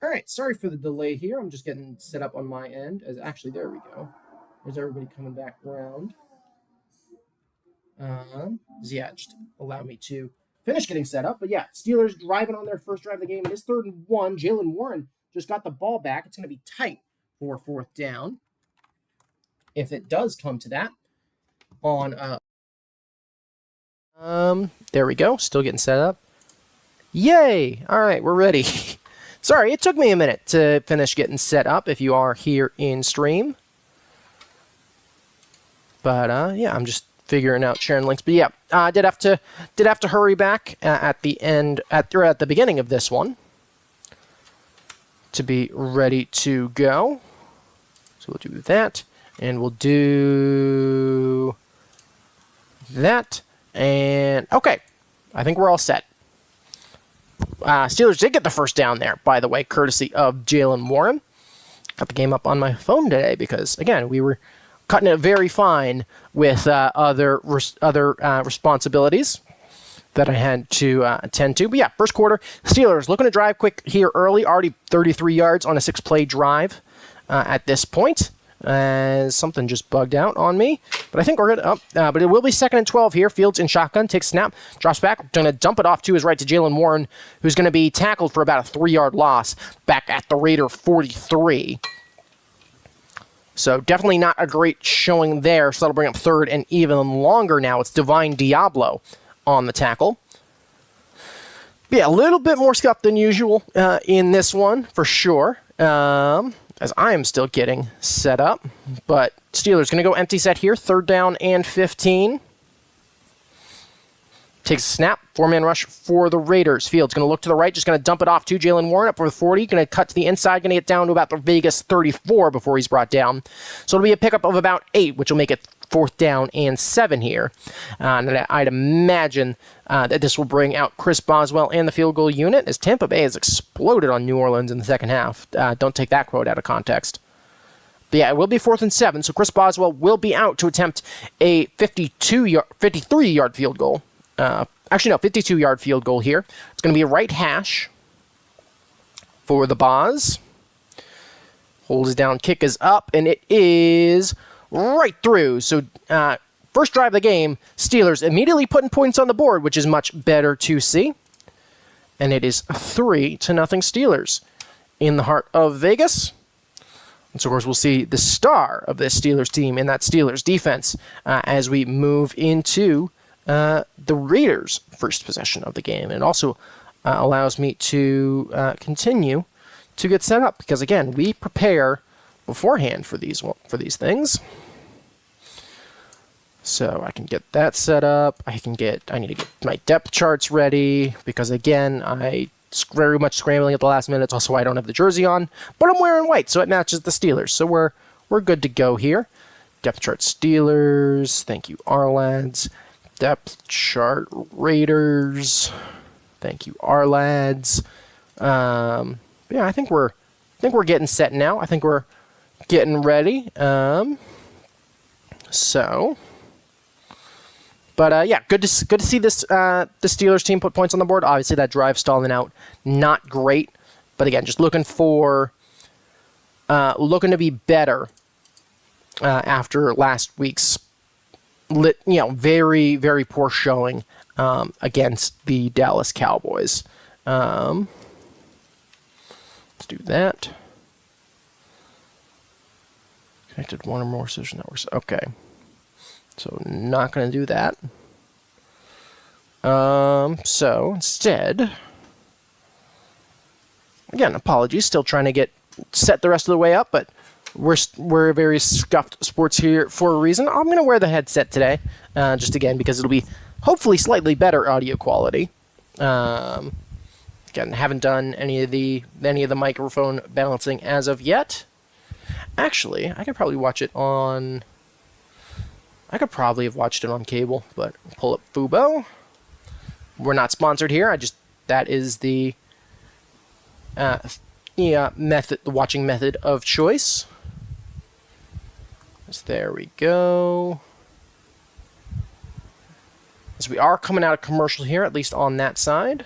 All right, sorry for the delay here. I'm just getting set up on my end. As actually, there we go. There's everybody coming back around. Yeah, just allow me to finish getting set up. But yeah, Steelers driving on their first drive of the game. It is 3rd and 1. Jalen Warren just got the ball back. It's going to be tight for 4th down. If it does come to that, on there we go. Still getting set up. Yay! All right, we're ready. Sorry, it took me a minute to finish getting set up if you are here in stream. But yeah, I'm just figuring out sharing links. But yeah, I did have to hurry back at the end at the beginning of this one to be ready to go. So we'll do that, and we'll do that, and okay, I think we're all set. Steelers did get the first down there, by the way, courtesy of Jalen Warren. Got the game up on my phone today because, again, we were cutting it very fine with other responsibilities that I had to attend to. But yeah, first quarter, Steelers looking to drive quick here early, already 33 yards on a 6-play drive at this point. Something just bugged out on me, but I think we're good. But it will be 2nd and 12 here. Fields in shotgun, takes snap, drops back, going to dump it off to his right to Jalen Warren, who's going to be tackled for about a 3-yard loss back at the Raider 43. So definitely not a great showing there. So that'll bring up 3rd and even longer now. It's Divine Diablo on the tackle. But yeah, a little bit more scuffed than usual in this one for sure. As I am still getting set up. But Steelers going to go empty set here. 3rd down and 15. Takes a snap. 4-man rush for the Raiders. Fields going to look to the right. Just going to dump it off to Jalen Warren up for the 40. Going to cut to the inside. Going to get down to about the Vegas 34 before he's brought down. So it'll be a pickup of about 8, which will make it 4th down and 7 here. And I'd imagine that this will bring out Chris Boswell and the field goal unit as Tampa Bay has exploded on New Orleans in the second half. Don't take that quote out of context. But yeah, it will be 4th and 7, so Chris Boswell will be out to attempt a 53-yard field goal. 52-yard field goal here. It's going to be a right hash for the Boz. Holds down, kick is up, and it is right through. So first drive of the game, Steelers immediately putting points on the board, which is much better to see. And it is 3-0 Steelers in the heart of Vegas. And so, of course, we'll see the star of this Steelers team in that Steelers defense as we move into the Raiders' first possession of the game. And it also allows me to continue to get set up because, again, we prepare beforehand for these things. So I can get that set up. I need to get my depth charts ready because, again, I very much scrambling at the last minute. It's also why I don't have the jersey on, but I'm wearing white, so it matches the Steelers. So we're good to go here. Depth chart Steelers. Thank you, our lads. Depth chart Raiders. Thank you, our lads. Yeah, I think we're getting set now. I think we're getting ready. Yeah, good to see this the Steelers team put points on the board. Obviously, that drive stalling out, not great. But again, just looking to be better after last week's very, very poor showing against the Dallas Cowboys. Let's do that. Connected one or more social networks. Okay. So not going to do that. So instead, again, apologies. Still trying to get set the rest of the way up, but we're very scuffed sports here for a reason. I'm going to wear the headset today, just again because it'll be hopefully slightly better audio quality. Again, haven't done any of the microphone balancing as of yet. Actually, I could probably watch it on. I could probably have watched it on cable, but pull up Fubo. We're not sponsored here. That is the method, the watching method of choice. So there we go. So we are coming out of commercial here, at least on that side.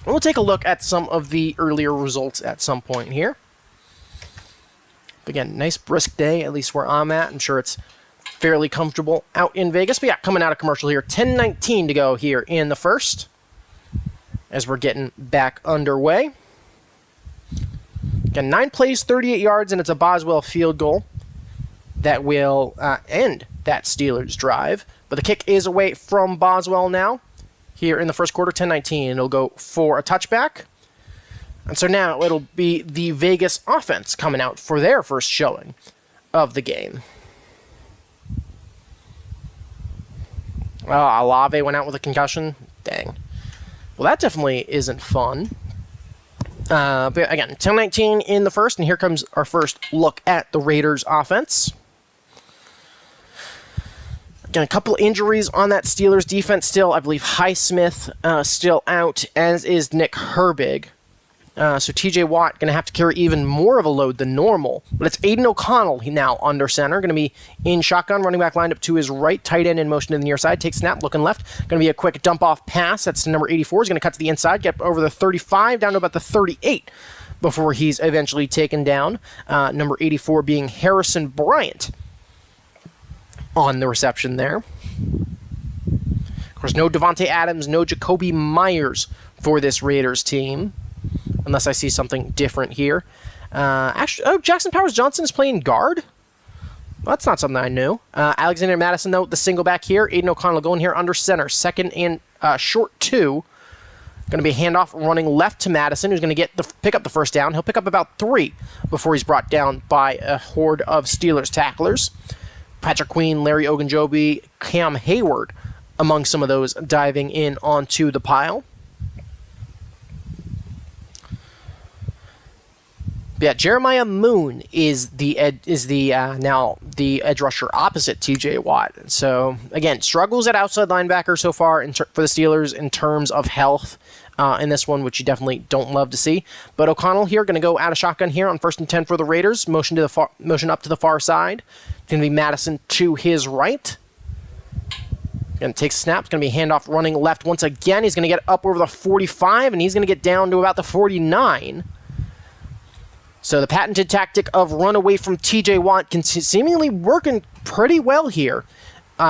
We'll take a look at some of the earlier results at some point here. Again, nice brisk day, at least where I'm at. I'm sure it's fairly comfortable out in Vegas. But yeah, coming out of commercial here, 10:19 to go here in the first as we're getting back underway. Again, 9 plays, 38 yards, and it's a Boswell field goal that will end that Steelers drive. But the kick is away from Boswell now here in the first quarter, 10:19. It'll go for a touchback. And so now it'll be the Vegas offense coming out for their first showing of the game. Alave went out with a concussion. Dang. Well, that definitely isn't fun. But again, 10:19 in the first, and here comes our first look at the Raiders offense. Again, a couple injuries on that Steelers defense still. I believe Highsmith still out, as is Nick Herbig. So TJ Watt going to have to carry even more of a load than normal. But it's Aiden O'Connell now under center. Going to be in shotgun, running back lined up to his right, tight end in motion to the near side. Takes snap, looking left. Going to be a quick dump off pass. That's to number 84. He's going to cut to the inside, get over the 35, down to about the 38 before he's eventually taken down. Number 84 being Harrison Bryant on the reception there. Of course, no Devontae Adams, no Jacoby Myers for this Raiders team. Unless I see something different here. Jackson Powers-Johnson is playing guard? Well, that's not something I knew. Alexander Madison, though, the single back here. Aiden O'Connell going here under center. Second and short 2. Going to be a handoff running left to Madison, who's going to pick up the first down. He'll pick up about 3 before he's brought down by a horde of Steelers tacklers. Patrick Queen, Larry Ogunjobi, Cam Hayward among some of those diving in onto the pile. Yeah, Jeremiah Moon is now the edge rusher opposite T.J. Watt. So again, struggles at outside linebacker so far for the Steelers in terms of health in this one, which you definitely don't love to see. But O'Connell here going to go out of shotgun here on 1st and 10 for the Raiders. Motion up to the far side. Going to be Madison to his right. Going to take snaps. Going to be handoff running left once again. He's going to get up over the 45, and he's going to get down to about the 49. So the patented tactic of run away from TJ Watt seemingly working pretty well here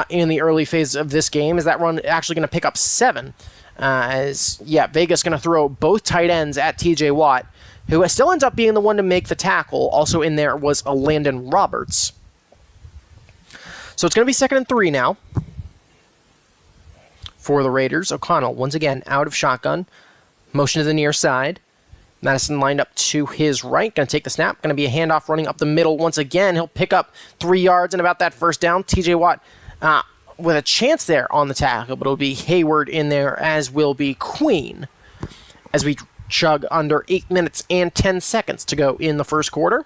in the early phases of this game. Is that run actually going to pick up 7? Vegas going to throw both tight ends at TJ Watt, who still ends up being the one to make the tackle. Also in there was a Landon Roberts. So it's going to be 2nd and 3 now for the Raiders. O'Connell once again out of shotgun. Motion to the near side. Madison lined up to his right. Going to take the snap. Going to be a handoff running up the middle once again. He'll pick up 3 yards and about that first down. TJ Watt with a chance there on the tackle, but it'll be Hayward in there, as will be Queen, as we chug under 8 minutes and 10 seconds to go in the first quarter.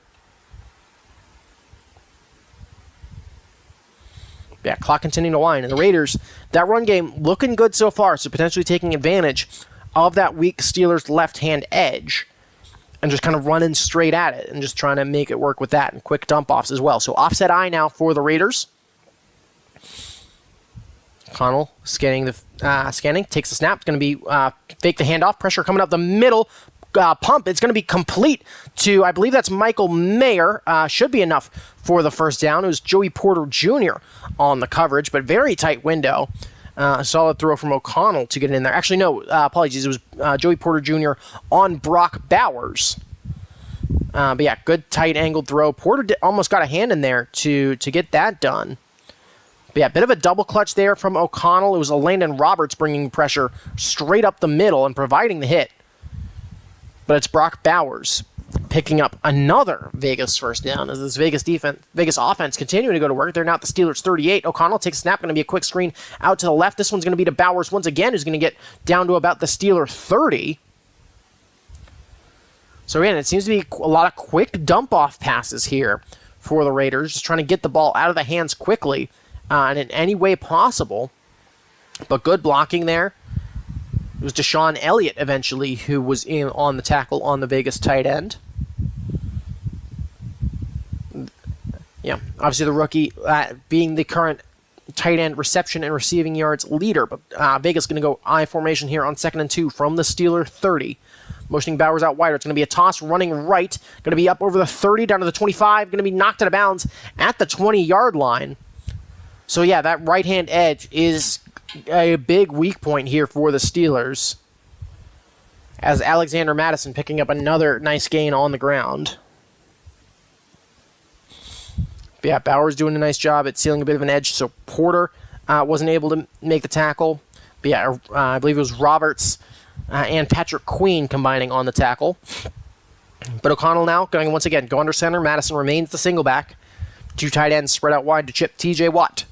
Yeah, clock continuing to wind. And the Raiders, that run game looking good so far, so potentially taking advantage of that weak Steelers left-hand edge and just kind of running straight at it and just trying to make it work with that and quick dump-offs as well. So offset eye now for the Raiders. Connell scanning, takes the snap. It's going to be fake the handoff. Pressure coming up the middle. Pump. It's going to be complete to, I believe that's Michael Mayer. Should be enough for the first down. It was Joey Porter Jr. on the coverage, but very tight window. Solid throw from O'Connell to get it in there. Actually, no, apologies. It was Joey Porter Jr. on Brock Bowers. But yeah, good tight angled throw. Porter almost got a hand in there to get that done. But yeah, bit of a double clutch there from O'Connell. It was a Landon Roberts bringing pressure straight up the middle and providing the hit. But it's Brock Bowers picking up another Vegas first down as this Vegas offense continuing to go to work. They're now at the Steelers 38. O'Connell takes a snap. Going to be a quick screen out to the left. This one's going to be to Bowers once again, who's going to get down to about the Steeler 30. So again, it seems to be a lot of quick dump-off passes here for the Raiders, just trying to get the ball out of the hands quickly and in any way possible. But good blocking there. It was Deshaun Elliott eventually who was in on the tackle on the Vegas tight end. Yeah, obviously the rookie being the current tight end reception and receiving yards leader. But Vegas going to go I formation here on 2nd and 2 from the Steeler 30. Motioning Bowers out wider. It's going to be a toss running right. Going to be up over the 30, down to the 25. Going to be knocked out of bounds at the 20-yard line. So, yeah, that right-hand edge is a big weak point here for the Steelers. As Alexander Madison picking up another nice gain on the ground. But yeah, Bowers doing a nice job at sealing a bit of an edge. So Porter wasn't able to make the tackle. But yeah, I believe it was Roberts and Patrick Queen combining on the tackle. But O'Connell now going once again, go under center. Madison remains the single back. 2 tight ends spread out wide to chip TJ Watt.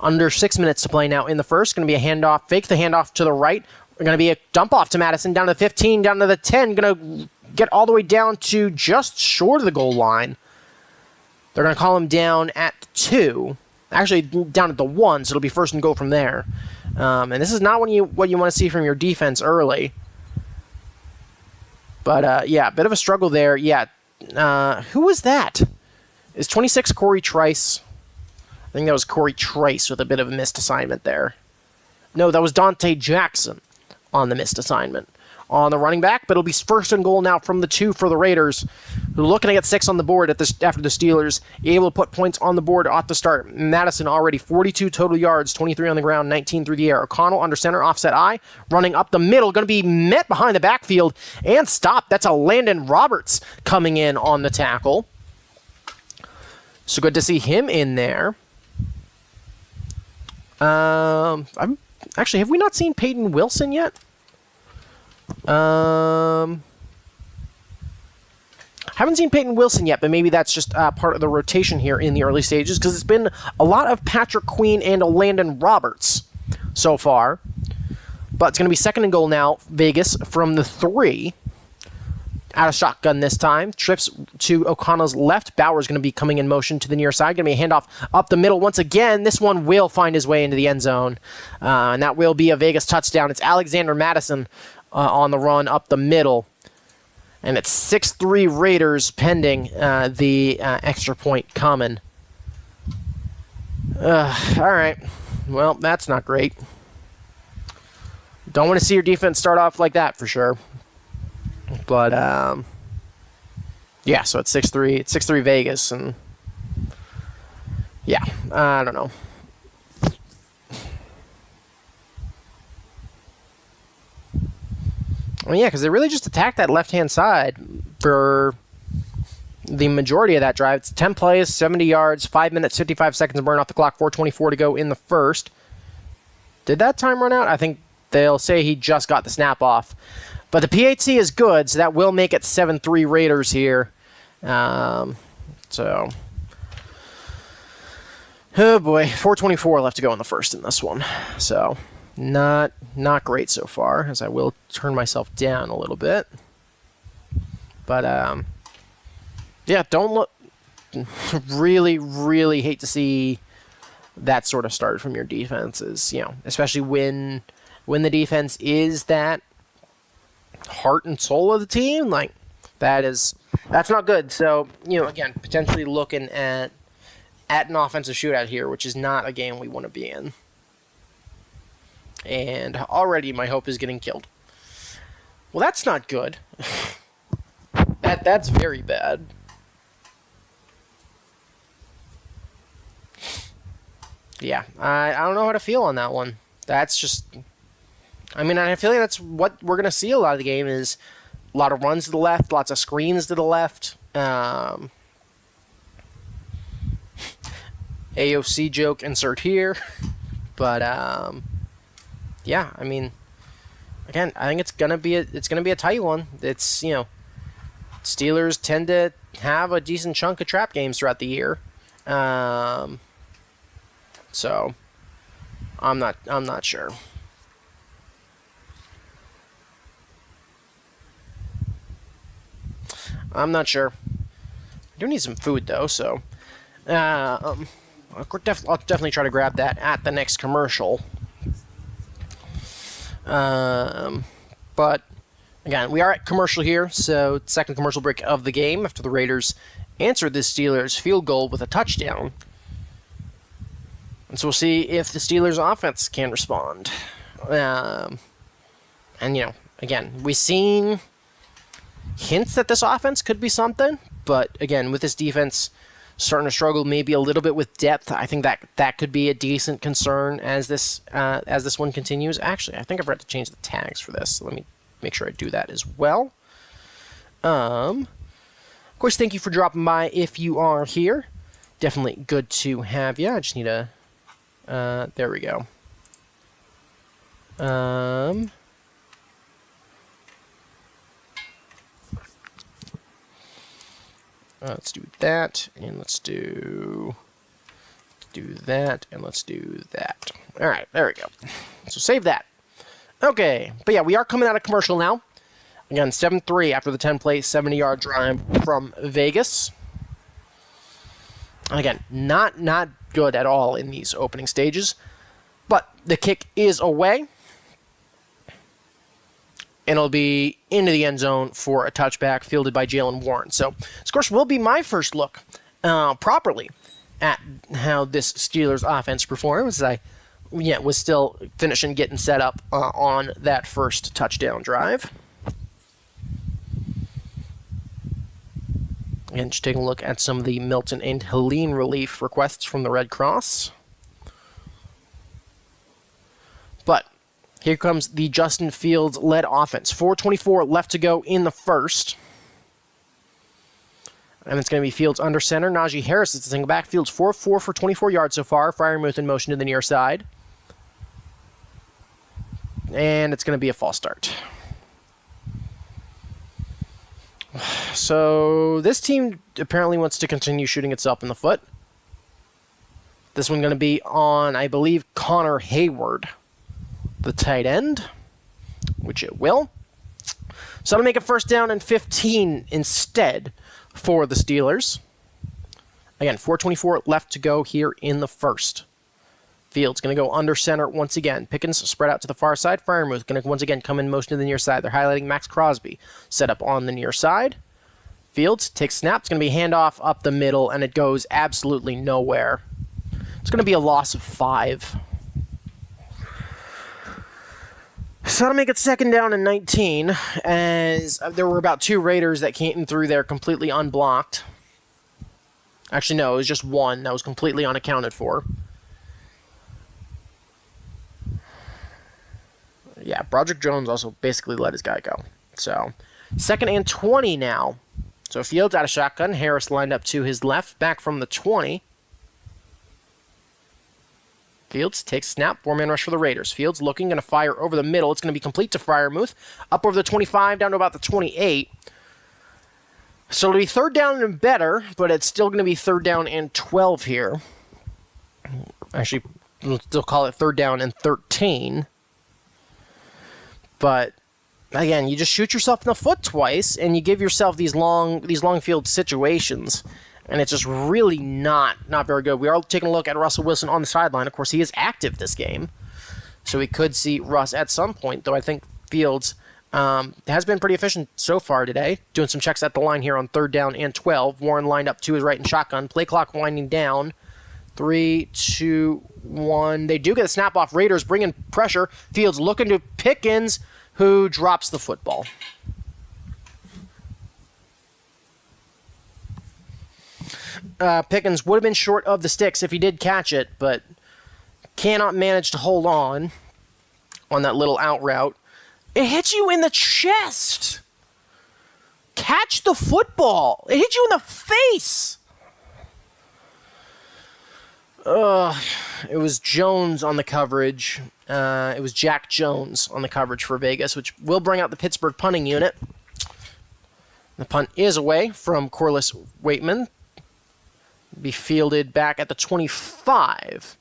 Under 6 minutes to play now in the first. Going to be a handoff, fake the handoff to the right. Going to be a dump off to Madison, down to the 15, down to the 10. Going to get all the way down to just short of the goal line. They're going to call him down at 2. Actually, down at the 1, so it'll be 1st and goal from there. And this is not what you want to see from your defense early. But, yeah, a bit of a struggle there. Yeah, who was that? Is 26 Corey Trice? I think that was Corey Trice with a bit of a missed assignment there. No, that was Dante Jackson on the missed assignment. On the running back, but it'll be 1st and goal now from the 2 for the Raiders, who are looking to get 6 on the board after the Steelers, able to put points on the board off the start. Madison already 42 total yards, 23 on the ground, 19 through the air. O'Connell under center, offset I, running up the middle, going to be met behind the backfield and stopped. That's a Landon Roberts coming in on the tackle. So good to see him in there. Actually, have we not seen Peyton Wilson yet? Haven't seen Peyton Wilson yet, but maybe that's just part of the rotation here in the early stages, because it's been a lot of Patrick Queen and Landon Roberts so far. But it's going to be 2nd and goal now, Vegas, from the 3. Out of shotgun this time. Trips to O'Connell's left. Bauer's going to be coming in motion to the near side. Going to be a handoff up the middle once again. This one will find his way into the end zone. And that will be a Vegas touchdown. It's Alexander Madison on the run up the middle. And it's 6-3 Raiders pending the extra point coming. All right. Well, that's not great. Don't want to see your defense start off like that for sure. But, yeah, so it's 6-3. It's 6-3 Vegas, and, yeah, I don't know. I mean, yeah, because they really just attacked that left-hand side for the majority of that drive. It's 10 plays, 70 yards, 5 minutes, 55 seconds to burn off the clock, 4:24 to go in the first. Did that time run out? I think they'll say he just got the snap off. But the PAT is good, so that will make it 7-3 Raiders here. Oh boy, 4:24 left to go in the first in this one. So not great so far, as I will turn myself down a little bit. But yeah, don't look. Really, really hate to see that sort of start from your defenses. You know, especially when the defense is that heart and soul of the team, like that's not good. So, you know, again, potentially looking at an offensive shootout here, which is not a game we want to be in. And already my hope is getting killed. Well, that's not good. That's very bad. Yeah, I don't know how to feel on that one. That's just, I mean, I feel like that's what we're going to see a lot of the game is a lot of runs to the left, lots of screens to the left. AOC joke insert here. But, yeah, I mean, again, I think it's going to be a tight one. It's, you know, Steelers tend to have a decent chunk of trap games throughout the year. So I'm not sure. I'm not sure. I do need some food though, so I'll definitely try to grab that at the next commercial. But again, we are at commercial here, so second commercial break of the game after the Raiders answered the Steelers field goal with a touchdown. And so we'll see if the Steelers' offense can respond. And, again, we've seen hints that this offense could be something. But, again, with this defense starting to struggle maybe a little bit with depth, I think that could be a decent concern as this one continues. Actually, I think I forgot to change the tags for this. So let me make sure I do that as well. Of course, thank you for dropping by if you are here. Definitely good to have you. I just need a... there we go. Let's do that, and let's do that, and let's do that. All right, there we go. So save that. Okay, but yeah, we are coming out of commercial now. Again, 7-3 after the 10-play, 70-yard drive from Vegas. Again, not good at all in these opening stages, but the kick is away, and it'll be into the end zone for a touchback fielded by Jaylen Warren. So, of course, will be my first look properly at how this Steelers offense performs, as I was still finishing getting set up on that first touchdown drive. And just taking a look at some of the Milton and Helene relief requests from the Red Cross. But here comes the Justin Fields-led offense. 4:24 left to go in the first. And it's going to be Fields under center. Najee Harris is the single back. Fields 4-4 for 24 yards so far. Freiermuth in motion to the near side. And it's going to be a false start. So this team apparently wants to continue shooting itself in the foot. This one going to be on, I believe, Connor Hayward, the tight end, which it will. So it'll make it 1st down and 15 instead for the Steelers. Again, 4:24 left to go here in the first. Fields going to go under center once again. Pickens spread out to the far side. Freiermuth going to once again come in motion to the near side. They're highlighting Max Crosby set up on the near side. Fields takes snap. It's going to be handoff up the middle, and it goes absolutely nowhere. It's going to be a loss of 5. So that'll make it 2nd down and 19, as there were about 2 Raiders that came through there completely unblocked. Actually, no, it was just 1 that was completely unaccounted for. Yeah, Broderick Jones also basically let his guy go. So, 2nd and 20 now. So Fields out of shotgun. Harris lined up to his left, back from the 20. Fields takes snap, 4-man rush for the Raiders. Fields looking, going to fire over the middle. It's going to be complete to Freiermuth. Up over the 25, down to about the 28. So it'll be 3rd down and better, but it's still going to be 3rd down and 12 here. Actually, we'll still call it 3rd down and 13. But again, you just shoot yourself in the foot twice, and you give yourself these long field situations, and it's just really not very good. We are taking a look at Russell Wilson on the sideline. Of course, he is active this game, so we could see Russ at some point, though I think Fields has been pretty efficient so far today, doing some checks at the line here on 3rd down and 12. Warren lined up to his right in shotgun. Play clock winding down. 3, 2, 1. They do get a snap off. Raiders bring in pressure. Fields looking to Pickens, who drops the football. Pickens would have been short of the sticks if he did catch it, but cannot manage to hold on that little out route. It hits you in the chest. Catch the football. It hit you in the face. It was Jones on the coverage. It was Jack Jones on the coverage for Vegas, which will bring out the Pittsburgh punting unit. The punt is away from Corliss Waitman. Be fielded back at the 25.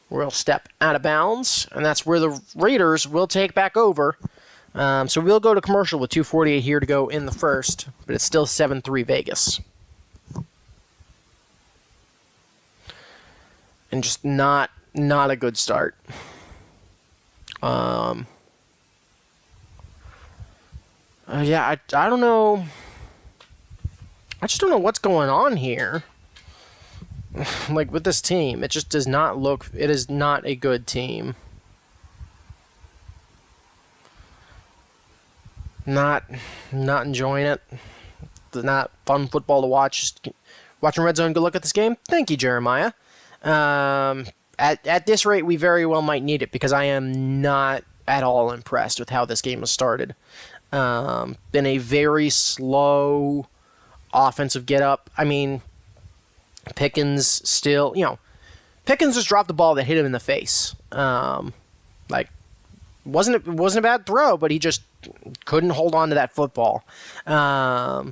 We'll step out of bounds, and that's where the Raiders will take back over. So we'll go to commercial with 2:48 here to go in the first, but it's still 7-3 Vegas. And just not a good start. I don't know. I just don't know what's going on here. like with this team, it just does not look. It is not a good team. Not enjoying it. It's not fun football to watch. Just watching Red Zone. Good look at this game. Thank you, Jeremiah. At this rate, we very well might need it because I am not at all impressed with how this game has started. Been a very slow offensive get up. I mean, Pickens still, Pickens just dropped the ball that hit him in the face. It wasn't a bad throw, but he just couldn't hold on to that football. So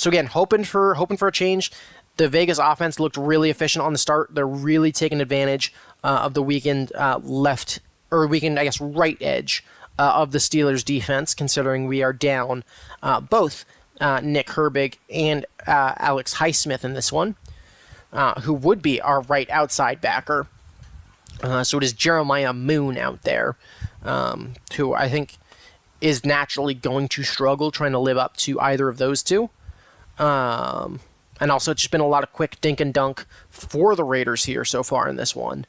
again, hoping for a change. The Vegas offense looked really efficient on the start. They're really taking advantage of the weakened right edge of the Steelers' defense, considering we are down both Nick Herbig and Alex Highsmith in this one, who would be our right outside backer. So it is Jeremiah Moon out there, who I think is naturally going to struggle trying to live up to either of those two. And also, it's just been a lot of quick dink and dunk for the Raiders here so far in this one.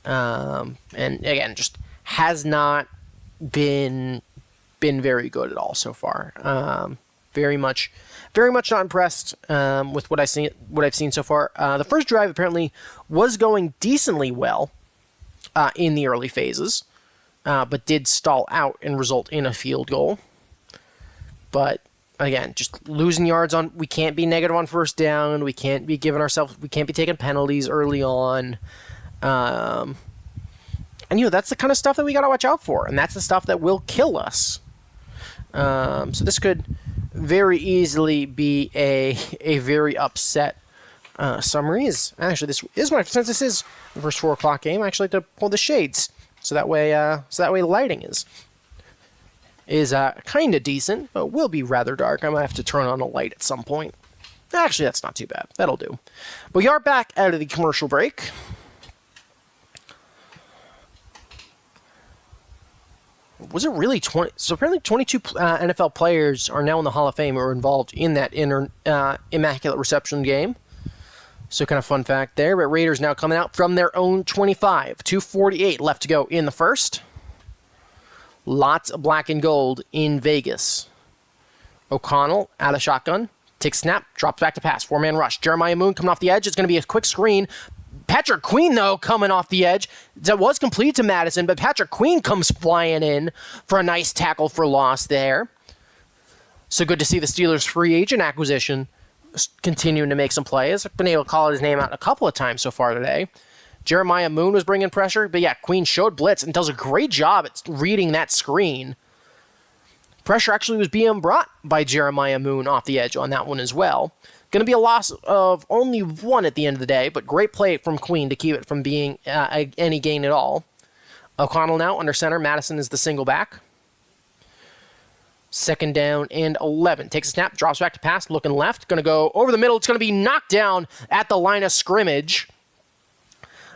And again, just has not been very good at all so far. Very much not impressed with what I've seen so far. The first drive apparently was going decently well in the early phases, but did stall out and result in a field goal. But again, just losing yards on. We can't be negative on first down. We can't be taking penalties early on. And that's the kind of stuff that we got to watch out for, and that's the stuff that will kill us. So this could very easily be a very upset summary. Actually, since this is the first 4 o'clock game, I actually like to pull the shades so that way lighting is kind of decent, but will be rather dark. I might have to turn on a light at some point. Actually, that's not too bad. That'll do. But we are back out of the commercial break. Was it really 20? So apparently 22 NFL players are now in the Hall of Fame or involved in that Immaculate Reception game. So kind of fun fact there. But Raiders now coming out from their own 25. 2:48 left to go in the first. Lots of black and gold in Vegas. O'Connell out of shotgun. Takes snap. Drops back to pass. 4-man rush. Jeremiah Moon coming off the edge. It's going to be a quick screen. Patrick Queen, though, coming off the edge. That was complete to Madison, but Patrick Queen comes flying in for a nice tackle for loss there. So good to see the Steelers' free agent acquisition continuing to make some plays. I've been able to call his name out a couple of times so far today. Jeremiah Moon was bringing pressure, but yeah, Queen showed blitz and does a great job at reading that screen. Pressure actually was being brought by Jeremiah Moon off the edge on that one as well. Going to be a loss of only 1 at the end of the day, but great play from Queen to keep it from being any gain at all. O'Connell now under center. Madison is the single back. 2nd down and 11. Takes a snap, drops back to pass, looking left. Going to go over the middle. It's going to be knocked down at the line of scrimmage.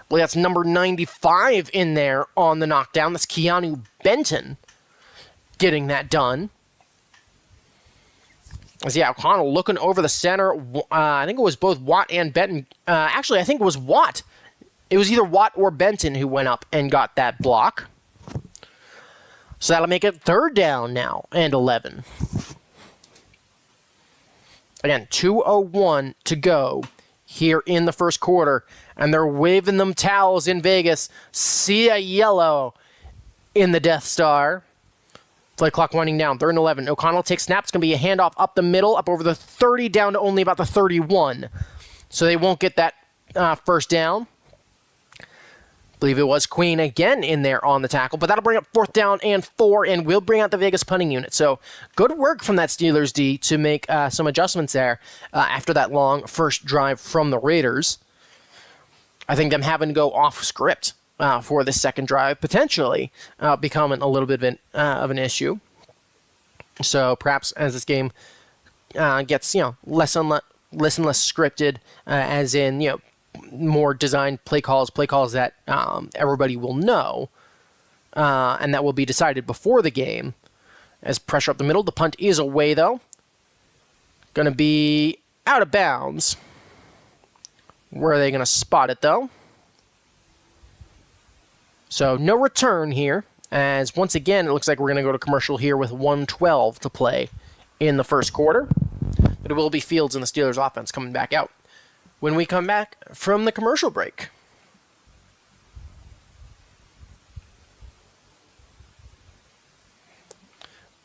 Well, that's number 95 in there on the knockdown. That's Keanu Benton getting that done. So yeah, O'Connell looking over the center. I think it was both Watt and Benton. Actually, I think it was Watt. It was either Watt or Benton who went up and got that block. So that'll make it 3rd down now and 11. Again, 2:01 to go here in the first quarter. And they're waving them towels in Vegas. See a yellow in the Death Star. Play clock winding down. 3rd and 11. O'Connell takes snap. It's going to be a handoff up the middle, up over the 30, down to only about the 31. So they won't get that first down. I believe it was Queen again in there on the tackle, but that'll bring up 4th down and 4, and will bring out the Vegas punting unit. So good work from that Steelers D to make some adjustments there after that long first drive from the Raiders. I think them having to go off script for the second drive, potentially becoming a little bit of an issue. So perhaps as this game gets less and less scripted, as in more designed play calls that everybody will know, and that will be decided before the game. As pressure up the middle, the punt is away though. Going to be out of bounds. Where are they going to spot it, though? So no return here, as once again, it looks like we're going to go to commercial here with 1:12 to play in the first quarter. But it will be Fields and the Steelers offense coming back out when we come back from the commercial break.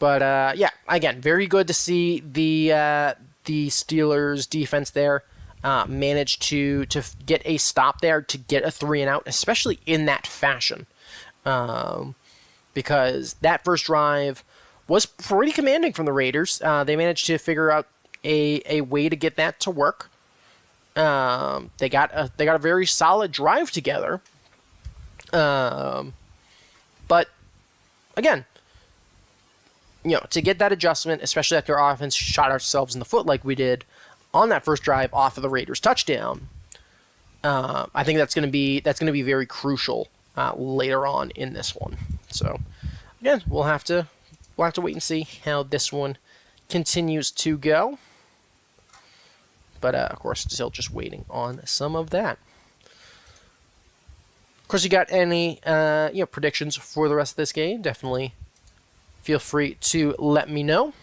But, yeah, again, very good to see the Steelers defense there manage to get a stop there, to get a 3-and-out, especially in that fashion. Because that first drive was pretty commanding from the Raiders. They managed to figure out a way to get that to work. They got a very solid drive together. But, again, to get that adjustment, especially after our offense shot ourselves in the foot like we did on that first drive off of the Raiders touchdown, I think that's going to be very crucial later on in this one. So again, we'll have to wait and see how this one continues to go. But of course, still just waiting on some of that. Of course, you got any predictions for the rest of this game? Definitely feel free to let me know.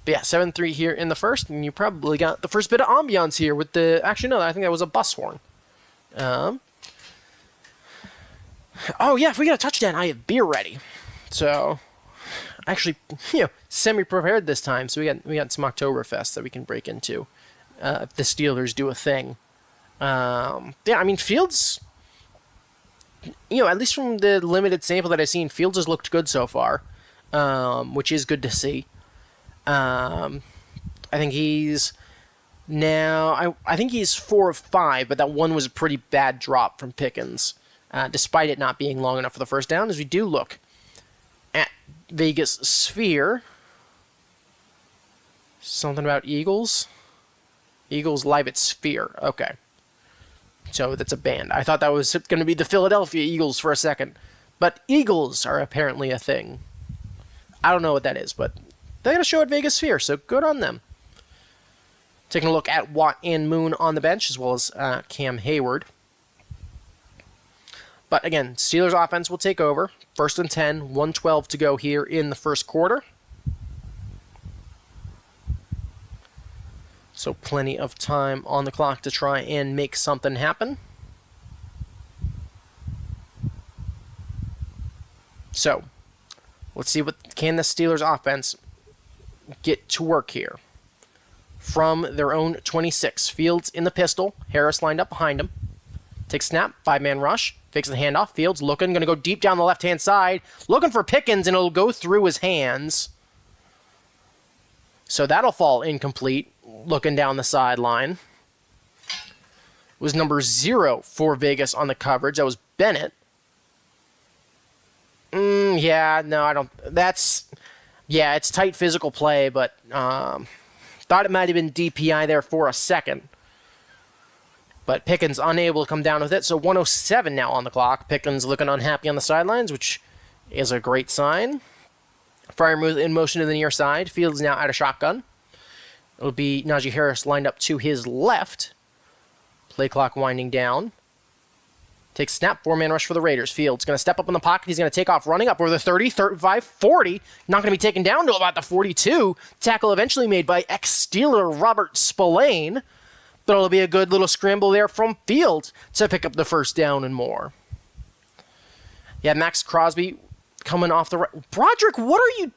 But yeah, 7-3 here in the first, and you probably got the first bit of ambiance here with the... Actually, no, I think that was a bus horn. Oh, yeah, if we get a touchdown, I have beer ready. So, actually, semi-prepared this time, so we got some Oktoberfest that we can break into if the Steelers do a thing. Yeah, I mean, Fields... at least from the limited sample that I've seen, Fields has looked good so far, which is good to see. I think he's now... I think he's 4 of 5, but that one was a pretty bad drop from Pickens, despite it not being long enough for the first down. As we do look at Vegas Sphere, something about Eagles? Eagles live at Sphere. Okay. So that's a band. I thought that was going to be the Philadelphia Eagles for a second. But Eagles are apparently a thing. I don't know what that is, but they got a show at Vegas Sphere, so good on them. Taking a look at Watt and Moon on the bench, as well as Cam Hayward. But again, Steelers offense will take over. 1st and 10, 1:12 to go here in the first quarter. So plenty of time on the clock to try and make something happen. So, let's see what can the Steelers offense get to work here. From their own 26, Fields in the pistol, Harris lined up behind him. Takes snap, 5-man rush, fakes the handoff. Fields looking, going to go deep down the left-hand side, looking for Pickens, and it'll go through his hands. So that'll fall incomplete. Looking down the sideline. It was number 0 for Vegas on the coverage. That was Bennett. Yeah, no, I don't... That's... Yeah, it's tight physical play, but thought it might have been DPI there for a second. But Pickens unable to come down with it, so 1:07 now on the clock. Pickens looking unhappy on the sidelines, which is a great sign. Fire in motion to the near side. Fields now out of shotgun. It'll be Najee Harris lined up to his left. Play clock winding down. Takes snap, 4-man rush for the Raiders. Fields going to step up in the pocket. He's going to take off running up over the 30, 35, 40. Not going to be taken down to about the 42. Tackle eventually made by ex-Steeler Robert Spillane. But it'll be a good little scramble there from Fields to pick up the first down and more. Yeah, Max Crosby coming off the right. Broderick, what are you...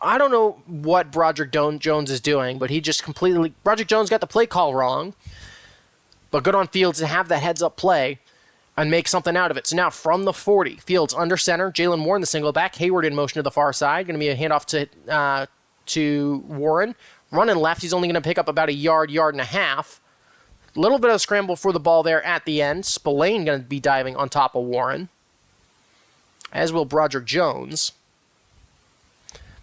I don't know what Broderick Jones is doing, but he just completely... Broderick Jones got the play call wrong. But good on Fields to have that heads-up play and make something out of it. So now from the 40, Fields under center, Jalen Warren the single back, Hayward in motion to the far side. Going to be a handoff to Warren. Running left, he's only going to pick up about a yard and a half. A little bit of a scramble for the ball there at the end. Spillane going to be diving on top of Warren, as will Broderick Jones.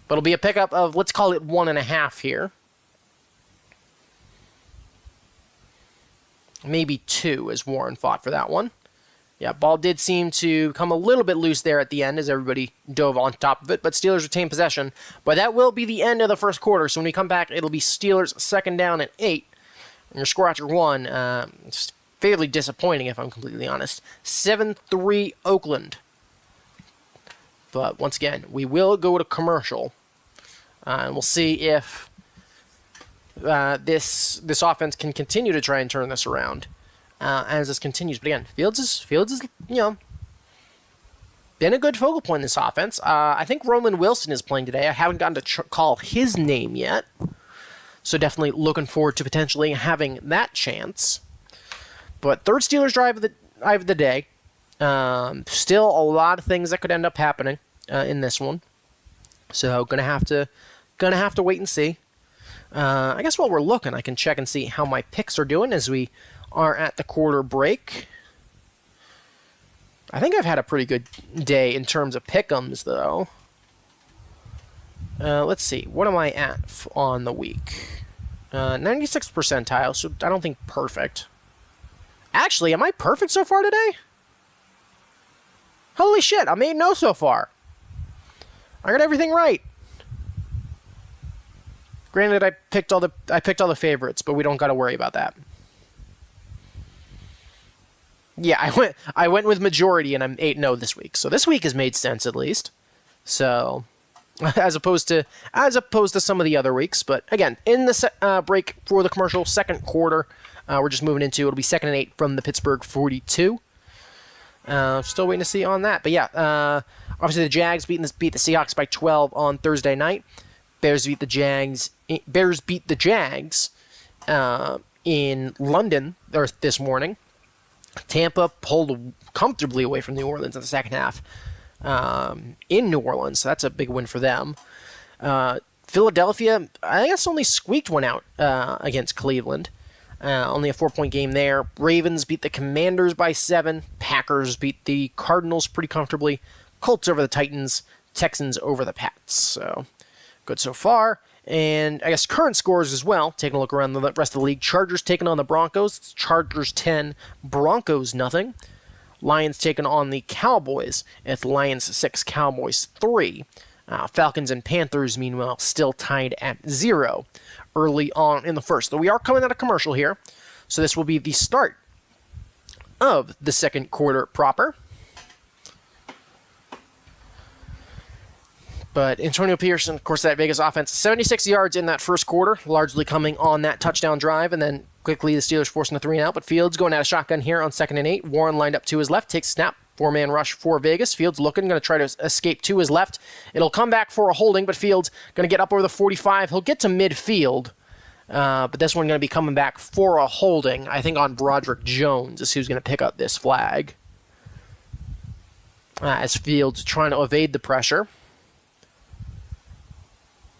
But it'll be a pickup of, let's call it 1.5 here. Maybe 2 as Warren fought for that one. Yeah, ball did seem to come a little bit loose there at the end as everybody dove on top of it, but Steelers retain possession. But that will be the end of the first quarter, so when we come back, it'll be Steelers 2nd down and 8. And your score after one, it's fairly disappointing if I'm completely honest. 7-3 Oakland. But once again, we will go to commercial. And we'll see if this offense can continue to try and turn this around as this continues. But again, Fields is been a good focal point in this offense. I think Roman Wilson is playing today. I haven't gotten to call his name yet, so definitely looking forward to potentially having that chance. But third Steelers drive of the day. Still a lot of things that could end up happening in this one, so gonna have to wait and see. I guess while we're looking, I can check and see how my picks are doing as we are at the quarter break. I think I've had a pretty good day in terms of pick'ems, though. Let's see. What am I at on the week? 96th percentile, so I don't think perfect. Actually, am I perfect so far today? Holy shit, I'm 8-0 so far. I got everything right. Granted, I picked all the favorites, but we don't got to worry about that. Yeah, I went with majority, and I'm 8-0 this week. So this week has made sense at least. So, as opposed to some of the other weeks. But again, in the break for the commercial second quarter, we're just moving into. It'll be 2nd and 8 from the Pittsburgh 42. Still waiting to see on that. But yeah, obviously the Jags beat the Seahawks by 12 on Thursday night. Bears beat the Jags in London this morning. Tampa pulled comfortably away from New Orleans in the second half in New Orleans, so that's a big win for them. Philadelphia, I guess, only squeaked one out against Cleveland. Only a 4-point game there. Ravens beat the Commanders by 7. Packers beat the Cardinals pretty comfortably. Colts over the Titans. Texans over the Pats. So, good so far. And I guess current scores as well. Taking a look around the rest of the league. Chargers taking on the Broncos. It's Chargers 10, Broncos nothing. Lions taking on the Cowboys. It's Lions 6, Cowboys 3. Falcons and Panthers, meanwhile, still tied at 0 early on in the first. So we are coming out of commercial here. So this will be the start of the second quarter proper. But Antonio Pearson, of course, that Vegas offense, 76 yards in that first quarter, largely coming on that touchdown drive, and then quickly the Steelers forcing a 3-and-out. But Fields going out of shotgun here on 2nd and 8. Warren lined up to his left, takes a snap, 4-man rush for Vegas. Fields looking, going to try to escape to his left. It'll come back for a holding, but Fields going to get up over the 45. He'll get to midfield, but this one going to be coming back for a holding. I think on Broderick Jones is who's going to pick up this flag. As Fields trying to evade the pressure.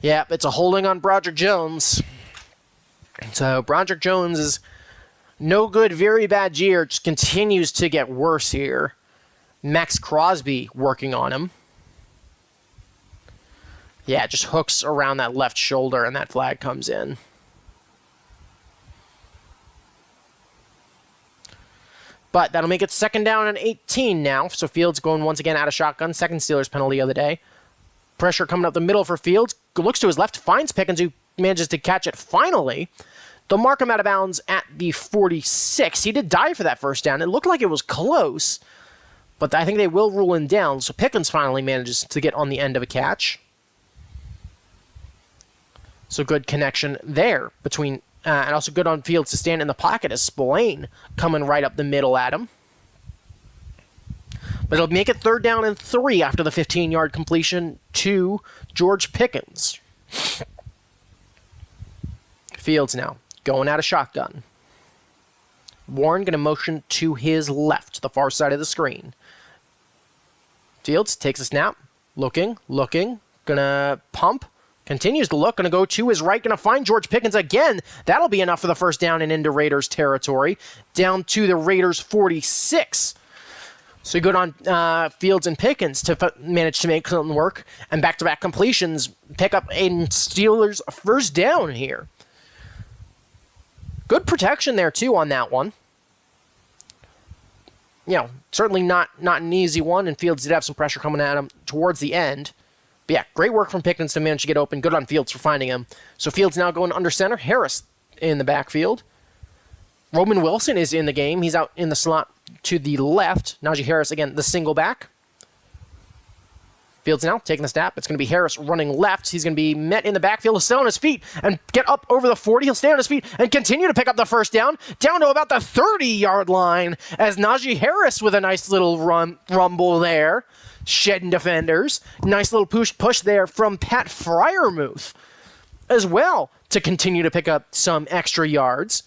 Yeah, it's a holding on Broderick Jones. So Broderick Jones is no good, very bad year. Just continues to get worse here. Max Crosby working on him. Yeah, just hooks around that left shoulder and that flag comes in. But that'll make it 2nd down and 18 now. So Fields going once again out of shotgun. Second Steelers penalty of the day. Pressure coming up the middle for Fields. Looks to his left, finds Pickens, who manages to catch it finally. They'll mark him out of bounds at the 46. He did dive for that first down. It looked like it was close, but I think they will rule him down. So Pickens finally manages to get on the end of a catch. So good connection there between, and also good on Fields to stand in the pocket as Spillane coming right up the middle at him. But it'll make it 3rd down and 3 after the 15-yard completion to George Pickens. Fields now going out of shotgun. Warren going to motion to his left, the far side of the screen. Fields takes a snap, looking, gonna pump, continues to look, gonna go to his right, gonna find George Pickens again. That'll be enough for the first down and into Raiders territory. Down to the Raiders 46. So good on Fields and Pickens to manage to make something work, and back-to-back completions pick up a Steelers first down here. Good protection there, too, on that one. You know, certainly not an easy one, and Fields did have some pressure coming at him towards the end. But yeah, great work from Pickens to manage to get open. Good on Fields for finding him. So Fields now going under center. Harris in the backfield. Roman Wilson is in the game. He's out in the slot to the left. Najee Harris, again, the single back. Fields now taking the snap. It's going to be Harris running left. He's going to be met in the backfield. He'll stay on his feet and get up over the 40. He'll stay on his feet and continue to pick up the first down to about the 30-yard line as Najee Harris with a nice little rumble there, shedding defenders. Nice little push there from Pat Freiermuth as well to continue to pick up some extra yards.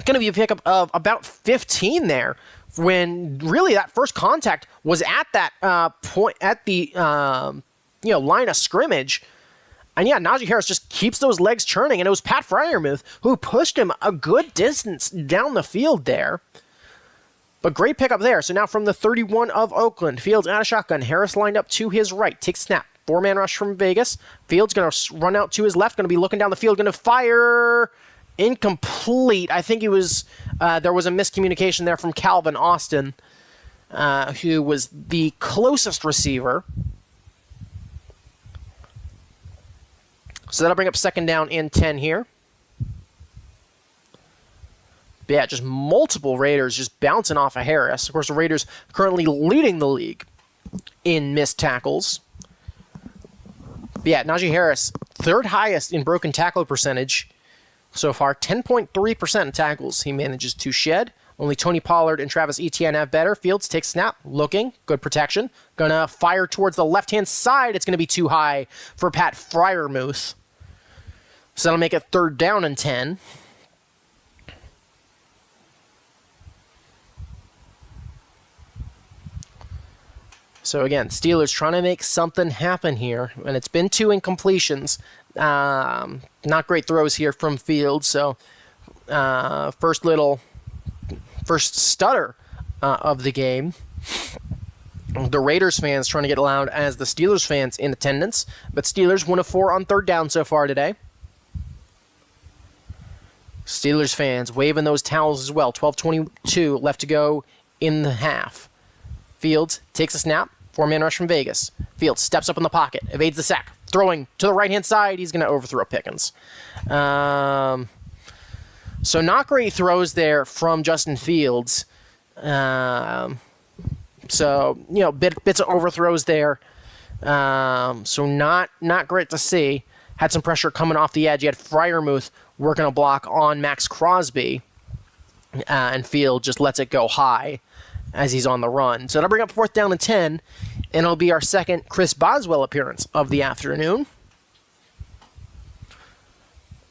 Going to be a pickup of about 15 there, when really that first contact was at that point at the line of scrimmage. And yeah, Najee Harris just keeps those legs churning, and it was Pat Freiermuth who pushed him a good distance down the field there. But great pickup there. So now from the 31 of Oakland, Fields out of shotgun. Harris lined up to his right. Takes snap. 4-man rush from Vegas. Fields going to run out to his left. Going to be looking down the field. Going to fire. Incomplete. I think it was there was a miscommunication there from Calvin Austin, who was the closest receiver. So that'll bring up 2nd down and 10 here. But yeah, just multiple Raiders just bouncing off of Harris. Of course, the Raiders currently leading the league in missed tackles. But yeah, Najee Harris, 3rd highest in broken tackle percentage so far. 10.3% of tackles he manages to shed. Only Tony Pollard and Travis Etienne have better. Fields takes snap, looking, good protection. Gonna fire towards the left-hand side. It's gonna be too high for Pat Freiermuth. So that'll make it 3rd down and 10. So again, Steelers trying to make something happen here, and it's been 2 incompletions. Not great throws here from Fields, so first stutter of the game. The Raiders fans trying to get loud as the Steelers fans in attendance, but Steelers 1 of 4 on 3rd down so far today. Steelers fans waving those towels as well. 12:22 left to go in the half. Fields takes a snap. 4-man rush from Vegas. Fields steps up in the pocket, evades the sack. Throwing to the right-hand side, he's going to overthrow Pickens. So not great throws there from Justin Fields. So, bits of overthrows there. So not great to see. Had some pressure coming off the edge. You had Freiermuth working a block on Max Crosby. And Field just lets it go high as he's on the run. So that'll bring up 4th down and 10, and it'll be our second Chris Boswell appearance of the afternoon.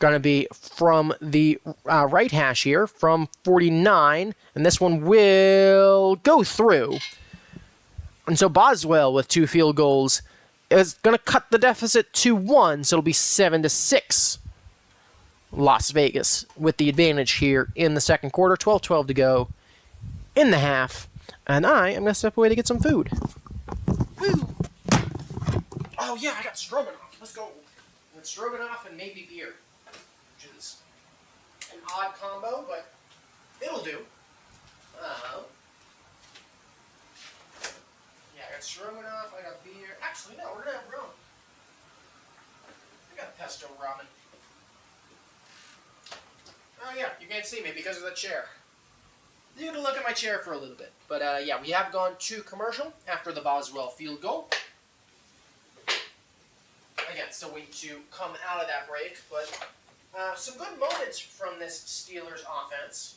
Going to be from the right hash here, from 49, and this one will go through. And so Boswell with 2 field goals is going to cut the deficit to 1, so it'll be 7-6. Las Vegas with the advantage here in the second quarter. 12:12 to go in the half. And I am going to step away to get some food. Woo! Oh, yeah, I got stroganoff. Let's go. With stroganoff and maybe beer. Which is an odd combo, but it'll do. Yeah, I got stroganoff, I got beer. Actually, no, we're going to have rum. I got pesto ramen. Oh, yeah, you can't see me because of the chair. You can look at my chair for a little bit. But, yeah, we have gone to commercial after the Boswell field goal. Again, still waiting to come out of that break. But some good moments from this Steelers offense.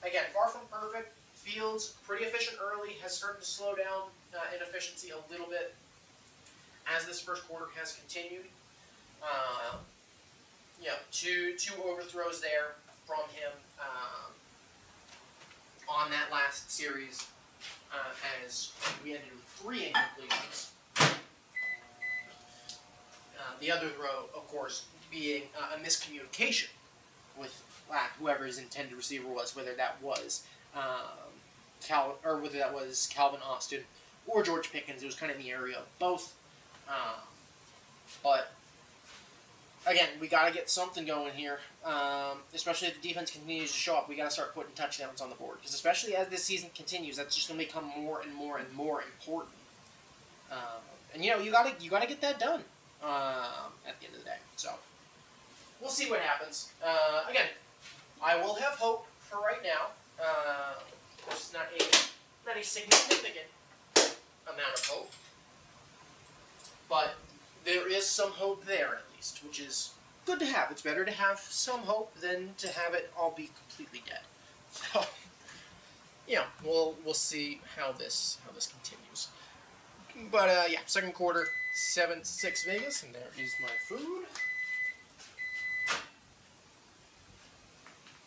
Again, far from perfect. Fields, pretty efficient early, has started to slow down in efficiency a little bit as this first quarter has continued. Two overthrows there from him on that last series as we ended with 3 incompletions. The other throw, of course, being a miscommunication with whoever his intended receiver was, whether that was Calvin Austin or George Pickens. It was kind of in the area of both. But again, we got to get something going here, especially if the defense continues to show up. We got to start putting touchdowns on the board, because especially as this season continues, that's just going to become more and more and more important. And you got to get that done at the end of the day. So we'll see what happens. Again, I will have hope for any significant amount of hope, but there is some hope there at least, which is good to have. It's better to have some hope than to have it all be completely dead. So, yeah, we'll see how this continues. But yeah, second quarter, 7-6 Vegas, and there is my food.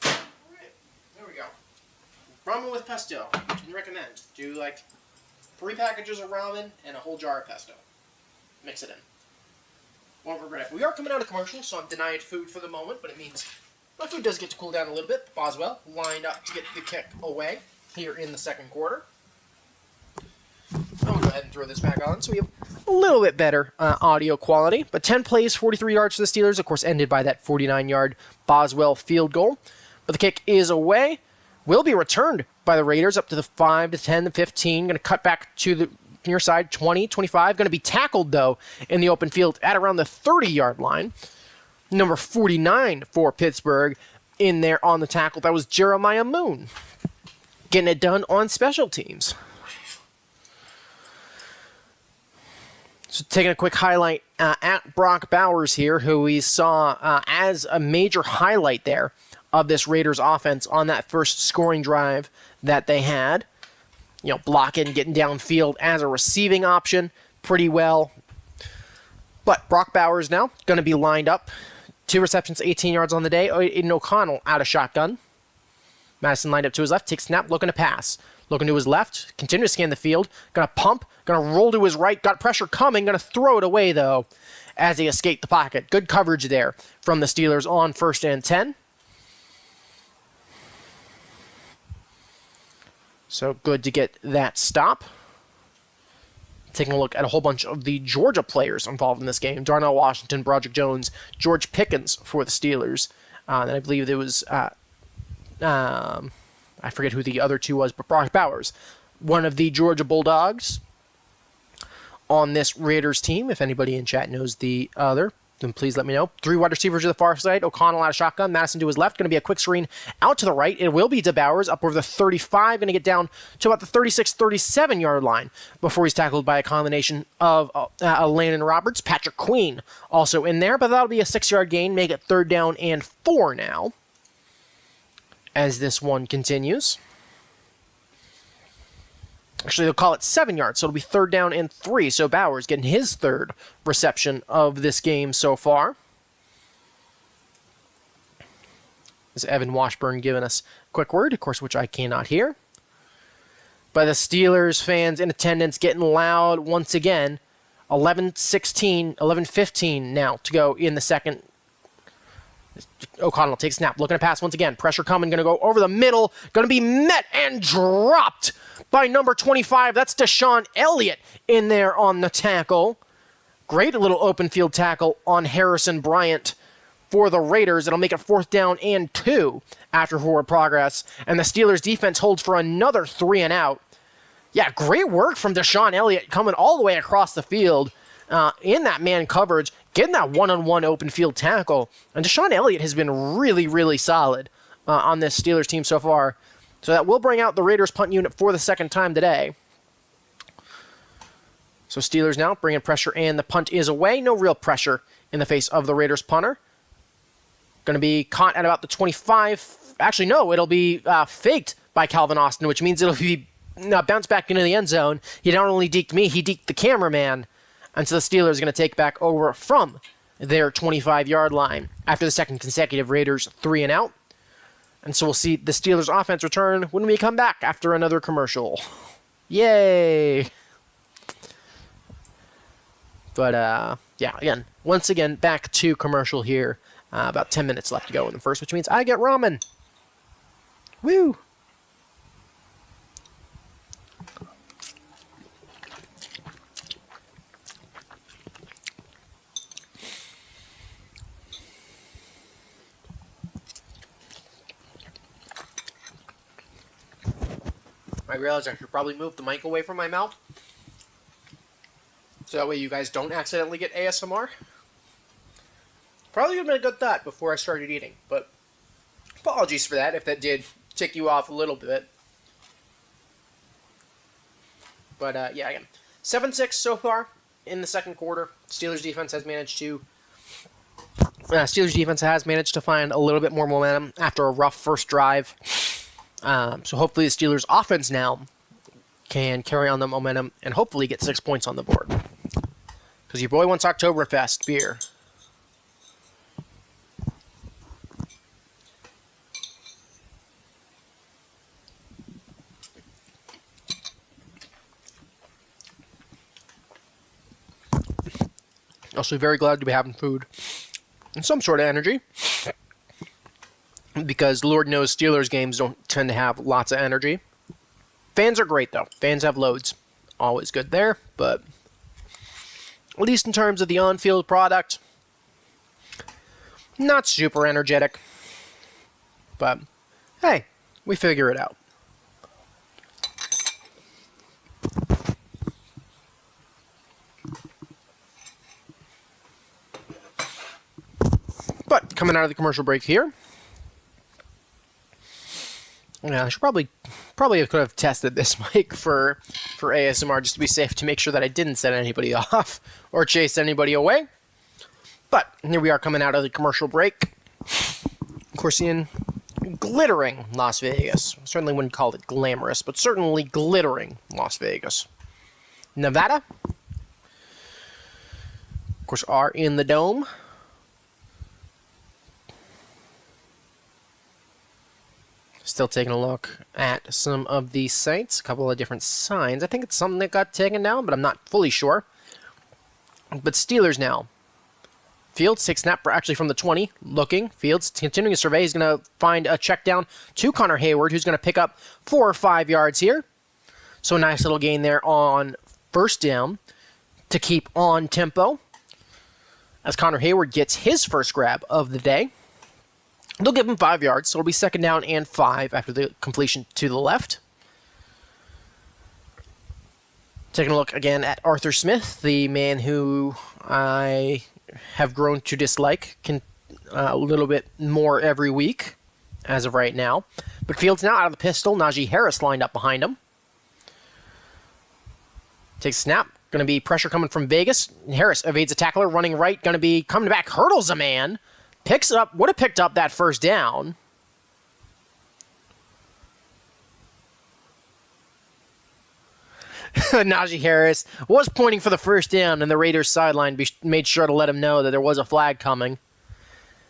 Alright, there we go. Ramen with pesto. Can recommend. Do like 3 packages of ramen and a whole jar of pesto. Mix it in. Won't regret it. We are coming out of commercial, so I'm denied food for the moment, but it means my food does get to cool down a little bit. Boswell lined up to get the kick away here in the second quarter. I'm going to go ahead and throw this back on so we have a little bit better audio quality. But 10 plays, 43 yards for the Steelers, of course, ended by that 49-yard Boswell field goal. But the kick is away. Will be returned by the Raiders up to the 5, to 10, to 15. Going to cut back to the near side, 20, 25. Going to be tackled, though, in the open field at around the 30-yard line. Number 49 for Pittsburgh in there on the tackle. That was Jeremiah Moon. Getting it done on special teams. So taking a quick highlight at Brock Bowers here, who we saw as a major highlight there of this Raiders offense on that first scoring drive that they had. You know, blocking, getting downfield as a receiving option pretty well. But Brock Bowers now going to be lined up. 2 receptions, 18 yards on the day. Aiden O'Connell out of shotgun. Madison lined up to his left, takes snap, looking to pass. Looking to his left, continue to scan the field. Going to pump, going to roll to his right. Got pressure coming, going to throw it away, though, as he escaped the pocket. Good coverage there from the Steelers on 1st and 10. So good to get that stop. Taking a look at a whole bunch of the Georgia players involved in this game. Darnell Washington, Broderick Jones, George Pickens for the Steelers. And I believe there was... I forget who the other 2 was, but Brock Bowers, one of the Georgia Bulldogs on this Raiders team. If anybody in chat knows the other, then please let me know. 3 wide receivers to the far side. O'Connell out of shotgun. Madison to his left. Going to be a quick screen out to the right. It will be to Bowers up over the 35. Going to get down to about the 36, 37-yard line before he's tackled by a combination of Landon Roberts. Patrick Queen also in there, but that'll be a 6-yard gain. Make it 3rd down and 4 now, as this one continues. Actually, they'll call it 7 yards, so it'll be 3rd down and 3. So Bowers getting his 3rd reception of this game so far. This is Evan Washburn giving us a quick word, of course, which I cannot hear. But the Steelers fans in attendance getting loud once again. 11-16, 11-15 now to go in the second. O'Connell takes snap, looking to pass once again. Pressure coming, going to go over the middle. Going to be met and dropped by number 25. That's Deshaun Elliott in there on the tackle. Great little open field tackle on Harrison Bryant for the Raiders. It'll make it 4th down and 2 after forward progress. And the Steelers defense holds for another 3 and out. Yeah, great work from Deshaun Elliott coming all the way across the field in that man coverage, getting that one-on-one open field tackle. And Deshaun Elliott has been really, really solid on this Steelers team so far. So that will bring out the Raiders punt unit for the 2nd time today. So Steelers now bringing pressure, and the punt is away. No real pressure in the face of the Raiders punter. Going to be caught at about the 25. Actually, no, it'll be faked by Calvin Austin, which means it'll be bounced back into the end zone. He not only deked me, he deked the cameraman. And so the Steelers are going to take back over from their 25-yard line after the 2nd consecutive Raiders 3 and out. And so we'll see the Steelers offense return when we come back after another commercial. Yay! But, yeah, again, once again, back to commercial here. About 10 minutes left to go in the first, which means I get ramen. Woo! I realize I should probably move the mic away from my mouth, so that way you guys don't accidentally get ASMR. Probably would have been a good thought before I started eating, but apologies for that if that did tick you off a little bit. But, yeah, again, 7-6 so far in the second quarter. Steelers defense has managed to find a little bit more momentum after a rough first drive. So hopefully the Steelers offense now can carry on the momentum and hopefully get 6 points on the board. Because your boy wants Oktoberfest beer. Also very glad to be having food and some sort of energy. Because Lord knows Steelers games don't tend to have lots of energy. Fans are great, though. Fans have loads. Always good there, but at least in terms of the on-field product, not super energetic. But, hey, we figure it out. But, coming out of the commercial break here, yeah, I should probably could have tested this mic for ASMR just to be safe to make sure that I didn't set anybody off or chase anybody away. But here we are coming out of the commercial break. Of course, in glittering Las Vegas. Certainly wouldn't call it glamorous, but certainly glittering Las Vegas. Nevada, of course, are in the dome. Still taking a look at some of these sites, a couple of different signs. I think it's something that got taken down, but I'm not fully sure. But Steelers now. Fields takes snap actually from the 20, looking. Fields continuing his survey. He's going to find a check down to Connor Hayward, who's going to pick up 4 or 5 yards here. So a nice little gain there on first down to keep on tempo. As Connor Hayward gets his first grab of the day. They'll give him 5 yards, so it'll be second down and 5 after the completion to the left. Taking a look again at Arthur Smith, the man who I have grown to dislike a little bit more every week as of right now. But Fields now out of the pistol. Najee Harris lined up behind him. Takes a snap. Going to be pressure coming from Vegas. Harris evades a tackler, running right. Going to be coming back, hurdles a man. Picks it up, would have picked up that first down. Najee Harris was pointing for the first down, and the Raiders sideline made sure to let him know that there was a flag coming.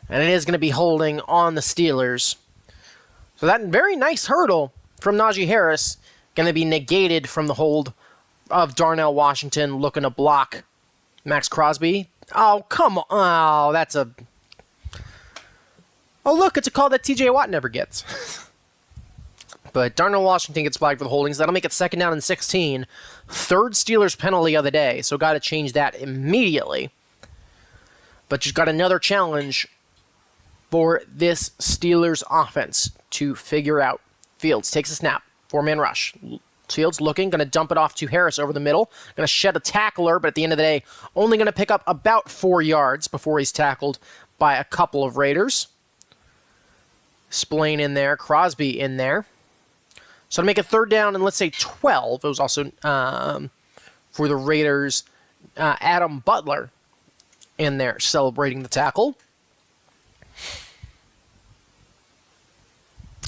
And it is going to be holding on the Steelers. So that very nice hurdle from Najee Harris going to be negated from the hold of Darnell Washington looking to block Max Crosby. Oh, come on. Oh, that's a... Oh, look, it's a call that TJ Watt never gets. But Darnell Washington gets flagged for the holdings. That'll make it second down and 16. Third Steelers penalty of the day, so got to change that immediately. But you've got another challenge for this Steelers offense to figure out. Fields takes a snap. 4-man rush. Fields looking, going to dump it off to Harris over the middle. Going to shed a tackler, but at the end of the day, only going to pick up about 4 yards before he's tackled by a couple of Raiders. Spillane in there, Crosby in there. So to make it third down and let's say 12, it was also for the Raiders, Adam Butler in there celebrating the tackle.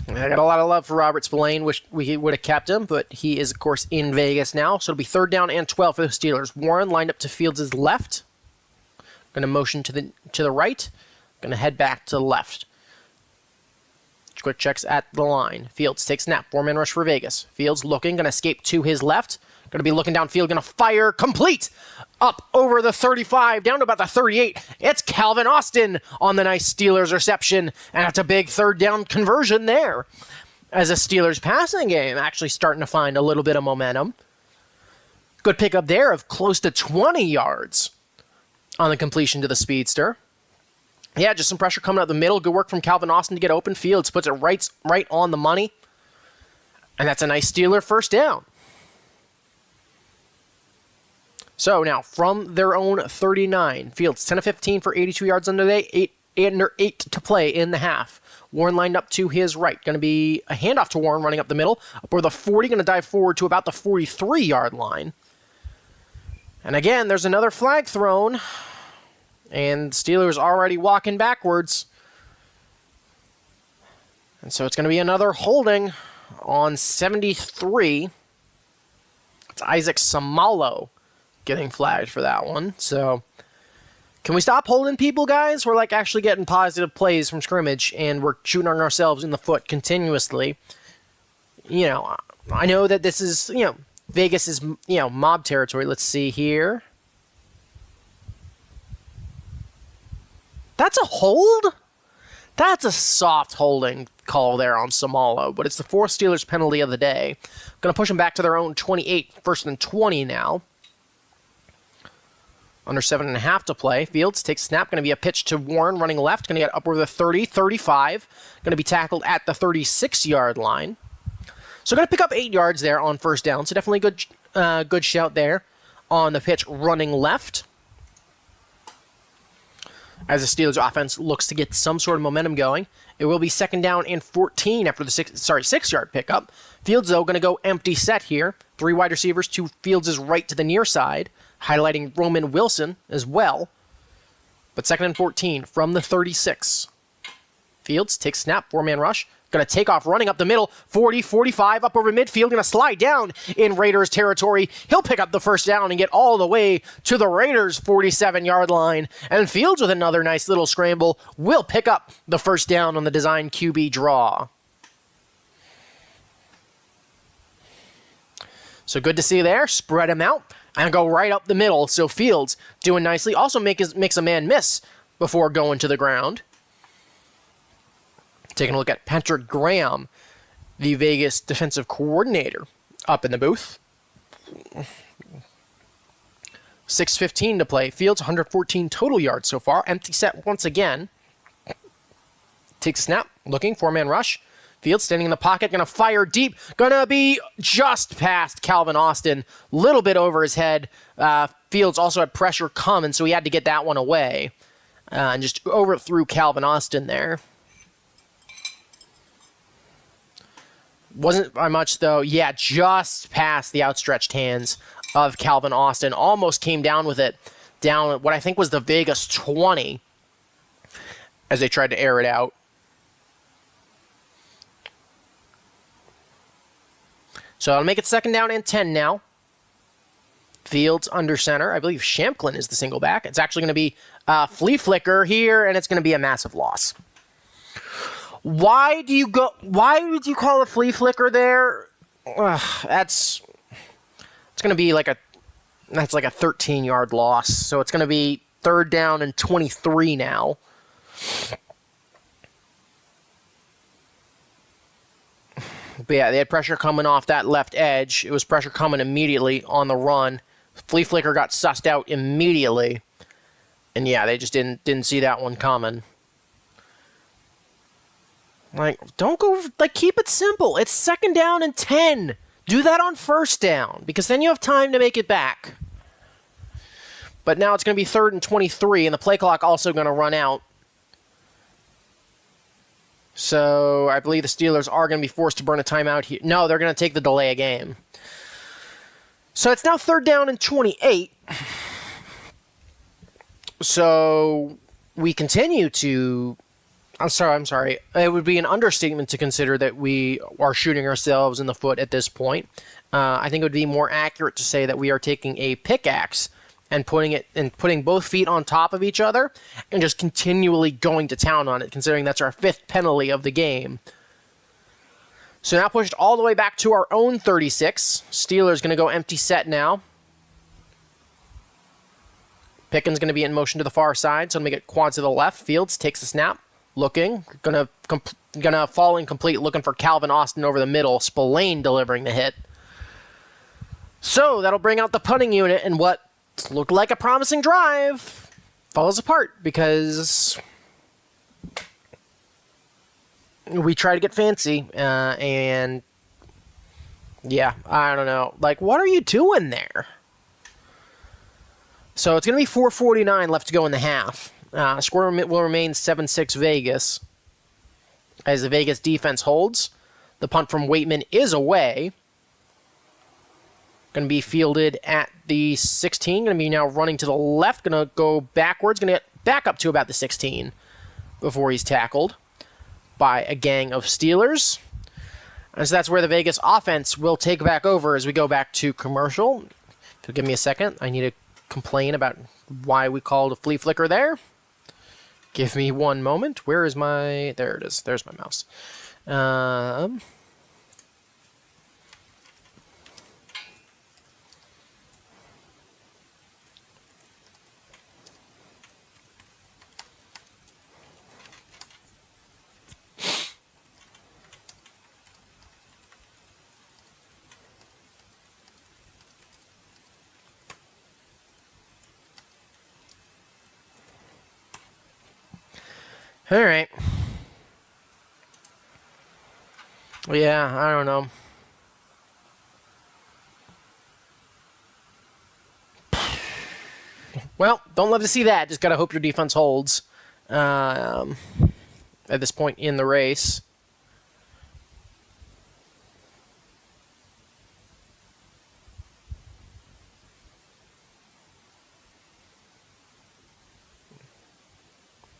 I got a lot of love for Robert Spillane. Wish we would have kept him, but he is, of course, in Vegas now. So it'll be third down and 12 for the Steelers. Warren lined up to Fields' left. Going to motion to the right. Going to head back to the left. Quick checks at the line. Fields takes snap. 4-man rush for Vegas. Fields looking. Going to escape to his left. Going to be looking downfield. Going to fire. Complete. Up over the 35. Down to about the 38. It's Calvin Austin on the nice Steelers reception. And that's a big third down conversion there. As a Steelers passing game actually starting to find a little bit of momentum. Good pickup there of close to 20 yards on the completion to the speedster. Yeah, just some pressure coming out the middle. Good work from Calvin Austin to get open. Fields puts it right on the money. And that's a nice Steeler first down. So now, from their own 39, Fields 10 of 15 for 82 yards on the day, under 8 to play in the half. Warren lined up to his right. Going to be a handoff to Warren running up the middle. Up over the 40, going to dive forward to about the 43-yard line. And again, there's another flag thrown. And Steelers already walking backwards. And so it's going to be another holding on 73. It's Isaac Samalo getting flagged for that one. So can we stop holding people, guys? We're like actually getting positive plays from scrimmage, and we're shooting on ourselves in the foot continuously. You know, I know that this is, you know, Vegas is, you know, mob territory. Let's see here. That's a hold? That's a soft holding call there on Samalo, but it's the 4th Steelers penalty of the day. Going to push them back to their own 28, 1st and 20 now. Under 7.5 to play. Fields takes snap. Going to be a pitch to Warren running left. Going to get upward of the 30, 35. Going to be tackled at the 36-yard line. So going to pick up 8 yards there on first down. So definitely good shout there on the pitch running left. As the Steelers offense looks to get some sort of momentum going. It will be 2nd down and 14 after the 6-yard pickup. Fields, though, going to go empty set here. 3 wide receivers to Fields' right to the near side, highlighting Roman Wilson as well. But 2nd and 14 from the 36. Fields takes snap, 4-man rush. Going to take off running up the middle, 40, 45, up over midfield. Going to slide down in Raiders territory. He'll pick up the first down and get all the way to the Raiders' 47-yard line. And Fields, with another nice little scramble, will pick up the first down on the design QB draw. So good to see there. Spread him out and go right up the middle. So Fields doing nicely. Also makes a man miss before going to the ground. Taking a look at Patrick Graham, the Vegas defensive coordinator, up in the booth. 6:15 to play. Fields, 114 total yards so far. Empty set once again. Takes a snap. Looking. 4-man rush. Fields standing in the pocket. Going to fire deep. Going to be just past Calvin Austin. Little bit over his head. Fields also had pressure coming, so he had to get that one away. And just overthrew Calvin Austin there. Wasn't by much, though. Yeah, just past the outstretched hands of Calvin Austin. Almost came down with it. Down at what I think was the Vegas 20 as they tried to air it out. So I'll make it 2nd down and 10 now. Fields under center. I believe Shamklin is the single back. It's actually going to be flea flicker here, and it's going to be a massive loss. Why did you call a flea flicker there? It's going to be like a 13-yard loss. So it's going to be 3rd down and 23 now. But yeah, they had pressure coming off that left edge. It was pressure coming immediately on the run. Flea flicker got sussed out immediately. And yeah, they just didn't see that one coming. Like, don't go, like, keep it simple. It's 2nd down and 10. Do that on 1st down, because then you have time to make it back. But now it's going to be 3rd and 23, and the play clock also going to run out. So I believe the Steelers are going to be forced to burn a timeout here. No, they're going to take the delay of game. So it's now 3rd down and 28. So we continue to... I'm sorry. It would be an understatement to consider that we are shooting ourselves in the foot at this point. I think it would be more accurate to say that we are taking a pickaxe and putting both feet on top of each other and just continually going to town on it, considering that's our 5th penalty of the game. So now pushed all the way back to our own 36. Steelers going to go empty set now. Pickens going to be in motion to the far side, so I'm going to get quad to the left. Fields takes the snap. Looking, gonna fall incomplete, looking for Calvin Austin over the middle. Spillane delivering the hit. So that'll bring out the punting unit, and what looked like a promising drive falls apart because we try to get fancy, and yeah, I don't know. Like, what are you doing there? So it's going to be 4:49 left to go in the half. Score will remain 7-6 Vegas as the Vegas defense holds. The punt from Waitman is away. Going to be fielded at the 16. Going to be now running to the left. Going to go backwards. Going to get back up to about the 16 before he's tackled by a gang of Steelers. And so that's where the Vegas offense will take back over as we go back to commercial. If you'll give me a second, I need to complain about why we called a flea flicker there. Give me one moment. Where is my... There it is. There's my mouse. All right. Yeah, I don't know. Well, don't love to see that. Just got to hope your defense holds at this point in the race.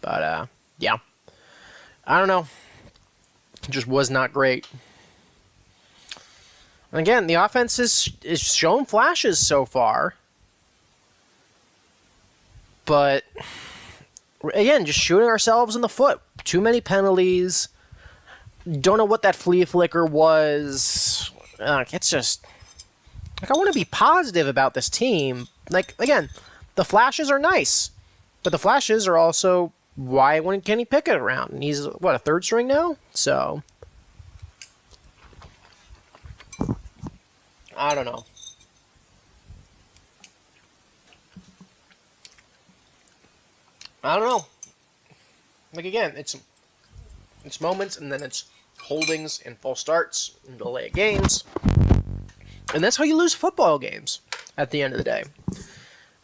But, yeah. I don't know. It just was not great. And again, the offense is shown flashes so far. But, again, just shooting ourselves in the foot. Too many penalties. Don't know what that flea flicker was. It's just... Like, I want to be positive about this team. Like, again, the flashes are nice. But the flashes are also... Why wouldn't Kenny Pickett around? And he's, what, a third string now? So, I don't know. I don't know. Like, again, it's moments, and then it's holdings and false starts and delay of games. And that's how you lose football games at the end of the day.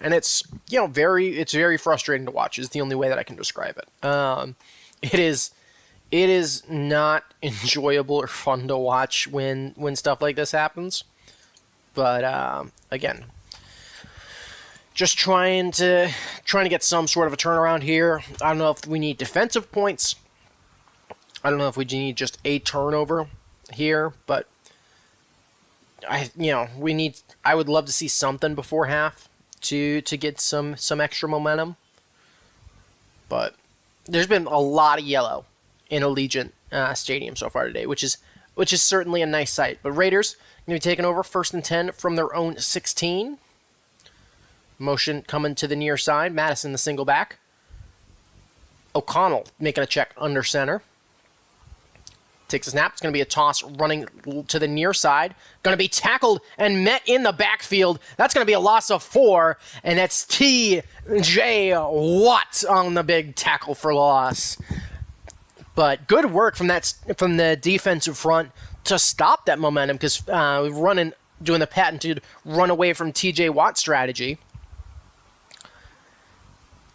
And it's, it's very frustrating to watch is the only way that I can describe it. It is not enjoyable or fun to watch when stuff like this happens. But, again, just trying to get some sort of a turnaround here. I don't know if we need defensive points. I don't know if we need just a turnover here, but I would love to see something before half to get some extra momentum. But there's been a lot of yellow in Allegiant Stadium so far today, which is certainly a nice sight. But Raiders going to be taking over 1st and 10 from their own 16. Motion coming to the near side. Madison the single back. O'Connell making a check under center. Takes a snap. It's going to be a toss running to the near side. Going to be tackled and met in the backfield. That's going to be a loss of 4. And that's T.J. Watt on the big tackle for loss. But good work from the defensive front to stop that momentum because doing the patented run away from T.J. Watt strategy.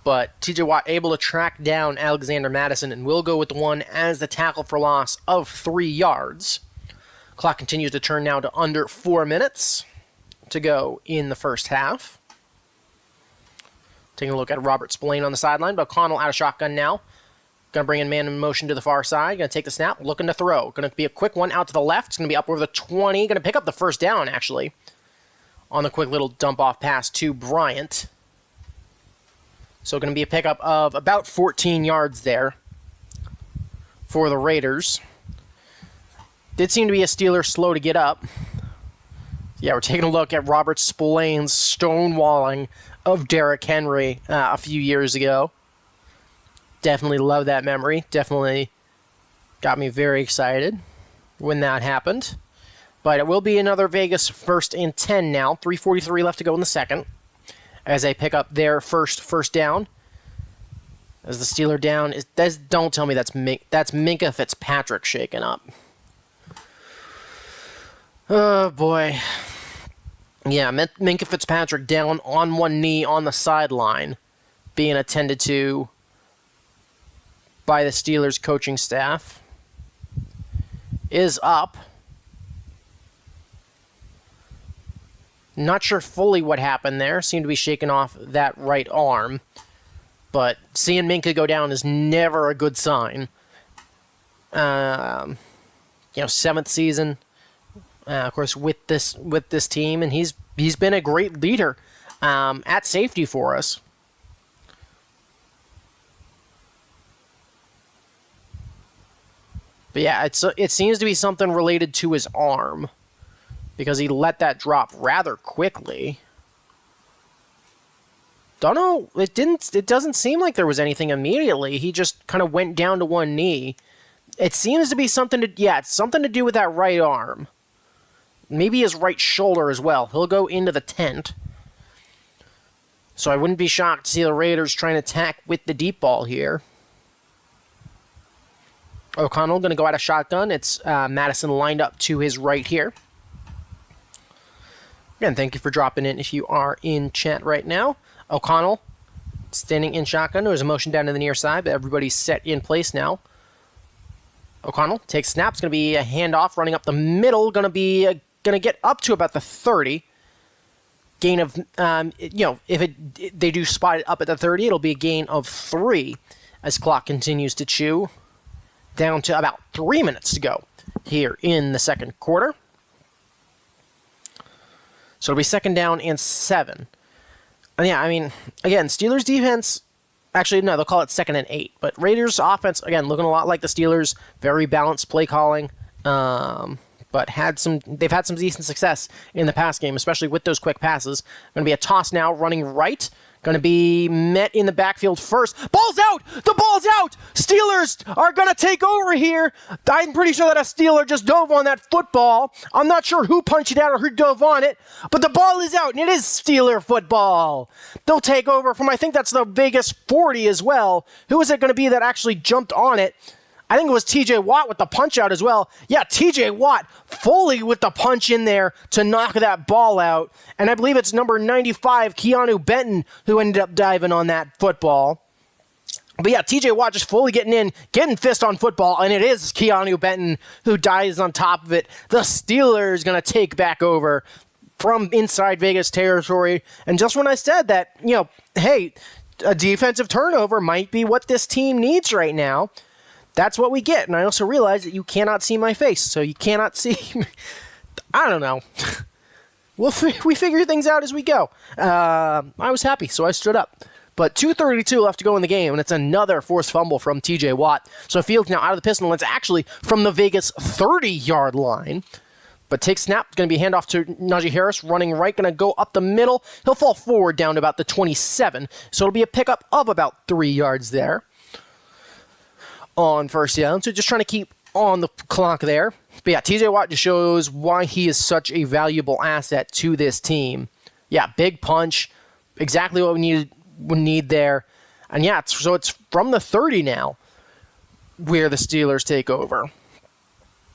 But T.J. Watt able to track down Alexander Madison and will go with the one as the tackle for loss of 3 yards. Clock continues to turn now to under 4 minutes to go in the first half. Taking a look at Robert Spillane on the sideline, but O'Connell out of shotgun now. Going to bring in man in motion to the far side. Going to take the snap, looking to throw. Going to be a quick one out to the left. It's going to be up over the 20. Going to pick up the first down, actually, on the quick little dump-off pass to Bryant. So going to be a pickup of about 14 yards there for the Raiders. Did seem to be a Steeler slow to get up. Yeah, we're taking a look at Robert Spillane's stonewalling of Derrick Henry a few years ago. Definitely love that memory. Definitely got me very excited when that happened. But it will be another Vegas 1st and 10 now. 3:43 left to go in the second. As they pick up their first down. As the Steeler down is, don't tell me that's Minkah Fitzpatrick shaken up. Oh boy. Yeah, Minkah Fitzpatrick down on one knee on the sideline, being attended to by the Steelers coaching staff is up. Not sure fully what happened there. Seemed to be shaking off that right arm. But seeing Minkah go down is never a good sign. Seventh season, of course, with this team, and he's been a great leader at safety for us. But yeah, it seems to be something related to his arm, because he let that drop rather quickly. Don't know. It doesn't seem like there was anything immediately. He just kind of went down to one knee. It seems to be something to do with that right arm. Maybe his right shoulder as well. He'll go into the tent. So I wouldn't be shocked to see the Raiders trying to attack with the deep ball here. O'Connell going to go out of shotgun. It's Madison lined up to his right here. Again, thank you for dropping in if you are in chat right now. O'Connell standing in shotgun. There's a motion down to the near side, but everybody's set in place now. O'Connell takes snap. It's going to be a handoff running up the middle. Going to get up to about the 30. Gain of, if they do spot it up at the 30, it'll be a gain of 3 as clock continues to chew. Down to about 3 minutes to go here in the second quarter. So it'll be second down and 7. And yeah, I mean, again, Steelers defense, actually, no, they'll call it second and 8. But Raiders offense, again, looking a lot like the Steelers, very balanced play calling, but they've had some decent success in the pass game, especially with those quick passes. Going to be a toss now, running right. Going to be met in the backfield first. Ball's out! The ball's out! Steelers are going to take over here. I'm pretty sure that a Steeler just dove on that football. I'm not sure who punched it out or who dove on it, but the ball is out, and it is Steeler football. They'll take over from, I think that's the Vegas 40 as well. Who is it going to be that actually jumped on it? I think it was TJ Watt with the punch out as well. Yeah, TJ Watt fully with the punch in there to knock that ball out. And I believe it's number 95, Keanu Benton, who ended up diving on that football. But yeah, TJ Watt just fully getting fist on football, and it is Keanu Benton who dives on top of it. The Steelers going to take back over from inside Vegas territory. And just when I said that, hey, a defensive turnover might be what this team needs right now, that's what we get. And I also realize that you cannot see my face, so you cannot see me. I don't know. We figure things out as we go. I was happy, so I stood up. But 2:32 left to go in the game, and it's another forced fumble from TJ Watt. So Fields now out of the pistol, and it's actually from the Vegas 30-yard line. But take snap, going to be handoff to Najee Harris, running right, going to go up the middle. He'll fall forward down to about the 27, so it'll be a pickup of about 3 yards there on first down. So just trying to keep on the clock there. But yeah, TJ Watt just shows why he is such a valuable asset to this team. Yeah, big punch, exactly what we need there. And yeah, so it's from the 30 now where the Steelers take over.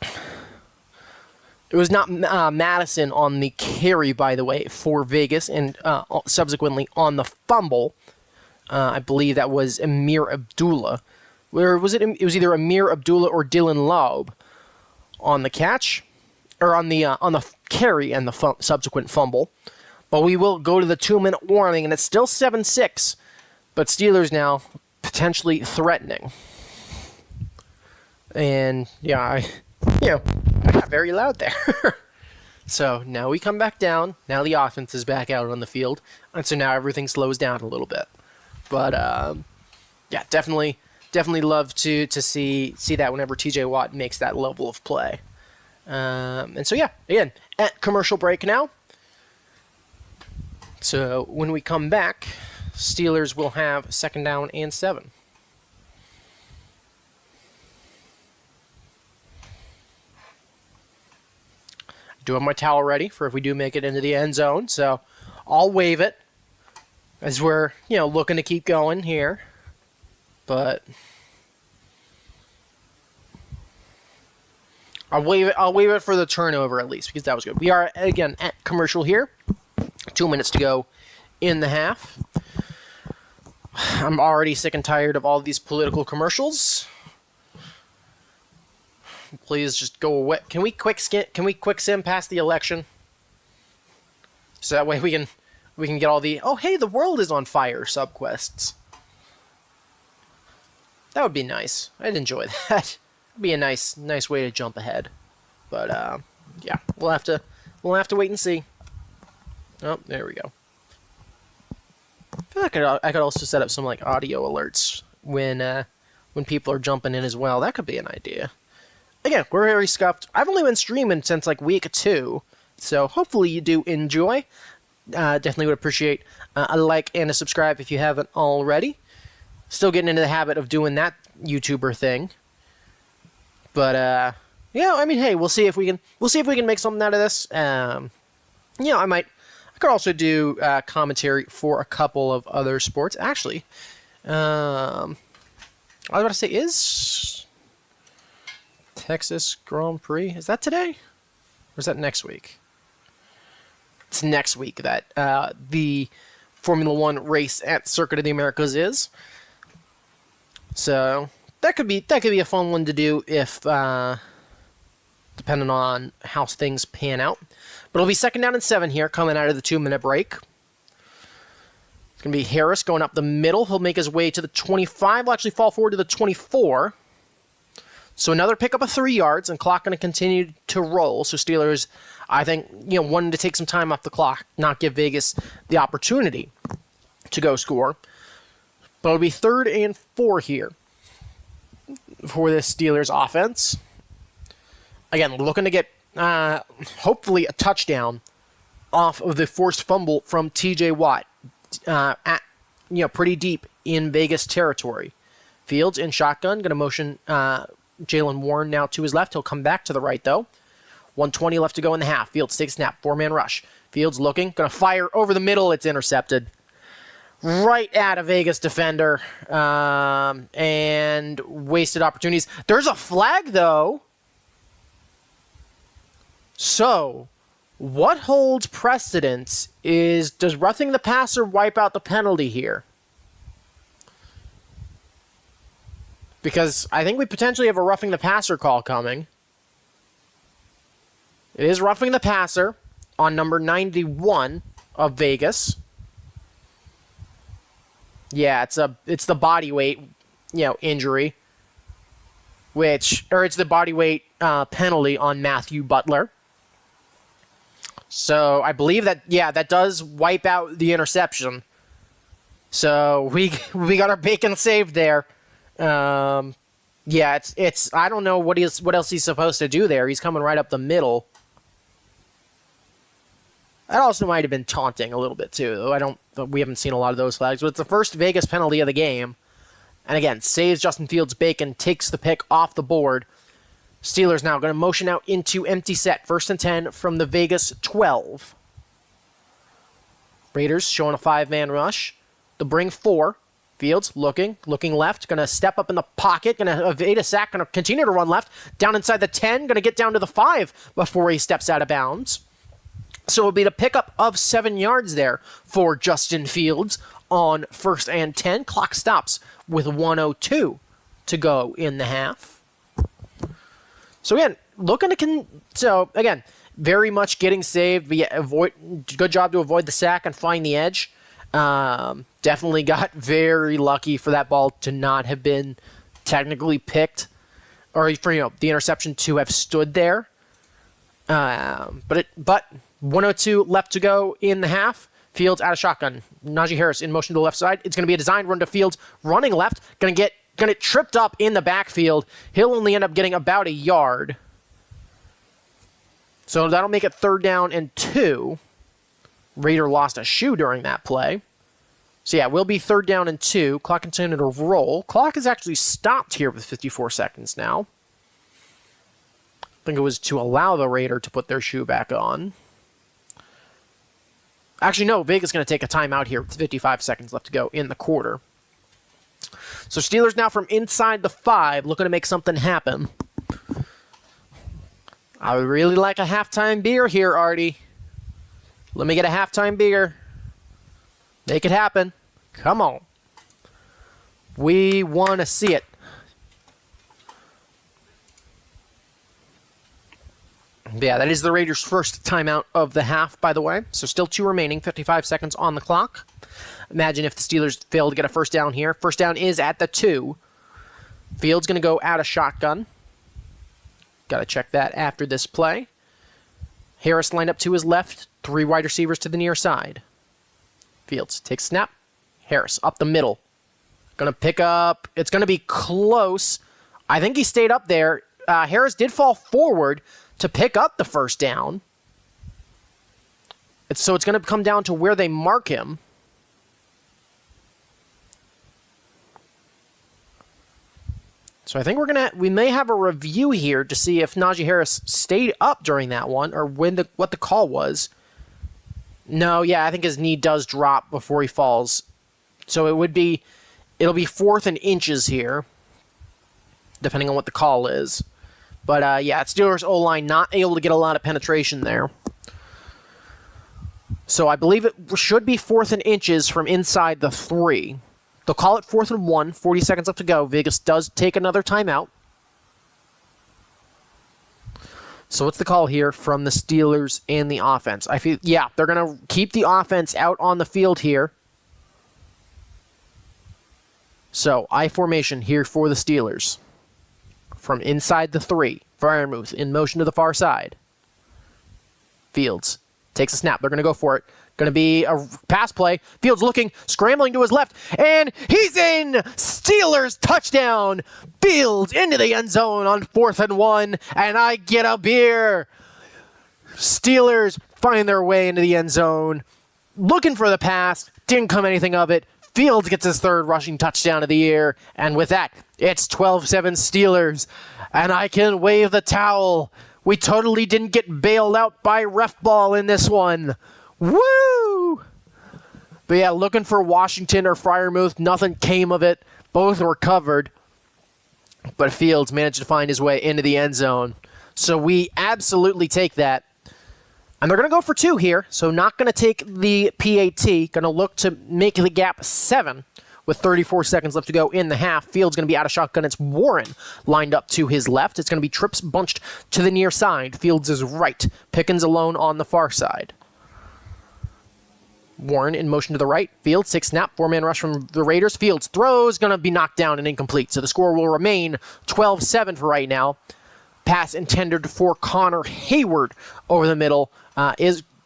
It was not Madison on the carry, by the way, for Vegas, and subsequently on the fumble. I believe that was Amir Abdullah. Where was it? It was either Amir Abdullah or Dylan Laub on the catch, or on the carry and the subsequent fumble. But we will go to the 2-minute warning, and it's still 7-6. But Steelers now potentially threatening. And yeah, I got very loud there. So now we come back down. Now the offense is back out on the field, and so now everything slows down a little bit. But yeah, definitely love to see that whenever TJ Watt makes that level of play. And so yeah, again, at commercial break now. So when we come back, Steelers will have second down and 7. I do have my towel ready for if we do make it into the end zone, so I'll wave it as we're, looking to keep going here. But I'll wave it for the turnover at least, because that was good. We are again at commercial here. 2 minutes to go in the half. I'm already sick and tired of all these political commercials. Please just go away. Can we quick sim past the election? So that way we can get all the, oh hey, the world is on fire subquests. That would be nice. I'd enjoy that. It'd be a nice way to jump ahead. But yeah, we'll have to wait and see. Oh, there we go. I feel like I could also set up some like audio alerts when people are jumping in as well. That could be an idea. Again, we're very scuffed. I've only been streaming since like week 2, so hopefully you do enjoy. Definitely would appreciate a like and a subscribe if you haven't already. Still getting into the habit of doing that YouTuber thing. But yeah, I mean, hey, we'll see if we can make something out of this. I could also do commentary for a couple of other sports. Actually, I was about to say, is Texas Grand Prix, is that today? Or is that next week? It's next week that the Formula 1 race at Circuit of the Americas is. So that could be a fun one to do if depending on how things pan out. But it'll be 2nd down and 7 here, coming out of the 2-minute break. It's going to be Harris going up the middle. He'll make his way to the 25. He'll actually fall forward to the 24. So another pickup of 3 yards, and clock going to continue to roll. So Steelers, I think, wanting to take some time off the clock, not give Vegas the opportunity to go score. But it'll be 3rd and 4 here for this Steelers offense. Again, looking to get hopefully a touchdown off of the forced fumble from T.J. Watt pretty deep in Vegas territory. Fields in shotgun, going to motion Jalen Warren now to his left. He'll come back to the right, though. 1:20 left to go in the half. Fields takes snap, 4-man rush. Fields looking, going to fire over the middle. It's intercepted. Right at a Vegas defender. And wasted opportunities. There's a flag, though. So, what holds precedence is, does roughing the passer wipe out the penalty here? Because I think we potentially have a roughing the passer call coming. It is roughing the passer on number 91 of Vegas. Yeah, it's the body weight, injury. It's the body weight penalty on Matthew Butler. So I believe that does wipe out the interception. So we got our bacon saved there. It's I don't know what else he's supposed to do there. He's coming right up the middle. That also might have been taunting a little bit too, though we haven't seen a lot of those flags. But it's the first Vegas penalty of the game. And again, saves Justin Fields' bacon, takes the pick off the board. Steelers now going to motion out into empty set. 1st and 10 from the Vegas 12. Raiders showing a 5-man rush. They'll bring 4. Fields looking left. Going to step up in the pocket. Going to evade a sack. Going to continue to run left. Down inside the 10. Going to get down to the 5 before he steps out of bounds. So it'll be the pickup of 7 yards there for Justin Fields on 1st and 10. Clock stops with 1:02 to go in the half. So again, very much getting saved. Good job to avoid the sack and find the edge. Definitely got very lucky for that ball to not have been technically picked, or for the interception to have stood there. But 1:02 left to go in the half. Fields out of shotgun. Najee Harris in motion to the left side. It's going to be a designed run to Fields, running left. Going to get tripped up in the backfield. He'll only end up getting about a yard. So that'll make it 3rd down and 2. Raider lost a shoe during that play. So yeah, we'll be 3rd down and 2. Clock continuing to roll. Clock is actually stopped here with 54 seconds now. I think it was to allow the Raider to put their shoe back on. Actually, no, Vegas is going to take a timeout here with 55 seconds left to go in the quarter. So Steelers now from inside the 5, looking to make something happen. I would really like a halftime beer here, Artie. Let me get a halftime beer. Make it happen. Come on. We want to see it. Yeah, that is the Raiders' first timeout of the half, by the way. So still 2 remaining, 55 seconds on the clock. Imagine if the Steelers fail to get a first down here. First down is at the 2. Fields going to go out of shotgun. Got to check that after this play. Harris lined up to his left. 3 wide receivers to the near side. Fields takes snap. Harris up the middle. Going to pick up. It's going to be close. I think he stayed up there. Harris did fall forward to pick up the first down. So it's going to come down to where they mark him. So I think we may have a review here to see if Najee Harris stayed up during that one or what the call was. No, yeah, I think his knee does drop before he falls. So it'll be 4th and inches here, depending on what the call is. But yeah, Steelers O-line not able to get a lot of penetration there. So I believe it should be 4th and inches from inside the 3. They'll call it 4th and 1, 40 seconds left to go. Vegas does take another timeout. So what's the call here from the Steelers and the offense? I feel, yeah, they're going to keep the offense out on the field here. So I formation here for the Steelers. From inside the 3, Freiermuth in motion to the far side. Fields takes a snap. They're going to go for it. Going to be a pass play. Fields looking, scrambling to his left, and he's in! Steelers touchdown! Fields into the end zone on 4th and 1, and I get a beer! Steelers find their way into the end zone. Looking for the pass, didn't come anything of it. Fields gets his 3rd rushing touchdown of the year, and with that, it's 12-7 Steelers, and I can wave the towel. We totally didn't get bailed out by ref ball in this one. Woo! But yeah, looking for Washington or Freiermuth, nothing came of it. Both were covered, but Fields managed to find his way into the end zone. So we absolutely take that. And they're going to go for 2 here, so not going to take the PAT. Going to look to make the gap 7 with 34 seconds left to go in the half. Fields going to be out of shotgun. It's Warren lined up to his left. It's going to be trips bunched to the near side. Fields is right. Pickens alone on the far side. Warren in motion to the right. Fields takes snap. 4-man rush from the Raiders. Fields throws. Going to be knocked down and incomplete. So the score will remain 12-7 for right now. Pass intended for Connor Hayward over the middle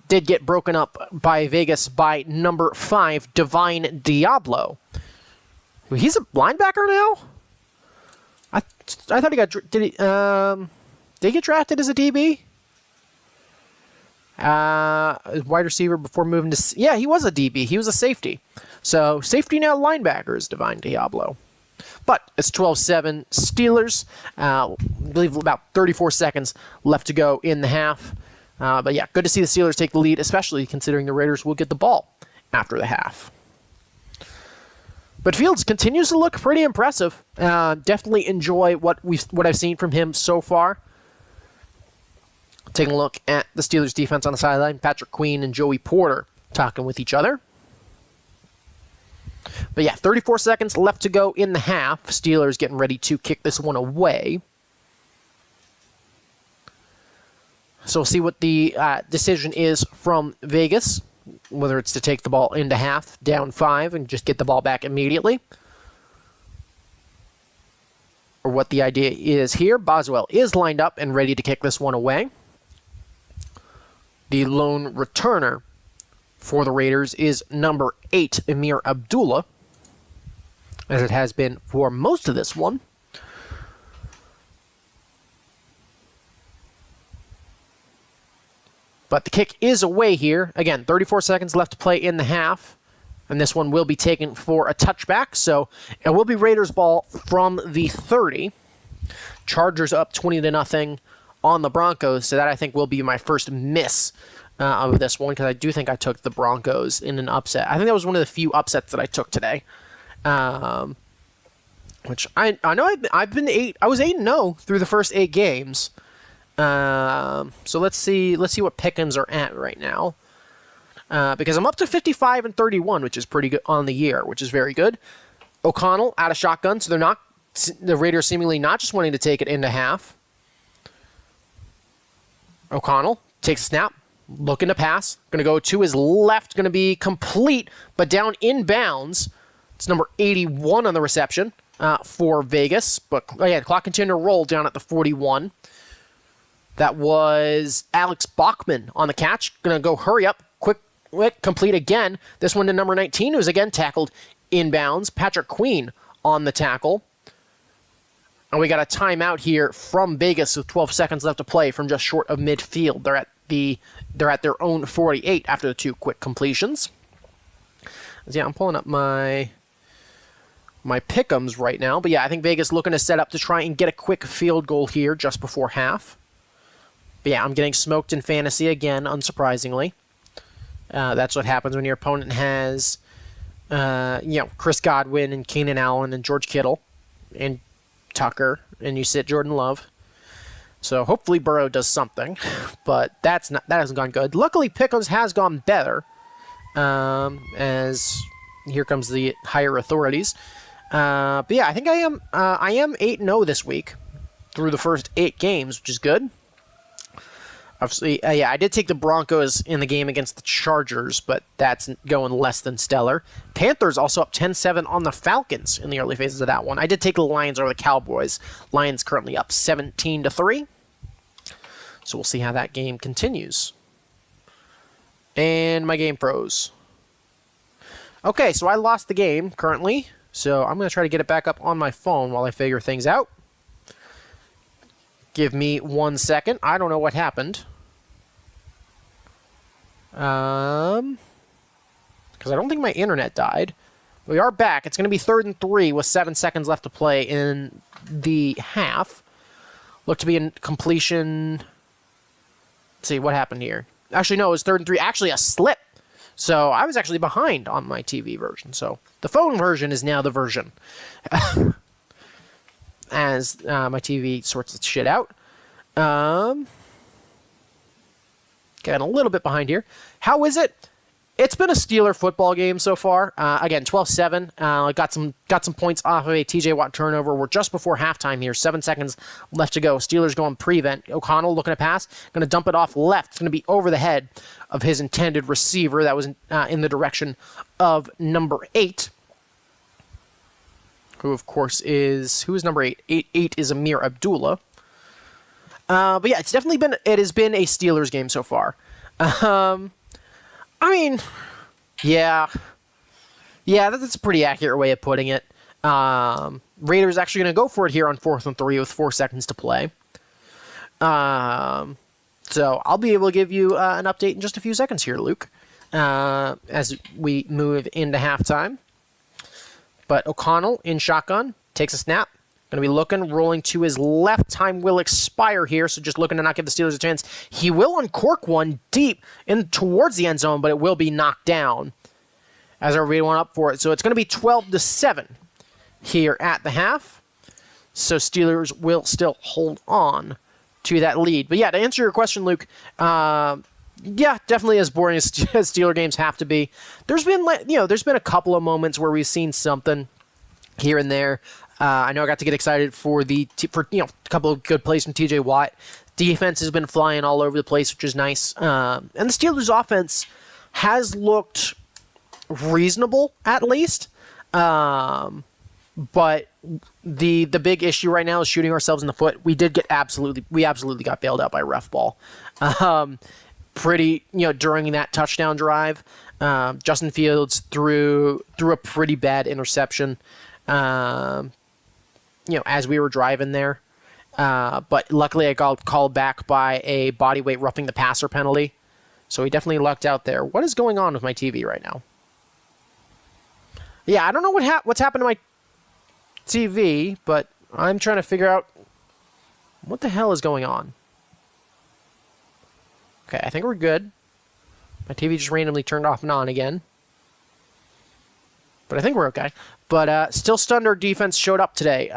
did get broken up by Vegas by number 5, Divine Diablo. He's a linebacker now? I thought he got... Did he get drafted as a DB? Wide receiver before moving to... Yeah, he was a DB. He was a safety. So, safety now linebacker is Divine Diablo. But it's 12-7 Steelers. I believe about 34 seconds left to go in the half. But yeah, good to see the Steelers take the lead, especially considering the Raiders will get the ball after the half. But Fields continues to look pretty impressive. Definitely enjoy what I've seen from him so far. Taking a look at the Steelers defense on the sideline. Patrick Queen and Joey Porter talking with each other. But yeah, 34 seconds left to go in the half. Steelers getting ready to kick this one away. So we'll see what the decision is from Vegas, whether it's to take the ball into half, down 5, and just get the ball back immediately, or what the idea is here. Boswell is lined up and ready to kick this one away. The lone returner for the Raiders is number 8, Amir Abdullah, as it has been for most of this one. But the kick is away here. Again, 34 seconds left to play in the half. And this one will be taken for a touchback. So it will be Raiders ball from the 30. Chargers up 20-0 on the Broncos. So that, I think, will be my first miss of this one, because I do think I took the Broncos in an upset. I think that was one of the few upsets that I took today. Which I know I've been I was 8-0 through the first 8 games. So let's see what Pickens are at right now. Because I'm up to 55-31, which is pretty good on the year, which is very good. O'Connell out of shotgun, so the Raiders seemingly not just wanting to take it into half. O'Connell takes a snap, looking to pass, going to go to his left, going to be complete, but down inbounds. It's number 81 on the reception for Vegas, but the clock continued to roll down at the 41. That was Alex Bachman on the catch, going to go hurry up, quick, complete again. This one to number 19, who's again tackled inbounds. Patrick Queen on the tackle. And we got a timeout here from Vegas with 12 seconds left to play from just short of midfield. They're at their own 48 after the two quick completions. Yeah, I'm pulling up my pick'ems right now. But yeah, I think Vegas looking to set up to try and get a quick field goal here just before half. But yeah, I'm getting smoked in fantasy again, unsurprisingly. That's what happens when your opponent has, Chris Godwin and Keenan Allen and George Kittle and Tucker, and you sit Jordan Love. So hopefully Burrow does something, but that hasn't gone good. Luckily, Pickens has gone better, as here comes the higher authorities. But yeah, I think I am 8-0 this week through the first 8 games, which is good. Obviously, I did take the Broncos in the game against the Chargers, but that's going less than stellar. Panthers also up 10-7 on the Falcons in the early phases of that one. I did take the Lions over the Cowboys. Lions currently up 17-3. So we'll see how that game continues. And my game froze. Okay, so I lost the game currently, so I'm going to try to get it back up on my phone while I figure things out. Give me 1 second. I don't know what happened. Because I don't think my internet died. We are back. It's going to be 3rd and 3 with 7 seconds left to play in the half. Look to be a completion. Let's see what happened here. Actually, no, it was 3rd and 3. Actually, a slip. So I was actually behind on my TV version. So the phone version is now the version. As my TV sorts its shit out. Getting a little bit behind here. How is it? It's been a Steeler football game so far. Again, 12-7. Got some points off of a TJ Watt turnover. We're just before halftime here. 7 seconds left to go. Steelers going prevent. O'Connell looking to pass. Going to dump it off left. It's going to be over the head of his intended receiver. That was in the direction of number 8. Who, of course, is number 8? 8 is Amir Abdullah. But yeah, it has been a Steelers game so far. I mean, yeah, that's a pretty accurate way of putting it. Raiders actually going to go for it here on 4th and 3 with 4 seconds to play. So I'll be able to give you an update in just a few seconds here, Luke, as we move into halftime. But O'Connell in shotgun, takes a snap. Going to be looking, rolling to his left. Time will expire here, so just looking to not give the Steelers a chance. He will uncork one deep in towards the end zone, but it will be knocked down as everybody went up for it. So it's going to be 12-7 here at the half. So Steelers will still hold on to that lead. But yeah, to answer your question, Luke, yeah, definitely as boring as Steeler games have to be. There's been a couple of moments where we've seen something here and there. I know I got to get excited for a couple of good plays from TJ Watt. Defense has been flying all over the place, which is nice. And the Steelers' offense has looked reasonable, at least. But the big issue right now is shooting ourselves in the foot. We absolutely got bailed out by ref ball. During that touchdown drive, Justin Fields threw a pretty bad interception. As we were driving there. But luckily I got called back by a bodyweight roughing the passer penalty. So he definitely lucked out there. What is going on with my TV right now? Yeah, I don't know what's happened to my TV, but I'm trying to figure out what the hell is going on. Okay, I think we're good. My TV just randomly turned off and on again. But I think we're okay. But still stunned our defense showed up today.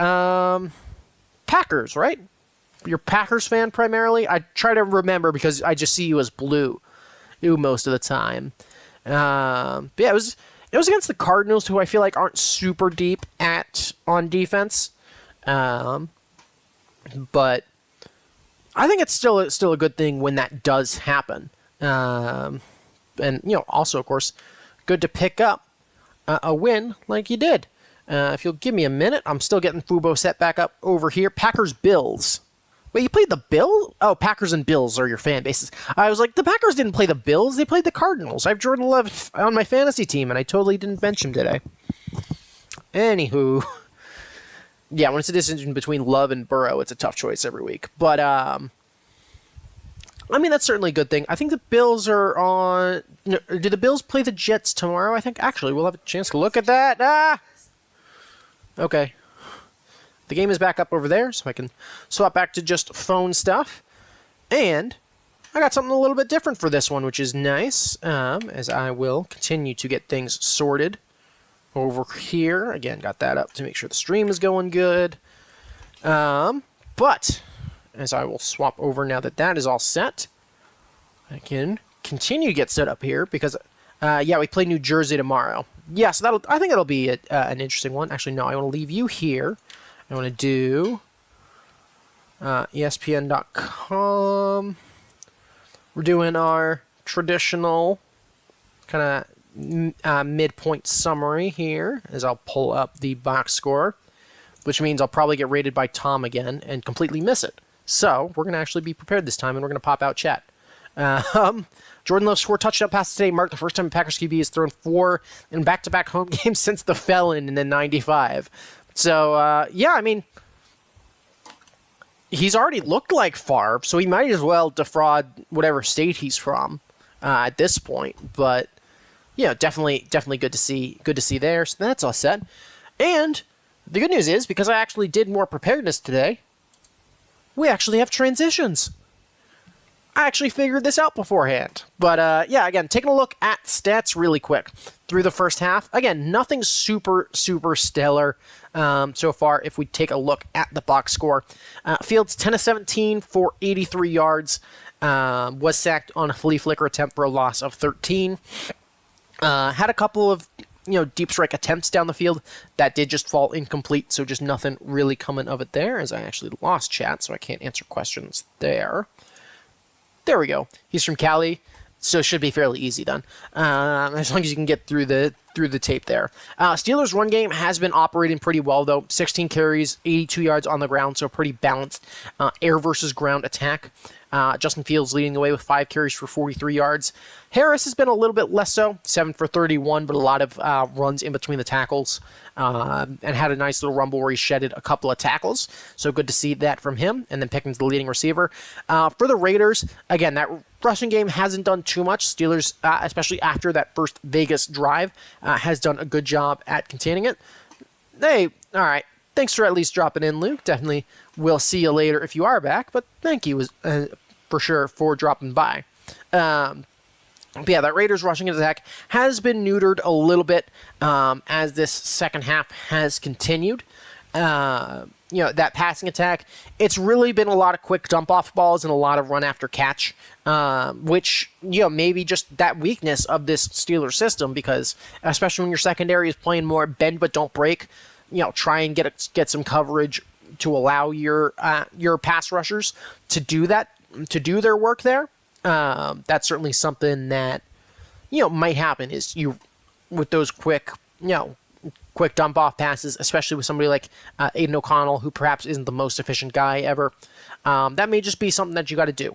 Packers, right? You're a Packers fan primarily? I try to remember because I just see you as blue most of the time. But yeah, It was against the Cardinals, who I feel like aren't super deep on defense. But I think it's still a good thing when that does happen. And also, of course, good to pick up a win like you did. If you'll give me a minute, I'm still getting Fubo set back up over here. Packers-Bills. Wait, you played the Bills? Oh, Packers and Bills are your fan bases. I was like, the Packers didn't play the Bills. They played the Cardinals. I have Jordan Love on my fantasy team, and I totally didn't bench him today. Anywho. Yeah, when it's a decision between Love and Burrow, it's a tough choice every week. But, that's certainly a good thing. I think the Bills are on... do the Bills play the Jets tomorrow, I think? Actually, we'll have a chance to look at that. Okay. The game is back up over there, so I can swap back to just phone stuff. And I got something a little bit different for this one, which is nice, as I will continue to get things sorted over here. Again, got that up to make sure the stream is going good. But as I will swap over now that is all set, I can continue to get set up here because, we play New Jersey tomorrow. Yeah, so I think it'll be an interesting one. Actually, no, I want to leave you here. I want to do ESPN.com. We're doing our traditional kind of midpoint summary here as I'll pull up the box score, which means I'll probably get rated by Tom again and completely miss it. So we're going to actually be prepared this time, and we're going to pop out chat. Jordan Love's 4 touchdown passes today marked the first time Packers QB has thrown 4 in back-to-back home games since the Felon in 95. So, he's already looked like Favre, so he might as well defraud whatever state he's from at this point. But, definitely good to see there. So that's all set. And the good news is, because I actually did more preparedness today, we actually have transitions. I actually figured this out beforehand. But, again, taking a look at stats really quick through the first half. Again, nothing super, super stellar so far if we take a look at the box score. Fields 10 of 17 for 83 yards. Was sacked on a flea flicker attempt for a loss of 13. Had a couple of deep strike attempts down the field that did just fall incomplete, so just nothing really coming of it there, as I actually lost chat, so I can't answer questions there. There we go. He's from Cali, so it should be fairly easy then, as long as you can get through the tape there. Steelers' run game has been operating pretty well, though. 16 carries, 82 yards on the ground, so pretty balanced air versus ground attack. Justin Fields leading the way with 5 carries for 43 yards. Harris has been a little bit less so, 7 for 31, but a lot of runs in between the tackles, and had a nice little rumble where he shedded a couple of tackles. So good to see that from him. And then Pickens, the leading receiver. For the Raiders, again, that rushing game hasn't done too much. Steelers, especially after that first Vegas drive, has done a good job at containing it. Hey, all right. Thanks for at least dropping in, Luke. Definitely we'll see you later if you are back, but thank you for sure for dropping by. But yeah, that Raiders rushing attack has been neutered a little bit as this second half has continued. That passing attack, it's really been a lot of quick dump-off balls and a lot of run after catch, which, maybe just that weakness of this Steelers system, because especially when your secondary is playing more bend but don't break, try and get some coverage to allow your pass rushers to do that, to do their work there. That's certainly something that might happen is with those quick dump off passes, especially with somebody like Aiden O'Connell, who perhaps isn't the most efficient guy ever. That may just be something that you got to do.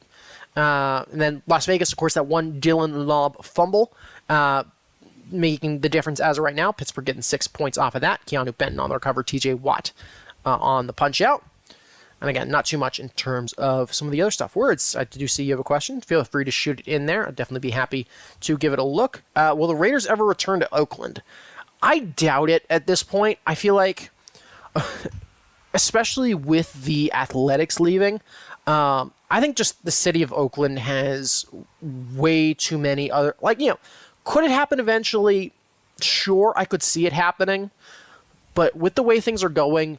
And then Las Vegas, of course, that one Dylan Lobb fumble, making the difference as of right now. Pittsburgh getting 6 points off of that. Keanu Benton on the recover. TJ Watt on the punch out. And again, not too much in terms of some of the other stuff. Words, I do see you have a question. Feel free to shoot it in there. I'd definitely be happy to give it a look. Will the Raiders ever return to Oakland? I doubt it at this point. I feel like, especially with the Athletics leaving, I think just the city of Oakland has way too many other... could it happen eventually? Sure, I could see it happening. But with the way things are going,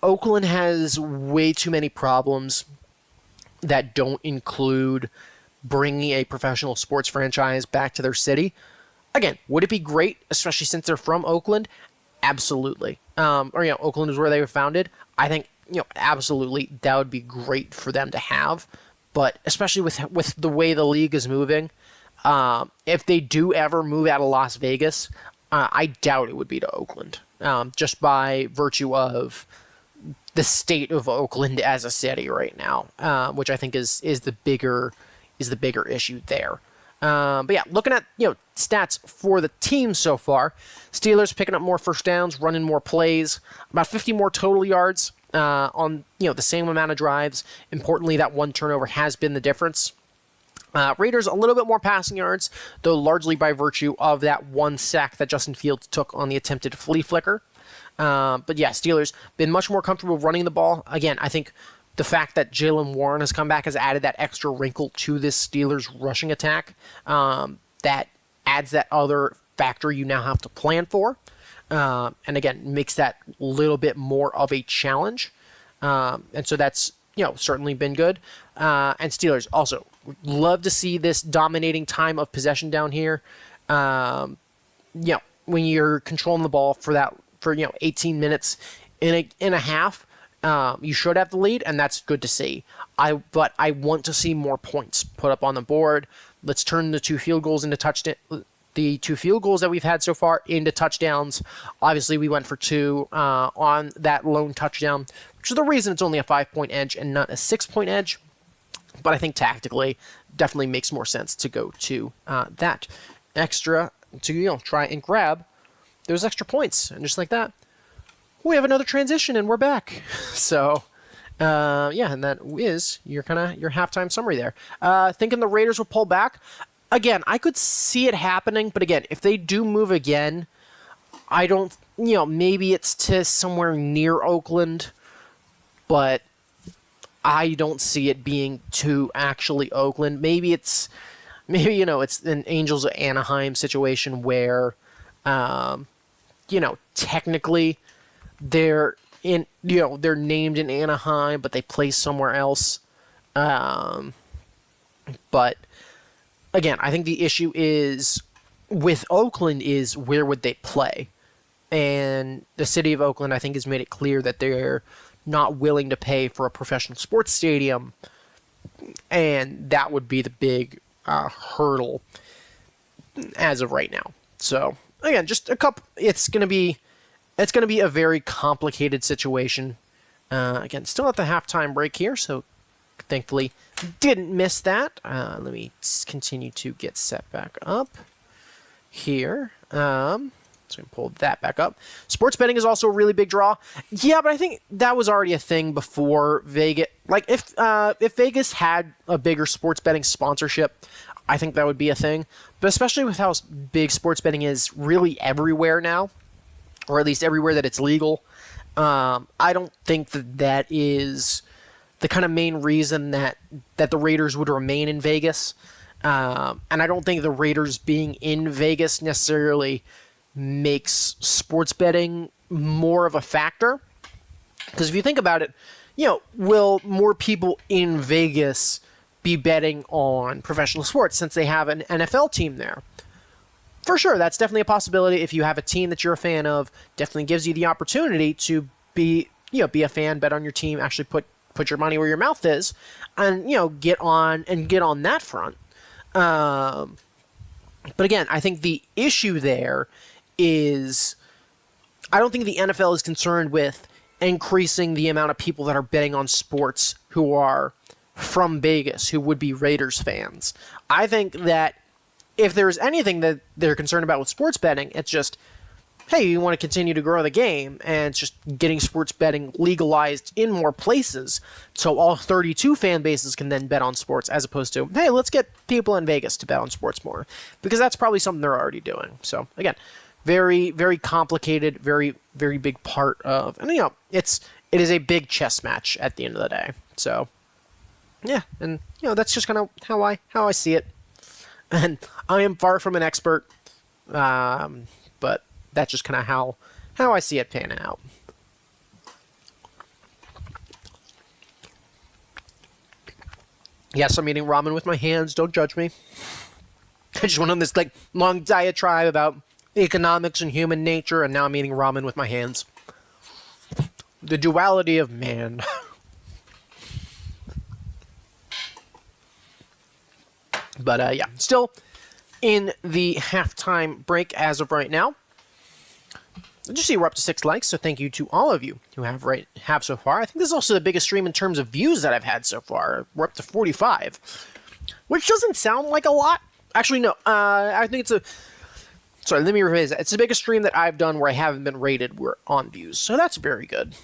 Oakland has way too many problems that don't include bringing a professional sports franchise back to their city. Again, would it be great, especially since they're from Oakland? Absolutely. Oakland is where they were founded. I think, absolutely, that would be great for them to have. But especially with the way the league is moving, if they do ever move out of Las Vegas, I doubt it would be to Oakland, just by virtue of the state of Oakland as a city right now, which I think is the bigger issue there. But yeah, looking at stats for the team so far, Steelers picking up more first downs, running more plays, about 50 more total yards on the same amount of drives. Importantly, that one turnover has been the difference. Raiders a little bit more passing yards, though largely by virtue of that one sack that Justin Fields took on the attempted flea flicker. But yeah, Steelers been much more comfortable running the ball. Again, I think the fact that Jaylen Warren has come back has added that extra wrinkle to this Steelers rushing attack. That adds that other factor you now have to plan for. And again, makes that a little bit more of a challenge. And so that's, certainly been good. And Steelers also love to see this dominating time of possession down here. When you're controlling the ball for 18 minutes in a half, you should have the lead, and that's good to see. But I want to see more points put up on the board. Let's turn the two field goals into touchdowns. The two field goals that we've had so far into touchdowns. Obviously, we went for two on that lone touchdown, which is the reason it's only a 5-point edge and not a 6-point edge. But I think tactically, definitely makes more sense to go to that extra to try and grab those extra points, and just like that, we have another transition and we're back. So, and that is your halftime summary there. Thinking the Raiders will pull back. Again, I could see it happening, but again, if they do move again, I don't, maybe it's to somewhere near Oakland, but I don't see it being to actually Oakland. Maybe it's an Angels of Anaheim situation where, technically they're named in Anaheim, but they play somewhere else. But again, I think the issue is with Oakland is where would they play? And the city of Oakland, I think, has made it clear that they're not willing to pay for a professional sports stadium, and that would be the big hurdle as of right now. So again, just a couple. It's gonna be a very complicated situation. Again, still at the halftime break here, so thankfully didn't miss that. Let me continue to get set back up here. So we can pull that back up. Sports betting is also a really big draw. Yeah, but I think that was already a thing before Vegas. Like, if Vegas had a bigger sports betting sponsorship, I think that would be a thing. But especially with how big sports betting is really everywhere now, or at least everywhere that it's legal, I don't think that is the kind of main reason that the Raiders would remain in Vegas. And I don't think the Raiders being in Vegas necessarily makes sports betting more of a factor. Because if you think about it, will more people in Vegas be betting on professional sports since they have an NFL team there? For sure, that's definitely a possibility. If you have a team that you're a fan of, definitely gives you the opportunity to be a fan, bet on your team, actually put your money where your mouth is, and get on that front. But again, I think the issue there is I don't think the NFL is concerned with increasing the amount of people that are betting on sports who are from Vegas, who would be Raiders fans. I think that if there's anything that they're concerned about with sports betting, it's just, hey, you want to continue to grow the game, and it's just getting sports betting legalized in more places so all 32 fan bases can then bet on sports, as opposed to, hey, let's get people in Vegas to bet on sports more, because that's probably something they're already doing. So again, very, very complicated, very, very big part of, and it is a big chess match at the end of the day. So yeah, and that's just kind of how I see it. And I am far from an expert, but that's just kind of how I see it panning out. Yes, I'm eating ramen with my hands. Don't judge me. I just went on this like long diatribe about economics and human nature, and now I'm eating ramen with my hands. The duality of man. But yeah, still in the halftime break as of right now. Did you see we're up to 6 likes? So thank you to all of you who have so far. I think this is also the biggest stream in terms of views that I've had so far. We're up to 45, which doesn't sound like a lot. Actually, no. I think it's a. Sorry, let me rephrase that. It's the biggest stream that I've done where I haven't been rated on views, so that's very good.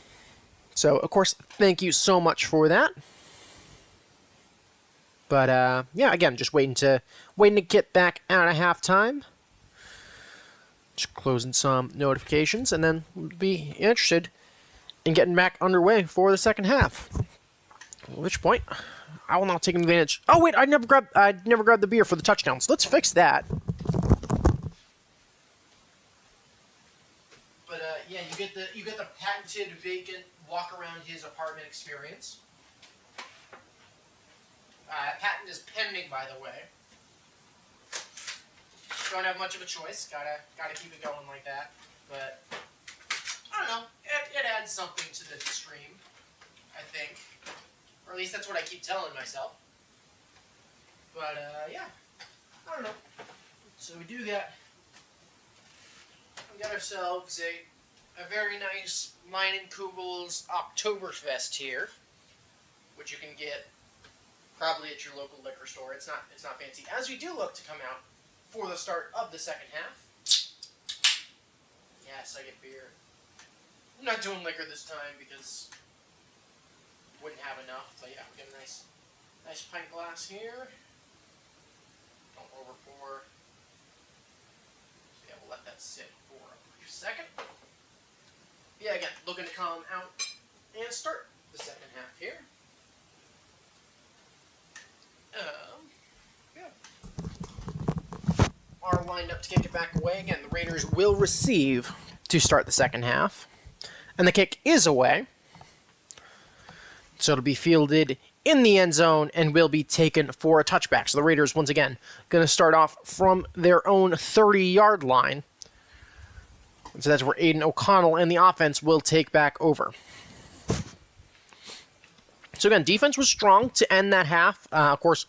So of course, thank you so much for that. But yeah, again, just waiting to get back out of halftime. Just closing some notifications, and then we'll be interested in getting back underway for the second half. At which point, I will not take advantage. Oh wait, I never grabbed the beer for the touchdown. So let's fix that. But yeah, you get the patented vacant walk around his apartment experience. Patent is pending, by the way. Don't have much of a choice. Gotta keep it going like that. But I don't know. It adds something to the stream, I think, or at least that's what I keep telling myself. But yeah, I don't know. So we do that. We got ourselves a very nice Meinenkugels Oktoberfest here, which you can get probably at your local liquor store. It's not fancy. As we do look to come out for the start of the second half. Yes, I get beer. I'm not doing liquor this time because wouldn't have enough. But yeah, we get a nice pint glass here. Don't overpour. So yeah, we'll let that sit for a brief second. Yeah, again, looking to come out and start the second half here. Yeah. Are lined up to kick it back away. Again, the Raiders will receive to start the second half. And the kick is away. So it'll be fielded in the end zone and will be taken for a touchback. So the Raiders, once again, going to start off from their own 30-yard line. So that's where Aiden O'Connell and the offense will take back over. So again, defense was strong to end that half. Of course,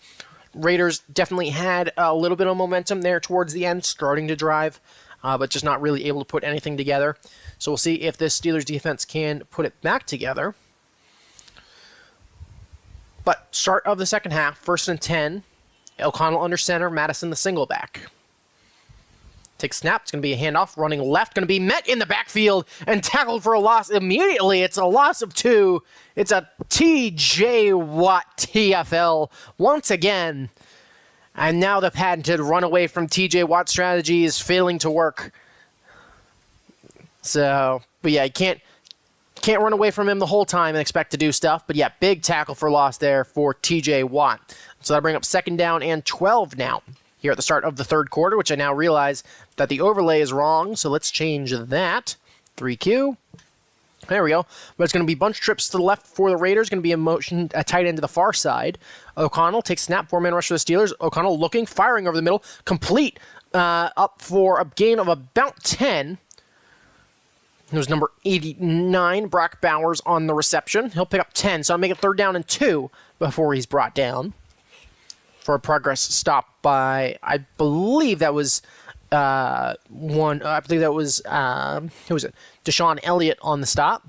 Raiders definitely had a little bit of momentum there towards the end, starting to drive, but just not really able to put anything together. So we'll see if this Steelers defense can put it back together. But start of the second half, 1st and 10. O'Connell under center, Madison the single back. Takes snap, it's going to be a handoff, running left, going to be met in the backfield and tackled for a loss immediately. It's a loss of 2. It's a TJ Watt TFL once again. And now the patented runaway from TJ Watt strategy is failing to work. So, but yeah, you can't run away from him the whole time and expect to do stuff. But yeah, big tackle for loss there for TJ Watt. So that'll bring up 2nd down and 12 now. Here at the start of the third quarter, which I now realize that the overlay is wrong, so let's change that. 3Q. There we go. But it's going to be bunch trips to the left for the Raiders. Going to be a motion, a tight end to the far side. O'Connell takes snap, 4-man rush for the Steelers. O'Connell looking, firing over the middle. Complete, up for a gain of about 10. It was number 89, Brock Bowers, on the reception. He'll pick up 10, so I'll make it 3rd down and 2 before he's brought down. For a progress stop by, I believe that was who was it? Deshaun Elliott on the stop.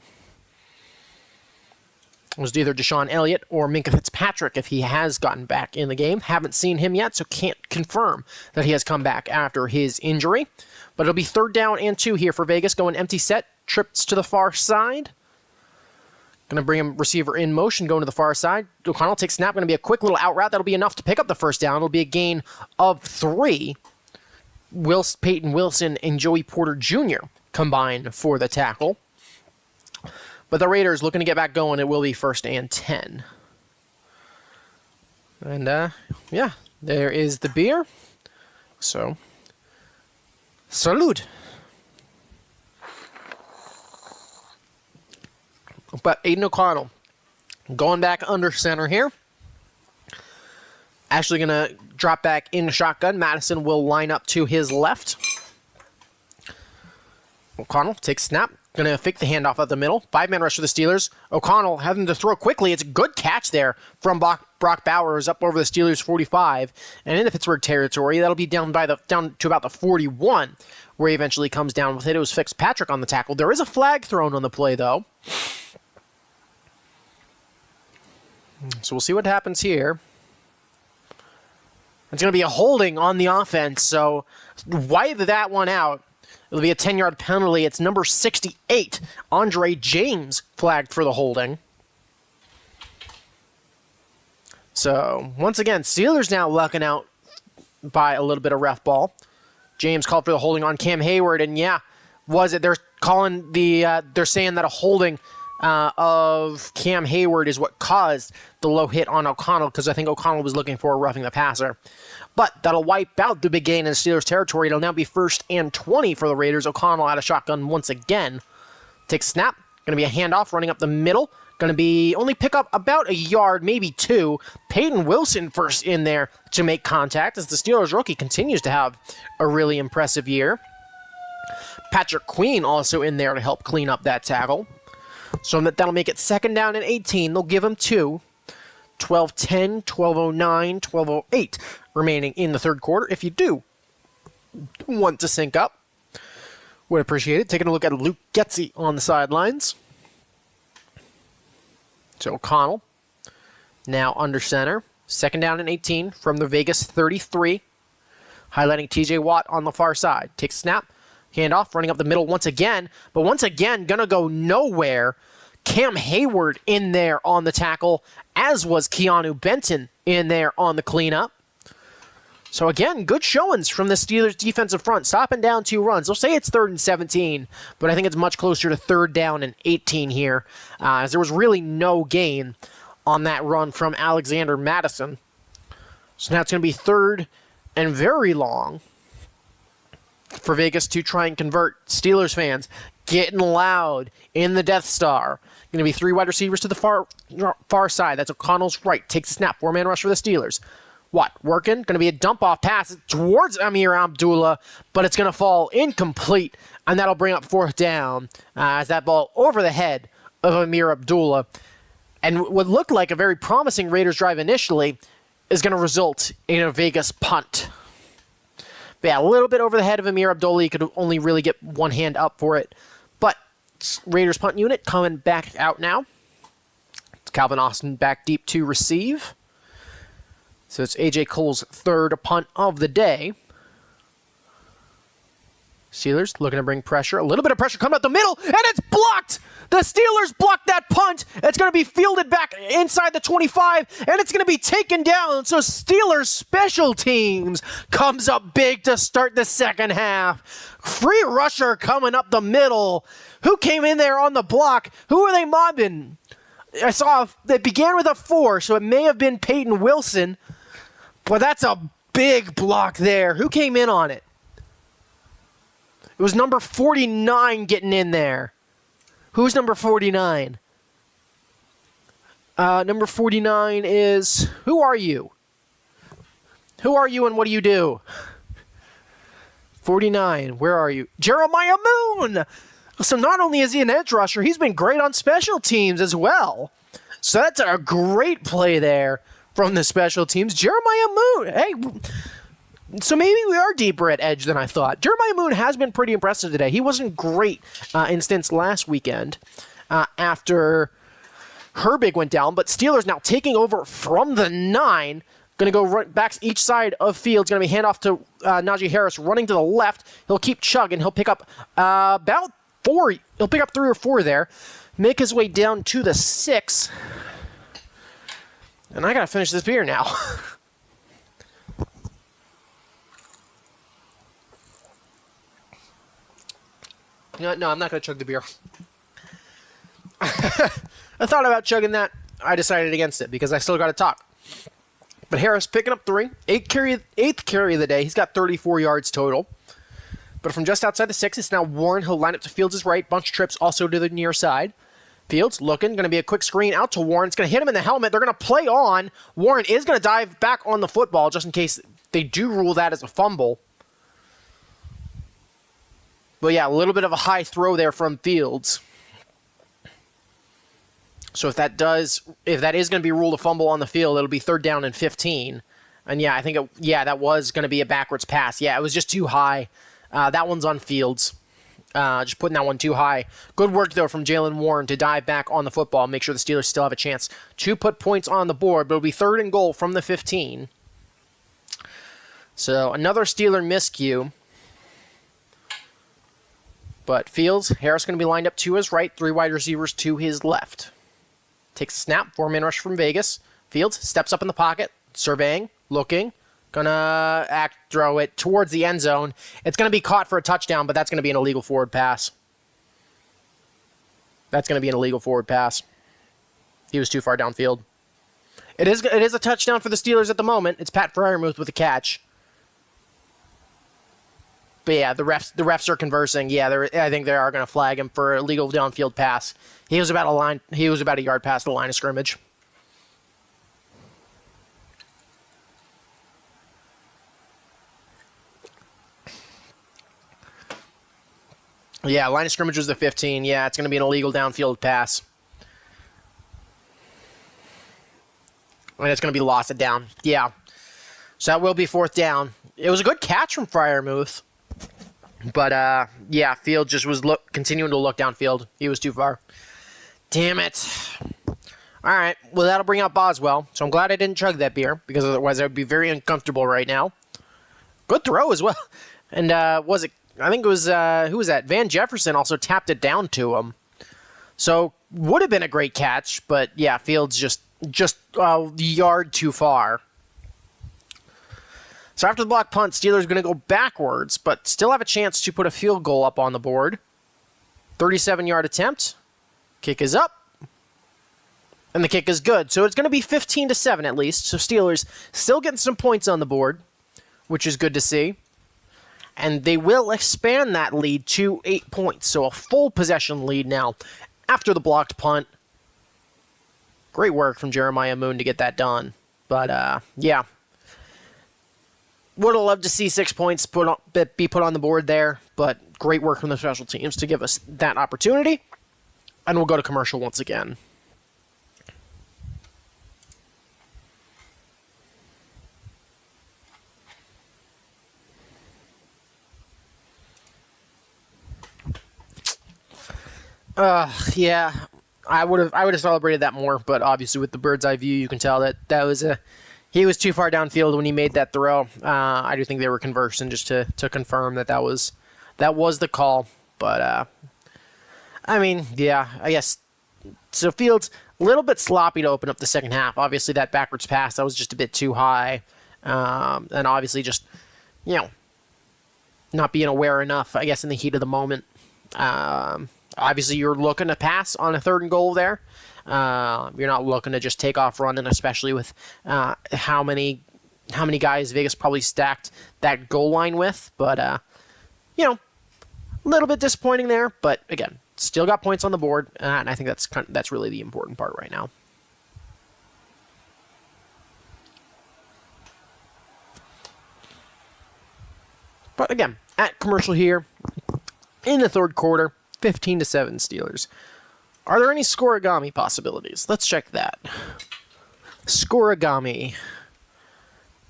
It was either Deshaun Elliott or Minkah Fitzpatrick if he has gotten back in the game. Haven't seen him yet, so can't confirm that he has come back after his injury. But it'll be 3rd down and 2 here for Vegas. Going empty set, trips to the far side. Going to bring him receiver in motion, going to the far side. O'Connell takes snap. Going to be a quick little out route. That'll be enough to pick up the 1st down. It'll be a gain of 3. Peyton Wilson and Joey Porter Jr. combine for the tackle. But the Raiders looking to get back going. It will be 1st and 10. And, yeah, there is the beer. So, salute. But Aiden O'Connell going back under center here. Ashley going to drop back in shotgun. Madison will line up to his left. O'Connell takes snap. Going to fake the handoff at the middle. 5-man rush for the Steelers. O'Connell having to throw quickly. It's a good catch there from Brock Bowers up over the Steelers 45 and into Pittsburgh territory. That'll be down to about the 41, where he eventually comes down with it. It was Fitzpatrick on the tackle. There is a flag thrown on the play, though. So we'll see what happens here. It's going to be a holding on the offense, so wipe that one out. It'll be a 10-yard penalty. It's number 68, Andre James, flagged for the holding. So, once again, Steelers now lucking out by a little bit of ref ball. James called for the holding on Cam Hayward, and yeah, was it? They're calling they're saying that a holding of Cam Hayward is what caused the low hit on O'Connell, because I think O'Connell was looking for roughing the passer. But that'll wipe out the big gain in Steelers territory. It'll now be 1st and 20 for the Raiders. O'Connell out of shotgun once again. Takes snap. Going to be a handoff running up the middle. Going to be only pick up about a yard, maybe 2. Peyton Wilson first in there to make contact as the Steelers rookie continues to have a really impressive year. Patrick Queen also in there to help clean up that tackle. So that'll make it 2nd down and 18. They'll give him 2. 12-10, 12-09, 12-08 remaining in the third quarter. If you do want to sync up, would appreciate it. Taking a look at Luke Getzey on the sidelines. So O'Connell now under center. 2nd down and 18 from the Vegas 33. Highlighting TJ Watt on the far side. Takes snap. Handoff, running up the middle once again. But once again, going to go nowhere. Cam Hayward in there on the tackle, as was Keanu Benton in there on the cleanup. So again, good showings from the Steelers defensive front, stopping down 2 runs. They'll say it's 3rd and 17, but I think it's much closer to 3rd down and 18 here, as there was really no gain on that run from Alexander Madison. So now it's going to be 3rd and very long for Vegas to try and convert. Steelers fans getting loud in the Death Star. Going to be 3 wide receivers to the far side. That's O'Connell's right. Takes the snap. 4-man rush for the Steelers. Watt working. Going to be a dump-off pass towards Amir Abdullah, but it's going to fall incomplete, and that'll bring up 4th down as that ball over the head of Amir Abdullah. And what looked like a very promising Raiders drive initially is going to result in a Vegas punt. But yeah, a little bit over the head of Amir Abdullah. You could only really get one hand up for it. But Raiders punt unit coming back out now. It's Calvin Austin back deep to receive. So it's A.J. Cole's 3rd punt of the day. Steelers looking to bring pressure. A little bit of pressure coming up the middle, and it's blocked! The Steelers blocked that punt. It's going to be fielded back inside the 25, and it's going to be taken down. So Steelers special teams comes up big to start the second half. Free rusher coming up the middle. Who came in there on the block? Who are they mobbing? I saw it began with a 4, so it may have been Peyton Wilson, but that's a big block there. Who came in on it? It was number 49 getting in there. Who's number 49? Number 49 is... Who are you? Who are you and what do you do? 49, where are you? Jeremiah Moon! So not only is he an edge rusher, he's been great on special teams as well. So that's a great play there from the special teams. Jeremiah Moon, hey... So maybe we are deeper at edge than I thought. Jeremiah Moon has been pretty impressive today. He wasn't great in stints last weekend after Herbig went down, but Steelers now taking over from the 9. Going to go back each side of field. It's going to be handoff to Najee Harris running to the left. He'll keep chugging. He'll pick up about 4. He'll pick up 3 or 4 there. Make his way down to the 6. And I got to finish this beer now. No, I'm not going to chug the beer. I thought about chugging that. I decided against it because I still got to talk. But Harris picking up 3. 8th carry of the day. He's got 34 yards total. But from just outside the 6, it's now Warren. He'll line up to Fields' right. Bunch of trips also to the near side. Fields looking, going to be a quick screen out to Warren. It's going to hit him in the helmet. They're going to play on. Warren is going to dive back on the football just in case they do rule that as a fumble. But yeah, a little bit of a high throw there from Fields. So if that is going to be ruled a fumble on the field, it'll be 3rd down and 15. And yeah, I think that was going to be a backwards pass. Yeah, it was just too high. That one's on Fields. Just putting that one too high. Good work, though, from Jalen Warren to dive back on the football and make sure the Steelers still have a chance to put points on the board. But it'll be 3rd and goal from the 15. So another Steeler miscue. But Fields, Harris going to be lined up to his right, 3 wide receivers to his left. Takes a snap, 4-man rush from Vegas. Fields steps up in the pocket, surveying, looking. Gonna throw it towards the end zone. It's gonna be caught for a touchdown, but that's gonna be an illegal forward pass. That's gonna be an illegal forward pass. He was too far downfield. It is a touchdown for the Steelers at the moment. It's Pat Freiermuth with the catch. But yeah, the refs are conversing. Yeah, I think they are gonna flag him for a illegal downfield pass. He was about a yard past the line of scrimmage. Yeah, line of scrimmage was the 15. Yeah, it's going to be an illegal downfield pass. And it's going to be lost down. Yeah. So that will be 4th down. It was a good catch from Freiermuth. But, yeah, Field just was continuing to look downfield. He was too far. Damn it. All right. Well, that'll bring out Boswell. So I'm glad I didn't chug that beer, because otherwise I would be very uncomfortable right now. Good throw as well. And I think it was, who was that? Van Jefferson also tapped it down to him. So, would have been a great catch, but yeah, Fields just a yard too far. So after the block punt, Steelers are going to go backwards, but still have a chance to put a field goal up on the board. 37-yard attempt. Kick is up. And the kick is good. So it's going to be 15-7 at least. So Steelers still getting some points on the board, which is good to see. And they will expand that lead to 8 points. So a full possession lead now after the blocked punt. Great work from Jeremiah Moon to get that done. But, yeah. Would have loved to see 6 points be put on the board there. But great work from the special teams to give us that opportunity. And we'll go to commercial once again. Yeah, I would have celebrated that more, but obviously with the bird's eye view, you can tell that he was too far downfield when he made that throw. I do think they were conversing just to confirm that was the call. But I mean, yeah, I guess so. Fields a little bit sloppy to open up the second half. Obviously that backwards pass that was just a bit too high, and obviously just not being aware enough, I guess, in the heat of the moment. Obviously, you're looking to pass on a 3rd and goal there. You're not looking to just take off running, especially with how many guys Vegas probably stacked that goal line with. But, a little bit disappointing there. But, again, still got points on the board, and I think that's really the important part right now. But, again, at commercial here, in the 3rd quarter, 15-7 Steelers. Are there any scoregami possibilities? Let's check that. Scoregami.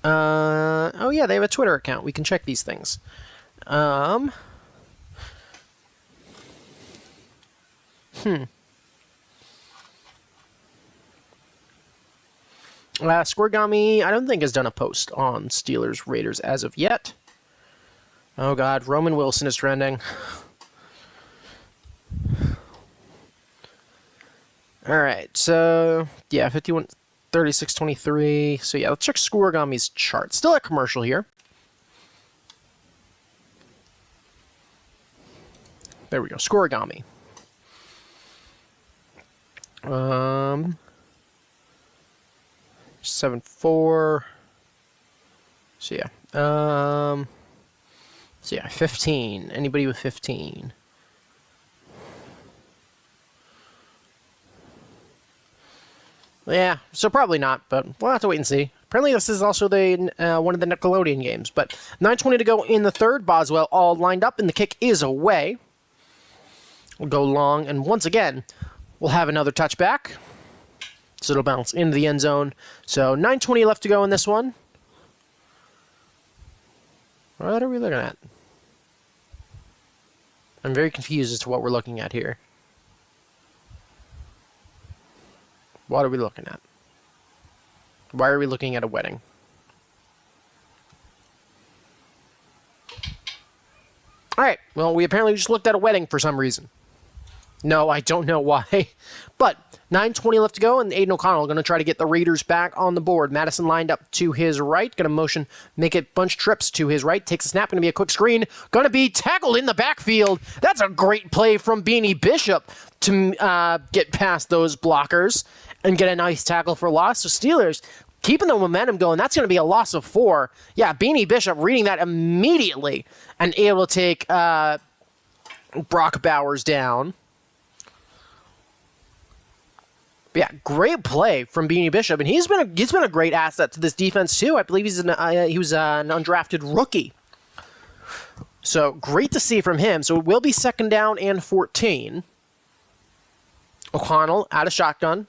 Oh yeah, they have a Twitter account. We can check these things. Scoregami, I don't think has done a post on Steelers Raiders as of yet. Oh god, Roman Wilson is trending. Alright, so, yeah, 51, 36, 23. So, yeah, let's check Scoregami's chart. Still at commercial here. There we go, Scoregami. 7-4. So, yeah. 15. Anybody with 15? Yeah, so probably not, but we'll have to wait and see. Apparently this is also the one of the Nickelodeon games, but 9:20 to go in the third. Boswell all lined up, and the kick is away. We'll go long, and once again, we'll have another touchback. So it'll bounce into the end zone. So 9:20 left to go in this one. What are we looking at? I'm very confused as to what we're looking at here. What are we looking at? Why are we looking at a wedding? Alright, well, we apparently just looked at a wedding for some reason. No, I don't know why. But 9:20 left to go, and Aiden O'Connell going to try to get the Raiders back on the board. Madison lined up to his right, going to motion, make it bunch trips to his right, takes a snap, going to be a quick screen, going to be tackled in the backfield. That's a great play from Beanie Bishop to get past those blockers and get a nice tackle for loss. So Steelers keeping the momentum going. That's going to be a loss of 4. Yeah, Beanie Bishop reading that immediately and able to take Brock Bowers down. But yeah, great play from Beanie Bishop, and he's been a great asset to this defense too. I believe he was an undrafted rookie. So great to see from him. So it will be 2nd down and 14. O'Connell out of shotgun,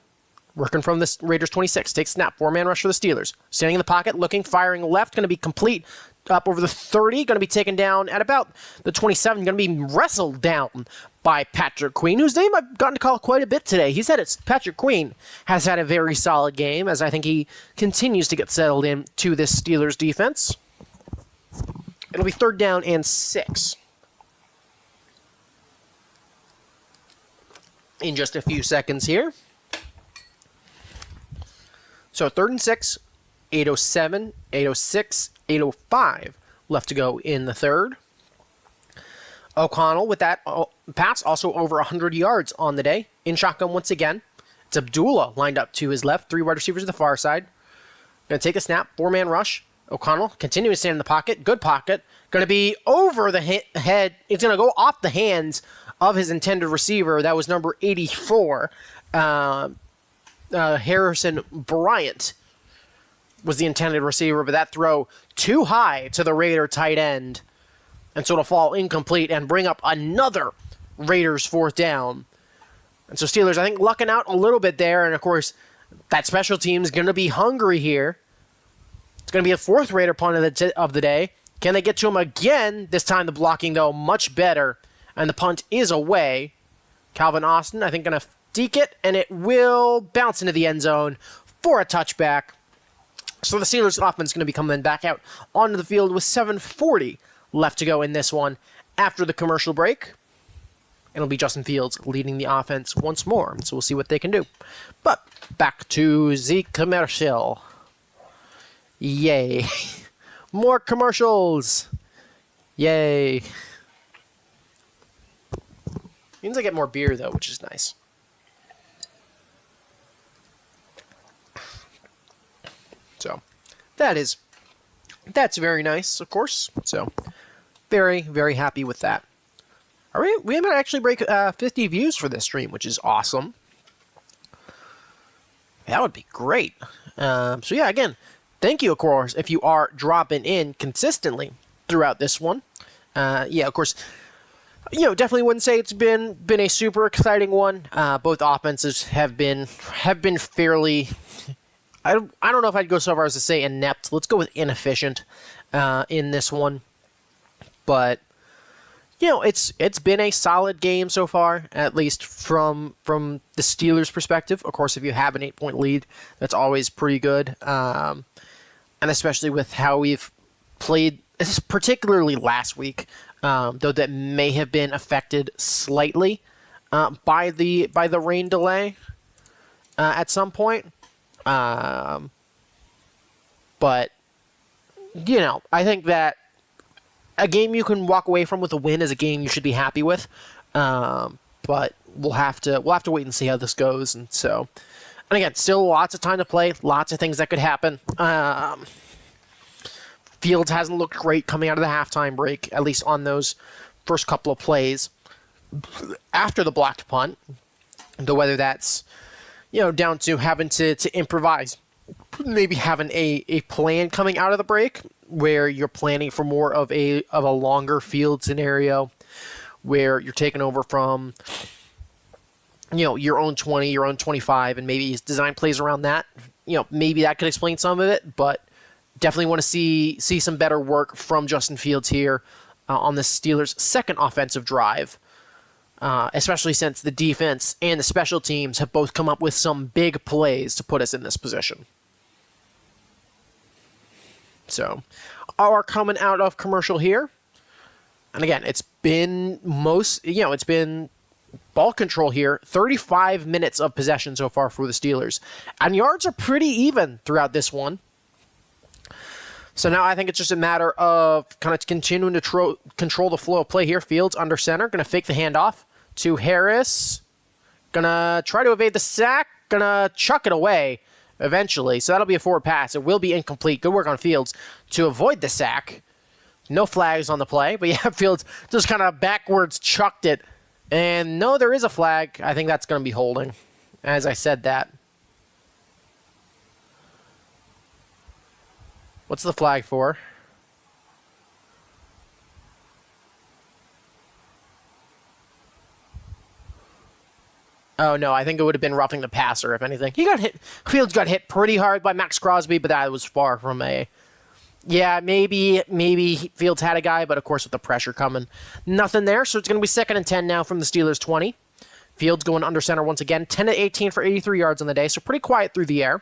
working from the Raiders 26. Takes snap, 4-man rush for the Steelers. Standing in the pocket, looking, firing left, going to be complete up over the 30, going to be taken down at about the 27, going to be wrestled down by Patrick Queen, whose name I've gotten to call quite a bit today. He said it's Patrick Queen has had a very solid game, as I think he continues to get settled into this Steelers defense. It'll be 3rd down and 6. In just a few seconds here. So 3rd and 6, 8:07, 8:06, 8:05 left to go in the third. O'Connell with that pass, also over 100 yards on the day. In shotgun once again. It's Abdullah lined up to his left. 3 wide receivers to the far side. Going to take a snap. 4-man rush. O'Connell continuing to stand in the pocket. Good pocket. Going to be over the head. It's going to go off the hands of his intended receiver. That was number 84. Harrison Bryant was the intended receiver, but that throw too high to the Raider tight end. And so it'll fall incomplete and bring up another Raiders 4th down. And so Steelers, I think, lucking out a little bit there. And, of course, that special team is going to be hungry here. It's going to be a 4th Raider punt of the day. Can they get to him again? This time the blocking, though, much better. And the punt is away. Calvin Austin, I think, going to deke it. And it will bounce into the end zone for a touchback. So the Steelers offense is going to be coming back out onto the field with 7:40 left to go in this one after the commercial break. It'll be Justin Fields leading the offense once more, so we'll see what they can do. But back to the commercial. Yay. More commercials. Yay. Means I get more beer, though, which is nice. So, that's very nice, of course. So, very, very happy with that. All right, we might actually break 50 views for this stream, which is awesome. That would be great. So yeah, again, thank you, of course, if you are dropping in consistently throughout this one. Yeah, of course, definitely wouldn't say it's been a super exciting one. Both offenses have been fairly. I don't know if I'd go so far as to say inept. Let's go with inefficient in this one. But it's been a solid game so far, at least from the Steelers' perspective. Of course, if you have an 8-point lead, that's always pretty good. And especially with how we've played, particularly last week, though that may have been affected slightly by the rain delay at some point. But I think that a game you can walk away from with a win is a game you should be happy with. But we'll have to wait and see how this goes. And again, still lots of time to play, lots of things that could happen. Fields hasn't looked great coming out of the halftime break, at least on those first couple of plays after the blocked punt. Though whether that's down to having to improvise. Maybe having a plan coming out of the break where you're planning for more of a longer field scenario where you're taking over from your own 20, your own 25, and maybe design plays around that. Maybe that could explain some of it, but definitely want to see some better work from Justin Fields here on the Steelers' second offensive drive, especially since the defense and the special teams have both come up with some big plays to put us in this position. So, our coming out of commercial here, and again, it's been it's been ball control here, 35 minutes of possession so far for the Steelers, and yards are pretty even throughout this one. So now I think it's just a matter of kind of continuing to control the flow of play here. Fields under center, going to fake the handoff to Harris, going to try to evade the sack, going to chuck it away eventually. So that'll be a forward pass. It will be incomplete. Good work on Fields to avoid the sack. No flags on the play, but yeah, Fields just kind of backwards chucked it. And no, there is a flag. I think that's going to be holding, as I said that. What's the flag for? Oh, no, I think it would have been roughing the passer, if anything. He got hit. Fields got hit pretty hard by Max Crosby, but that was far from a... Yeah, maybe Fields had a guy, but of course with the pressure coming, nothing there. So it's going to be 2nd and 10 now from the Steelers' 20. Fields going under center once again, 10-18 for 83 yards on the day, so pretty quiet through the air.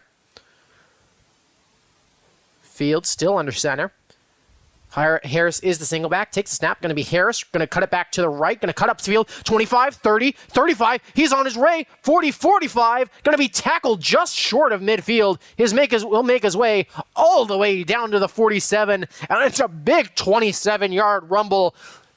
Fields still under center. Harris is the single back, takes the snap, going to be Harris, going to cut it back to the right, going to cut up the field, 25, 30, 35, he's on his way, 40, 45, going to be tackled just short of midfield. Will make his way all the way down to the 47, and it's a big 27-yard rumble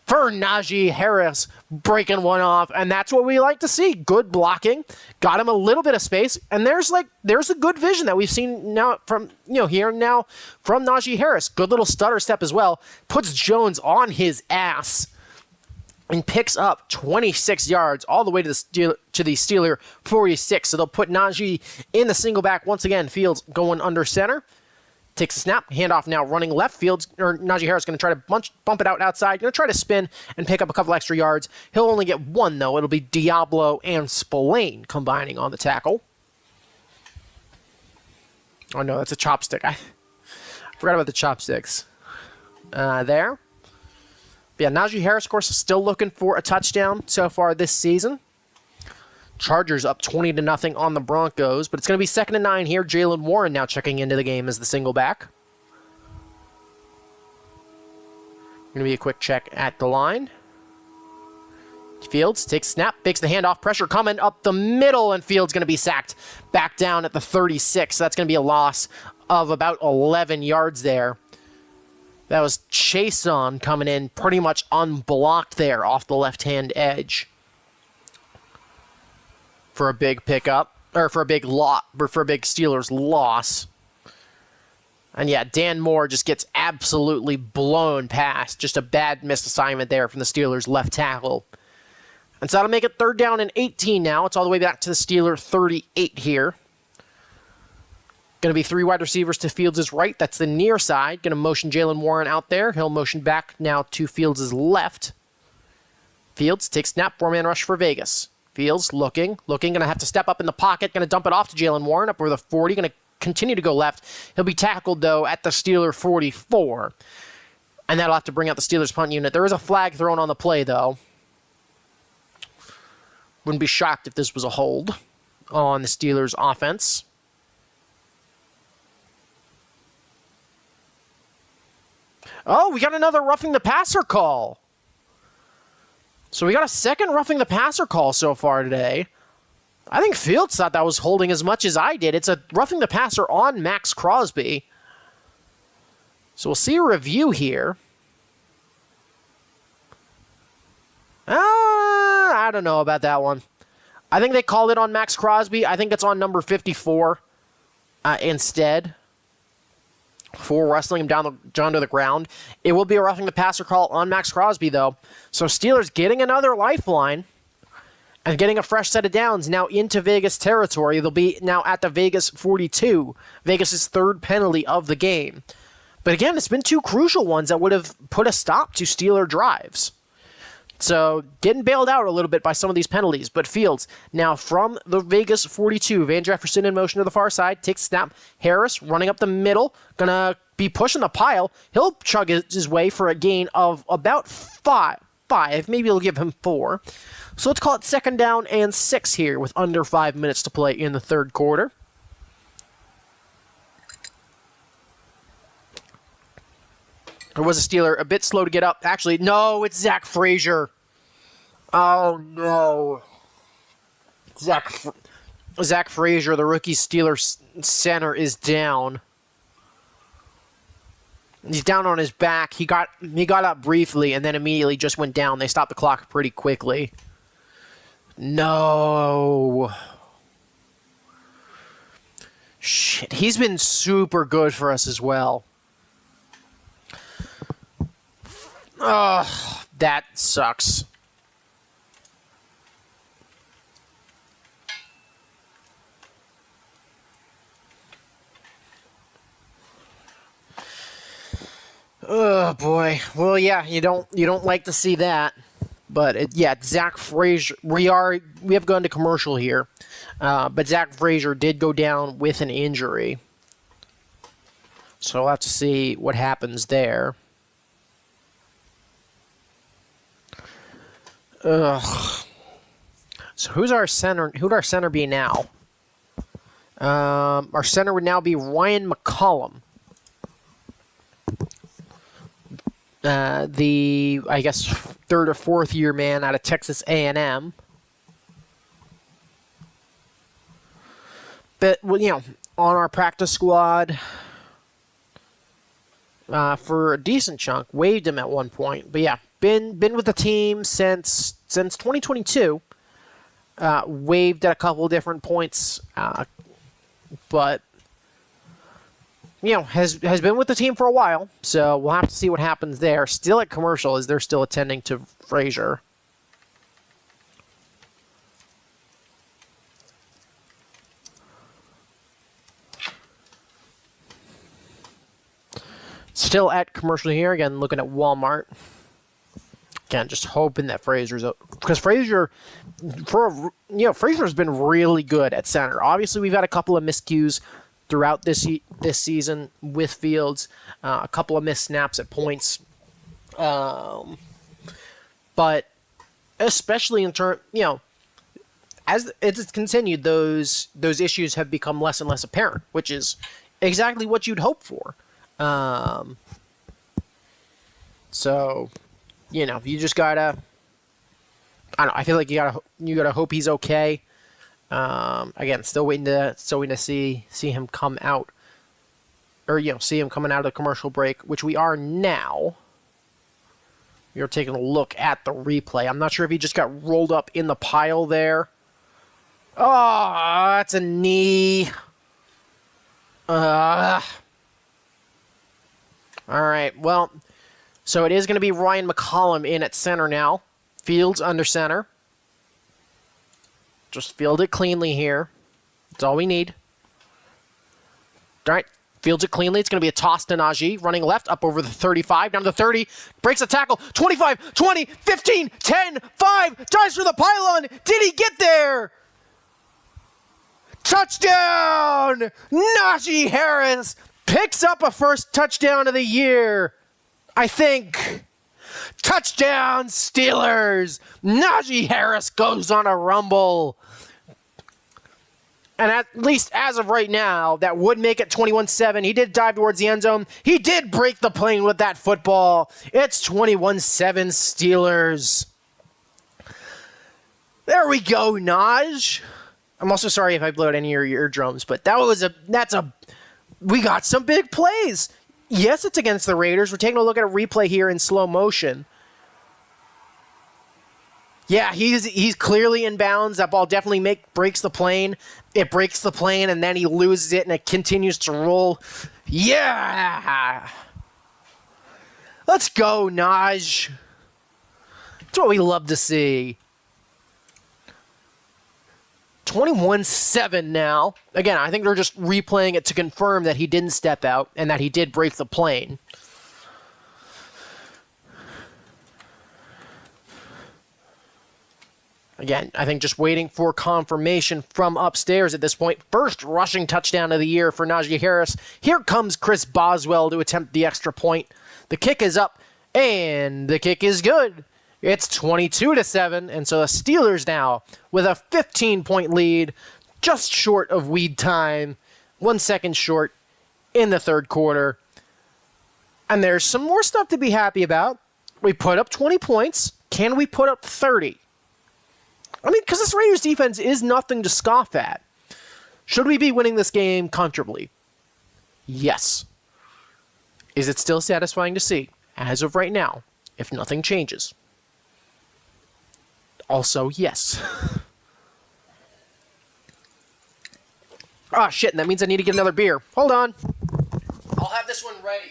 for Najee Harris, breaking one off, and that's what we like to see. Good blocking, got him a little bit of space, and there's a good vision that we've seen now from here now from Najee Harris. Good little stutter step as well, puts Jones on his ass and picks up 26 yards all the way to the Steeler 46. So they'll put Najee in the single back once again. Fields going under center. Takes a snap, handoff now running left. Najee Harris going to try to bump it out outside. Going to try to spin and pick up a couple extra yards. He'll only get one, though. It'll be Diablo and Spillane combining on the tackle. Oh, no, that's a chopstick. I forgot about the chopsticks. There. But yeah, Najee Harris, of course, is still looking for a touchdown so far this season. Chargers up 20-0 on the Broncos, but it's going to be 2nd and 9 here. Jaylen Warren now checking into the game as the single back. Going to be a quick check at the line. Fields takes snap, fakes the handoff, pressure coming up the middle, and Fields going to be sacked back down at the 36. That's going to be a loss of about 11 yards there. That was Chason coming in pretty much unblocked there off the left-hand edge. For a big pickup, or for a big Steelers loss. And yeah, Dan Moore just gets absolutely blown past. Just a bad missed assignment there from the Steelers left tackle. And so that'll make it 3rd down and 18 now. It's all the way back to the Steeler 38 here. Going to be 3 wide receivers to Fields' right. That's the near side. Going to motion Jaylen Warren out there. He'll motion back now to Fields' left. Fields takes snap, 4-man rush for Vegas. Fields looking, going to have to step up in the pocket, going to dump it off to Jaylen Warren up over the 40, going to continue to go left. He'll be tackled, though, at the Steeler 44. And that'll have to bring out the Steelers punt unit. There is a flag thrown on the play, though. Wouldn't be shocked if this was a hold on the Steelers offense. Oh, we got another roughing the passer call. So we got a second roughing the passer call so far today. I think Fields thought that was holding as much as I did. It's a roughing the passer on Max Crosby. So we'll see a review here. I don't know about that one. I think they called it on Max Crosby. I think it's on number 54 instead. For wrestling him down to the ground. It will be a roughing the passer call on Max Crosby, though. So Steelers getting another lifeline. And getting a fresh set of downs now into Vegas territory. They'll be now at the Vegas 42. Vegas' third penalty of the game. But again, it's been two crucial ones that would have put a stop to Steeler drives. So getting bailed out a little bit by some of these penalties. But Fields now from the Vegas 42. Van Jefferson in motion to the far side. Takes snap. Harris running up the middle. Gonna be pushing the pile. He'll chug his way for a gain of about five. Maybe he'll give him 4. So let's call it 2nd down and 6 here with under 5 minutes to play in the third quarter. Or was a Steeler a bit slow to get up? Actually, no, it's Zach Frazier. Oh, no. Zach Frazier, the rookie Steelers center, is down. He's down on his back. He got up briefly and then immediately just went down. They stopped the clock pretty quickly. No. Shit, he's been super good for us as well. Ugh, that sucks. Oh boy. Well, yeah, you don't like to see that, but yeah, Zach Frazier. We have gone to commercial here, but Zach Frazier did go down with an injury, so we'll have to see what happens there. Ugh. So who's our center? Who'd our center be now? Our center would now be Ryan McCollum. I guess 3rd or 4th year man out of Texas A&M. But well, on our practice squad for a decent chunk, waived him at one point. But yeah, been with the team since 2022. Waived at a couple of different points, but has been with the team for a while, so we'll have to see what happens there. Still at commercial as they're still attending to Frazier. Still at commercial here, again, looking at Walmart. Again, just hoping that Frazier's up. Because Frazier's been really good at center. Obviously, we've had a couple of miscues throughout this season with Fields, a couple of missed snaps at points, but especially in turn, as it's continued, those issues have become less and less apparent, which is exactly what you'd hope for. So, you just gotta. I don't know. I feel like you gotta hope he's okay. Again, still waiting to see him come out, or see him coming out of the commercial break, which we are now. You're taking a look at the replay. I'm not sure if he just got rolled up in the pile there. Oh, that's a knee. All right. Well, so it is going to be Ryan McCollum in at center now. Fields under center. Just field it cleanly here. That's all we need. All right. Fields it cleanly. It's going to be a toss to Najee. Running left, up over the 35, down to the 30. Breaks a tackle. 25, 20, 15, 10, 5. Dives for the pylon. Did he get there? Touchdown! Najee Harris picks up a first touchdown of the year. I think. Touchdown, Steelers! Najee Harris goes on a rumble. And at least as of right now, that would make it 21-7. He did dive towards the end zone. He did break the plane with that football. It's 21-7 Steelers. There we go, Naj. I'm also sorry if I blew out any of your eardrums, but we got some big plays. Yes, it's against the Raiders. We're taking a look at a replay here in slow motion. Yeah, he's clearly in bounds. That ball definitely breaks the plane. It breaks the plane, and then he loses it, and it continues to roll. Yeah! Let's go, Naj. That's what we love to see. 21-7 now. Again, I think they're just replaying it to confirm that he didn't step out and that he did break the plane. Again, I think just waiting for confirmation from upstairs at this point. First rushing touchdown of the year for Najee Harris. Here comes Chris Boswell to attempt the extra point. The kick is up, and the kick is good. It's 22-7, and so the Steelers now with a 15-point lead, just short of weed time, 1 second short in the third quarter. And there's some more stuff to be happy about. We put up 20 points. Can we put up 30? I mean, because this Raiders defense is nothing to scoff at. Should we be winning this game comfortably? Yes. Is it still satisfying to see, as of right now, if nothing changes? Also, yes. Ah, shit, and that means I need to get another beer. Hold on. I'll have this one ready.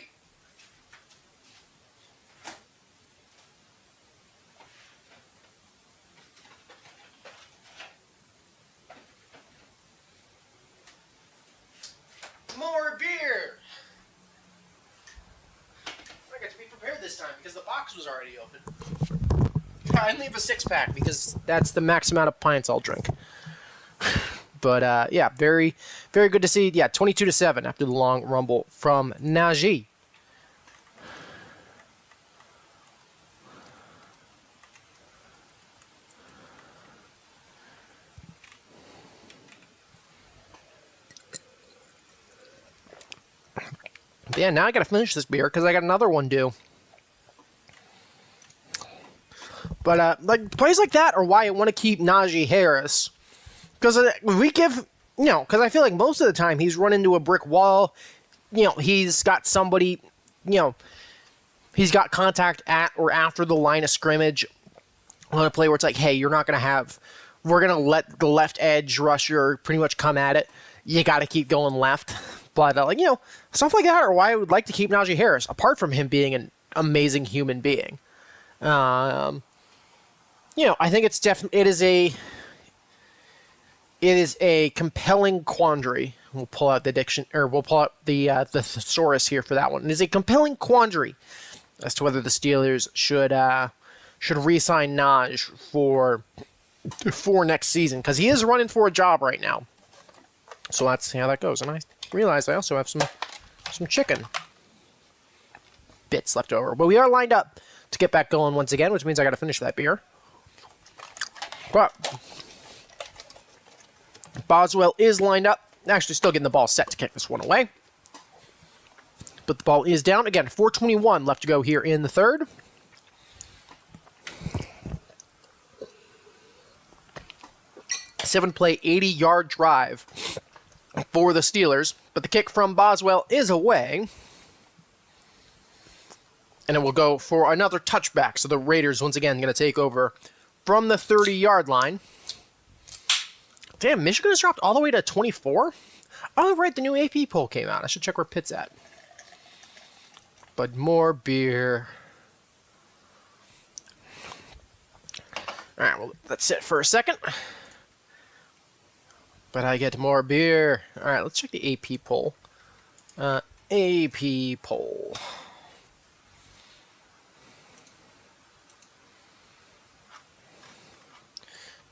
More beer! I got to be prepared this time because the box was already open. I only have a 6-pack because that's the max amount of pints I'll drink. But yeah, very, very good to see. Yeah, 22-7 after the long rumble from Najee. But yeah, now I gotta finish this beer because I got another one due. But like plays like that are why I want to keep Najee Harris, because we give, because I feel like most of the time he's run into a brick wall. He's got somebody, he's got contact at or after the line of scrimmage on a play where it's like, hey, we're gonna let the left edge rusher pretty much come at it. You got to keep going left. But, stuff like that are why I would like to keep Najee Harris, apart from him being an amazing human being. I think it is a compelling quandary. We'll pull out we'll pull out the thesaurus here for that one. It is a compelling quandary as to whether the Steelers should re-sign Naj for next season, because he is running for a job right now. So let's see how that goes. And I realize I also have some chicken bits left over. But we are lined up to get back going once again, which means I got to finish that beer. But Boswell is lined up. Actually, still getting the ball set to kick this one away. But the ball is down. Again, 4:21 left to go here in the third. Seven-play, 80-yard drive for the Steelers, but the kick from Boswell is away, and it will go for another touchback. So the Raiders once again going to take over from the 30-yard line. Damn, Michigan has dropped all the way to 24. Oh, right, the new AP poll came out. I should check where Pitt's at. But more beer. All right, well, that's it for a second. But I get more beer. All right, let's check the AP poll. AP poll.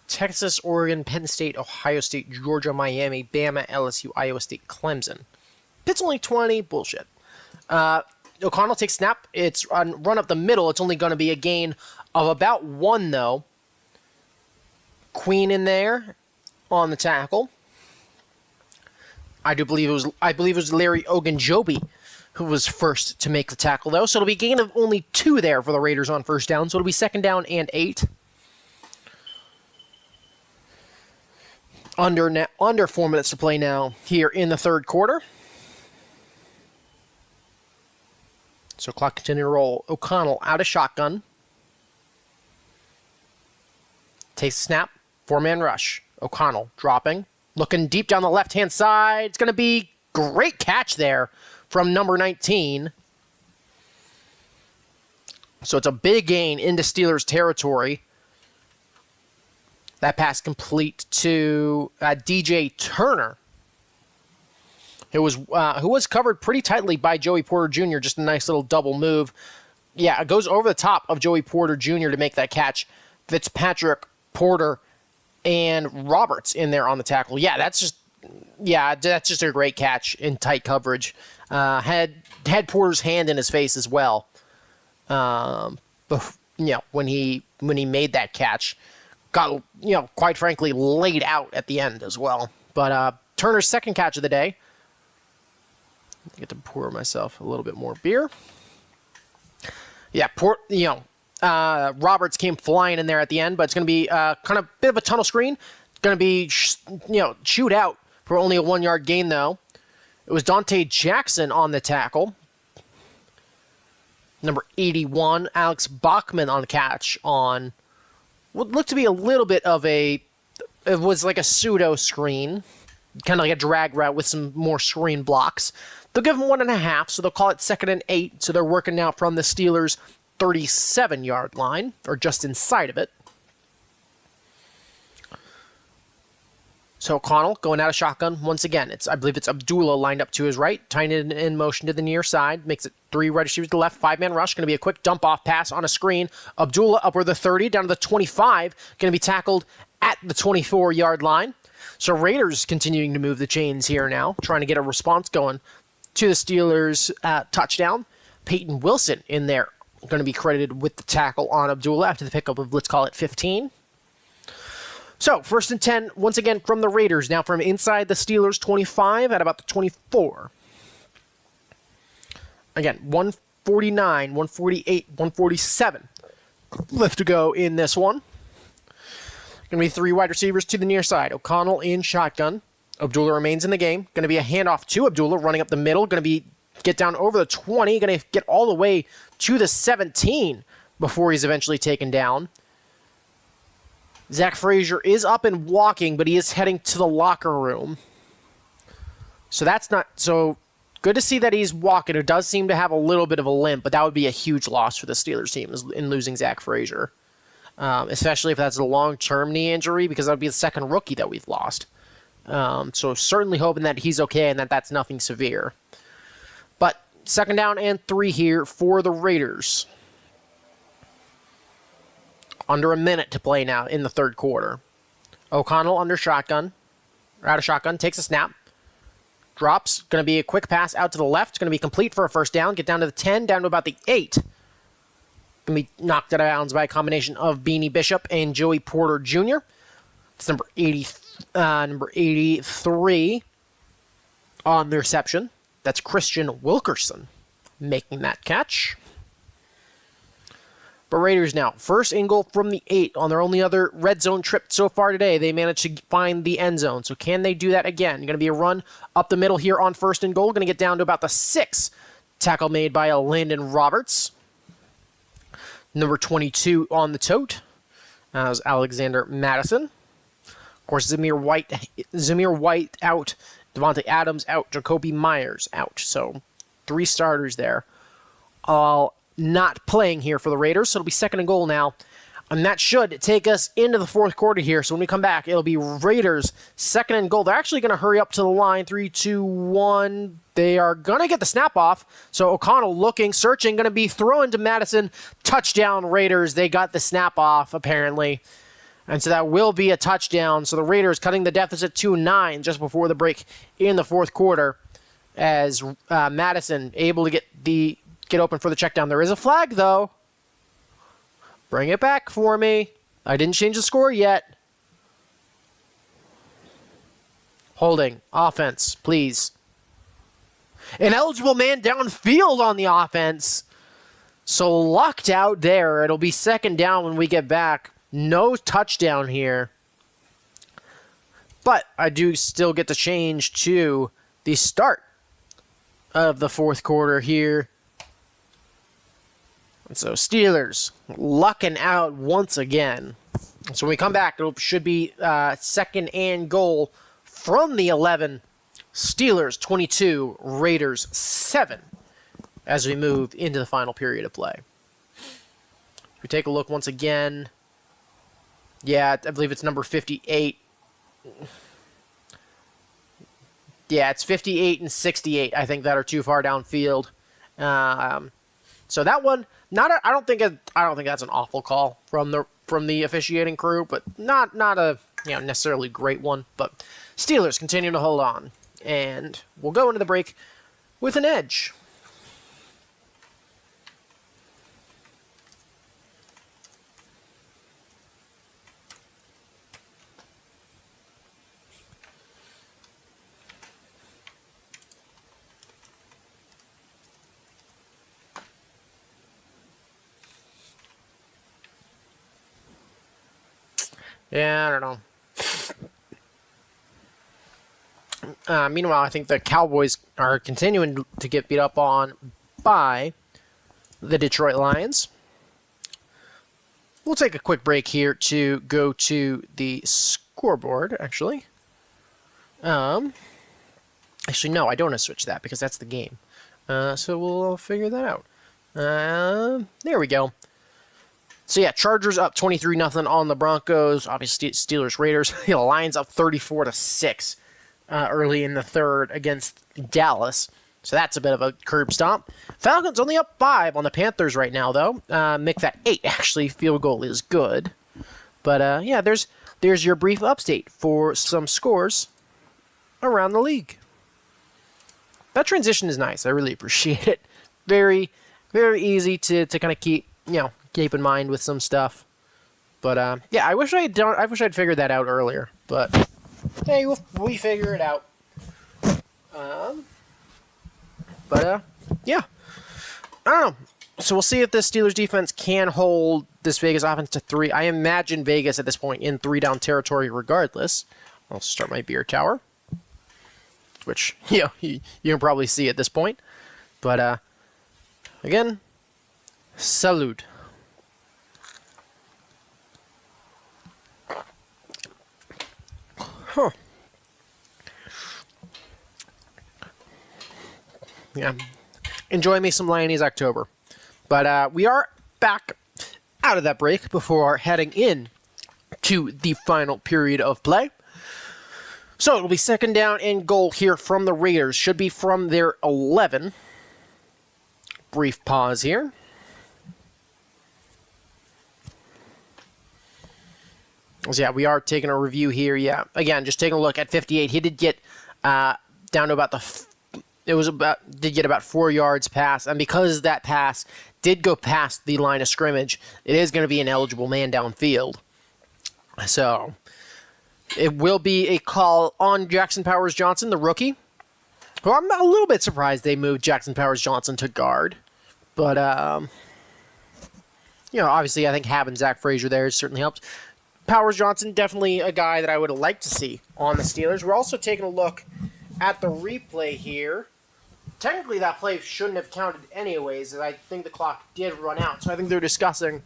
Texas, Oregon, Penn State, Ohio State, Georgia, Miami, Bama, LSU, Iowa State, Clemson. Pitt's only 20. Bullshit. O'Connell takes snap. It's run up the middle. It's only going to be a gain of about 1, though. Queen in there on the tackle. I believe it was Larry Ogunjobi who was first to make the tackle, though. So it'll be a gain of only 2 there for the Raiders on first down. So it'll be 2nd down and 8. Under 4 minutes to play now here in the third quarter. So clock continuing to roll. O'Connell out of shotgun. Takes a snap. 4-man rush. O'Connell dropping. Looking deep down the left-hand side. It's going to be great catch there from number 19. So it's a big gain into Steelers territory. That pass complete to DJ Turner, who was covered pretty tightly by Joey Porter Jr., just a nice little double move. Yeah, it goes over the top of Joey Porter Jr. to make that catch. Fitzpatrick, Porter, and Roberts in there on the tackle. Yeah, that's just a great catch in tight coverage. Had Porter's hand in his face as well. When he made that catch, got quite frankly laid out at the end as well. But Turner's second catch of the day. I get to pour myself a little bit more beer. Yeah, Roberts came flying in there at the end, but it's going to be kind of a bit of a tunnel screen. Going to be, chewed out for only a 1-yard gain, though. It was Dante Jackson on the tackle. Number 81, Alex Bachman on the catch on what looked to be a little bit of it was like a pseudo screen, kind of like a drag route with some more screen blocks. They'll give them 1.5, so they'll call it 2nd and 8. So they're working now from the Steelers' 37-yard line, or just inside of it. So O'Connell going out of shotgun once again. I believe it's Abdullah lined up to his right, tying it in motion to the near side, makes it 3 wide receivers to the left, 5-man rush. Going to be a quick dump off pass on a screen. Abdullah upward the 30 down to the 25, going to be tackled at the 24-yard line. So Raiders continuing to move the chains here now, trying to get a response going to the Steelers' touchdown. Peyton Wilson in there, going to be credited with the tackle on Abdullah after the pickup of, let's call it, 15. So, 1st and 10, once again, from the Raiders. Now from inside the Steelers' 25 at about the 24. Again, 149, 148, 147 left to go in this one. Going to be 3 wide receivers to the near side. O'Connell in shotgun. Abdullah remains in the game. Going to be a handoff to Abdullah, running up the middle. Going to get down over the 20. Going to get all the way to the 17 before he's eventually taken down. Zach Frazier is up and walking, but he is heading to the locker room. So that's not so good to see that he's walking. It does seem to have a little bit of a limp, but that would be a huge loss for the Steelers team in losing Zach Frazier. Especially if that's a long-term knee injury, because that would be the second rookie that we've lost. So certainly hoping that he's okay and that that's nothing severe. But 2nd down and 3 here for the Raiders. Under a minute to play now in the 3rd quarter. O'Connell out of shotgun, takes a snap. Drops, going to be a quick pass out to the left. Going to be complete for a 1st down. Get down to the 10, down to about the 8. Going to be knocked out of bounds by a combination of Beanie Bishop and Joey Porter Jr. It's number 83 on the reception. That's Christian Wilkerson making that catch. But Raiders now, 1st and goal from the 8 on their only other red zone trip so far today. They managed to find the end zone. So can they do that again? Going to be a run up the middle here on 1st and goal. Going to get down to about the 6. Tackle made by Landon Roberts. Number 22 on the tote. That was Alexander Madison. Of course, Zamir White out. Devontae Adams out. Jacoby Myers out. So 3 starters there. All not playing here for the Raiders, so it'll be 2nd and goal now. And that should take us into the 4th quarter here. So when we come back, it'll be Raiders 2nd and goal. They're actually going to hurry up to the line. 3, 2, 1. They are going to get the snap off. So O'Connell looking, searching, going to be throwing to Madison. Touchdown Raiders. They got the snap off, apparently. And so that will be a touchdown. So the Raiders cutting the deficit to 9 just before the break in the 4th quarter. As Madison able to get open for the check down. There is a flag, though. Bring it back for me. I didn't change the score yet. Holding. Offense, please. An eligible man downfield on the offense. So locked out there. It'll be 2nd down when we get back. No touchdown here. But I do still get to change to the start of the 4th quarter here. So Steelers lucking out once again. So when we come back, it should be 2nd and goal from the 11. Steelers 22, Raiders 7 as we move into the final period of play. If we take a look once again Yeah, I believe it's number 58. Yeah, it's 58 and 68, I think, that are too far downfield. So that one, I don't think that's an awful call from the officiating crew, but not a necessarily great one. But Steelers continue to hold on, and we'll go into the break with an edge. Yeah, I don't know. Meanwhile, I think the Cowboys are continuing to get beat up on by the Detroit Lions. We'll take a quick break here to go to the scoreboard, actually. Actually, no, I don't want to switch that because that's the game. So we'll figure that out. There we go. So yeah, Chargers up 23-0 on the Broncos. Obviously, Steelers Raiders. The Lions up 34-6 early in the third against Dallas. So that's a bit of a curb stomp. Falcons only up 5 on the Panthers right now, though. Make that 8. Actually, field goal is good. But yeah, there's your brief update for some scores around the league. That transition is nice. I really appreciate it. Very, very easy to kind of keep in mind with some stuff. But yeah, I wish I'd figured that out earlier. But hey, we figure it out. Yeah, I don't know. So we'll see if the Steelers defense can hold this Vegas offense to 3. I imagine Vegas at this point in 3-down territory regardless. I'll start my beer tower, which you can probably see at this point. But again, salute. Huh. Yeah. Enjoy me some Lions October. But we are back out of that break before heading in to the final period of play. So it'll be second down and goal here from the Raiders. Should be from their 11. Brief pause here. So yeah, we are taking a review here. Yeah, again, just taking a look at 58. He did get down to about did get about 4 yards pass, and because that pass did go past the line of scrimmage, it is going to be an eligible man downfield. So it will be a call on Jackson Powers Johnson, the rookie. Well, I'm a little bit surprised they moved Jackson Powers Johnson to guard, but obviously I think having Zach Frazier there certainly helps. Powers Johnson, definitely a guy that I would have liked to see on the Steelers. We're also taking a look at the replay here. Technically, that play shouldn't have counted anyways, as I think the clock did run out. So I think they're discussing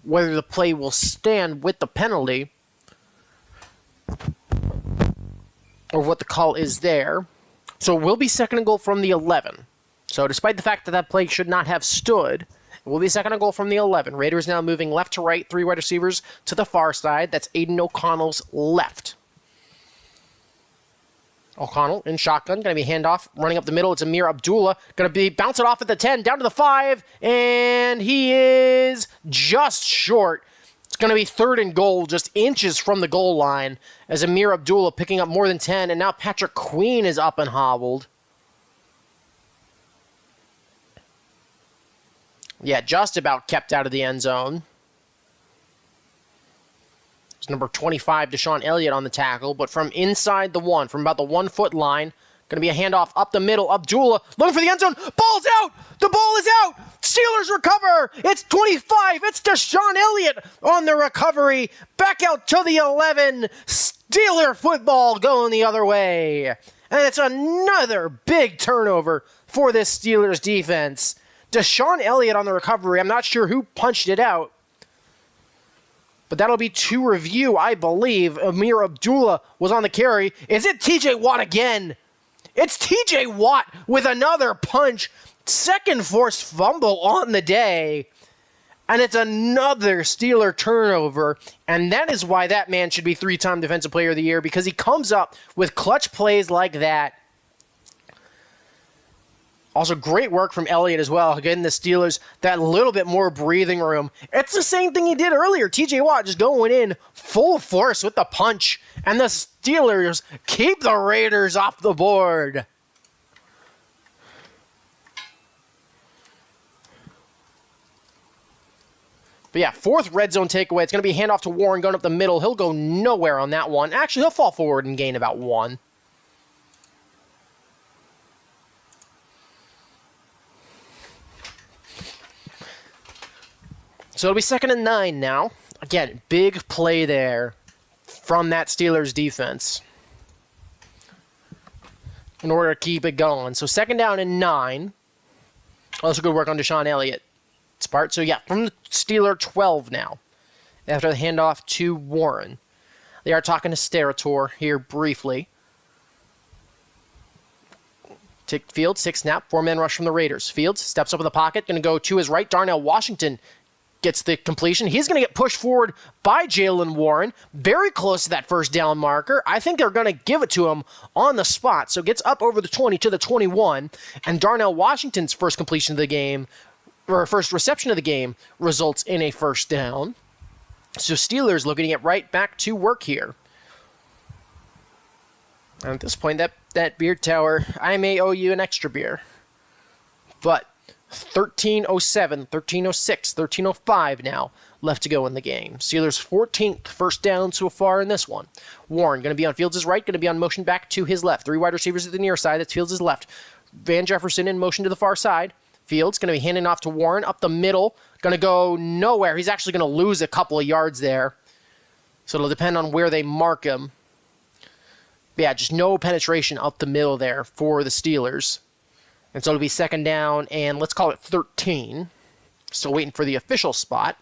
whether the play will stand with the penalty or what the call is there. So it will be second and goal from the 11. So despite the fact that that play should not have stood, it will be second and goal from the 11. Raiders now moving left to right, 3 wide receivers to the far side. That's Aiden O'Connell's left. O'Connell in shotgun, going to be handoff, running up the middle. It's Amir Abdullah, going to be bounce it off at the 10, down to the 5, and he is just short. It's going to be third and goal, just inches from the goal line, as Amir Abdullah picking up more than 10, and now Patrick Queen is up and hobbled. Yeah, just about kept out of the end zone. It's number 25, Deshaun Elliott on the tackle, but from inside the 1, from about the 1 foot line, going to be a handoff up the middle. Abdullah looking for the end zone. Ball's out! The ball is out! Steelers recover! It's 25. It's Deshaun Elliott on the recovery. Back out to the 11. Steeler football going the other way. And it's another big turnover for this Steelers defense. Deshaun Elliott on the recovery. I'm not sure who punched it out, but that'll be to review, I believe. Amir Abdullah was on the carry. Is it TJ Watt again? It's TJ Watt with another punch. Second forced fumble on the day. And it's another Steeler turnover, and that is why that man should be 3-time Defensive Player of the Year, because he comes up with clutch plays like that. Also, great work from Elliott as well, getting the Steelers that little bit more breathing room. It's the same thing he did earlier. TJ Watt just going in full force with the punch, and the Steelers keep the Raiders off the board. But yeah, fourth red zone takeaway. It's going to be a handoff to Warren going up the middle. He'll go nowhere on that one. Actually, he'll fall forward and gain about 1. So it'll be 2nd and 9 now. Again, big play there from that Steelers defense in order to keep it going. So 2nd down and 9. Also good work on Deshaun Elliott's part. So yeah, from the Steeler 12 now, after the handoff to Warren. They are talking to Sterator here briefly. Fields, 6 snap, 4-man rush from the Raiders. Fields steps up in the pocket, going to go to his right. Darnell Washington gets the completion. He's going to get pushed forward by Jaylen Warren. Very close to that first down marker. I think they're going to give it to him on the spot. So gets up over the 20 to the 21. And Darnell Washington's first completion of the game, or first reception of the game, results in a first down. So Steelers looking to get right back to work here. And at this point, that beer tower, I may owe you an extra beer. But 13:07, 13:06, 13:05 now left to go in the game. Steelers 14th first down so far in this one. Warren going to be on Fields' right, going to be on motion back to his left. 3 wide receivers at the near side. That's Fields' left. Van Jefferson in motion to the far side. Fields going to be handing off to Warren up the middle. Going to go nowhere. He's actually going to lose a couple of yards there. So it'll depend on where they mark him. But yeah, just no penetration up the middle there for the Steelers. And so it'll be 2nd down, and let's call it 13. Still waiting for the official spot.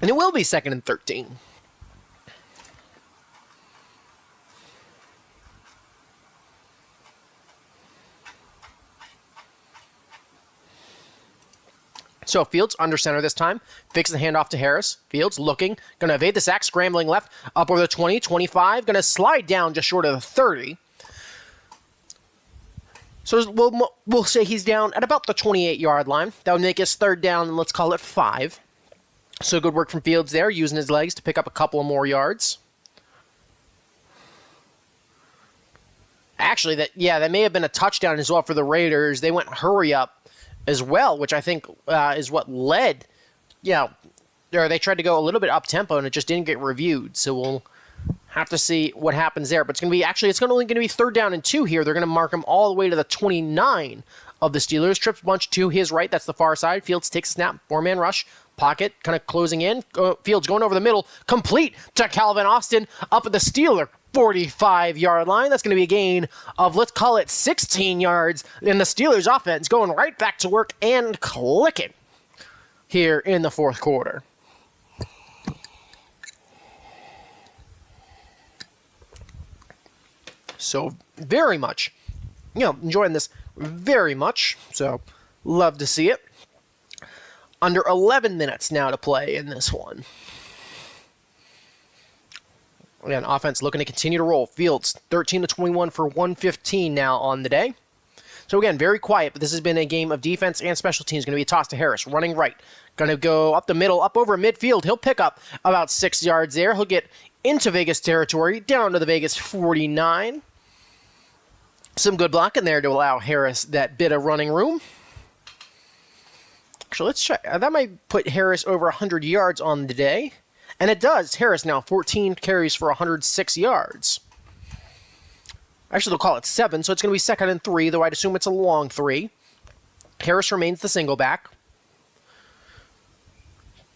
And it will be 2nd and 13. So Fields under center this time. Fakes the handoff to Harris. Fields looking. Going to evade the sack. Scrambling left. Up over the 20, 25. Going to slide down just short of the 30. So we'll say he's down at about the 28-yard line. That would make his 3rd down, and let's call it 5. So good work from Fields there, using his legs to pick up a couple of more yards. Actually, that may have been a touchdown as well for the Raiders. They went hurry up as well, which I think is what led, or they tried to go a little bit up-tempo and it just didn't get reviewed. So we'll have to see what happens there. But it's only going to be 3rd down and 2 here. They're going to mark him all the way to the 29 of the Steelers. Trips bunch to his right. That's the far side. Fields takes a snap. 4-man rush. Pocket kind of closing in. Fields going over the middle. Complete to Calvin Austin up at the Steeler 45-yard line. That's going to be a gain of, let's call it 16 yards. And the Steelers offense going right back to work and clicking here in the 4th quarter. So very much, enjoying this very much. So love to see it. Under 11 minutes now to play in this one. Again, offense looking to continue to roll. Fields, 13-21 for 115 now on the day. So again, very quiet, but this has been a game of defense and special teams. Going to be a toss to Harris, running right. Going to go up the middle, up over midfield. He'll pick up about 6 yards there. He'll get into Vegas territory, down to the Vegas 49. Some good blocking there to allow Harris that bit of running room. Actually, let's check. That might put Harris over 100 yards on the day. And it does. Harris now 14 carries for 106 yards. Actually, they'll call it 7, so it's going to be 2nd and 3, though I'd assume it's a long 3. Harris remains the single back.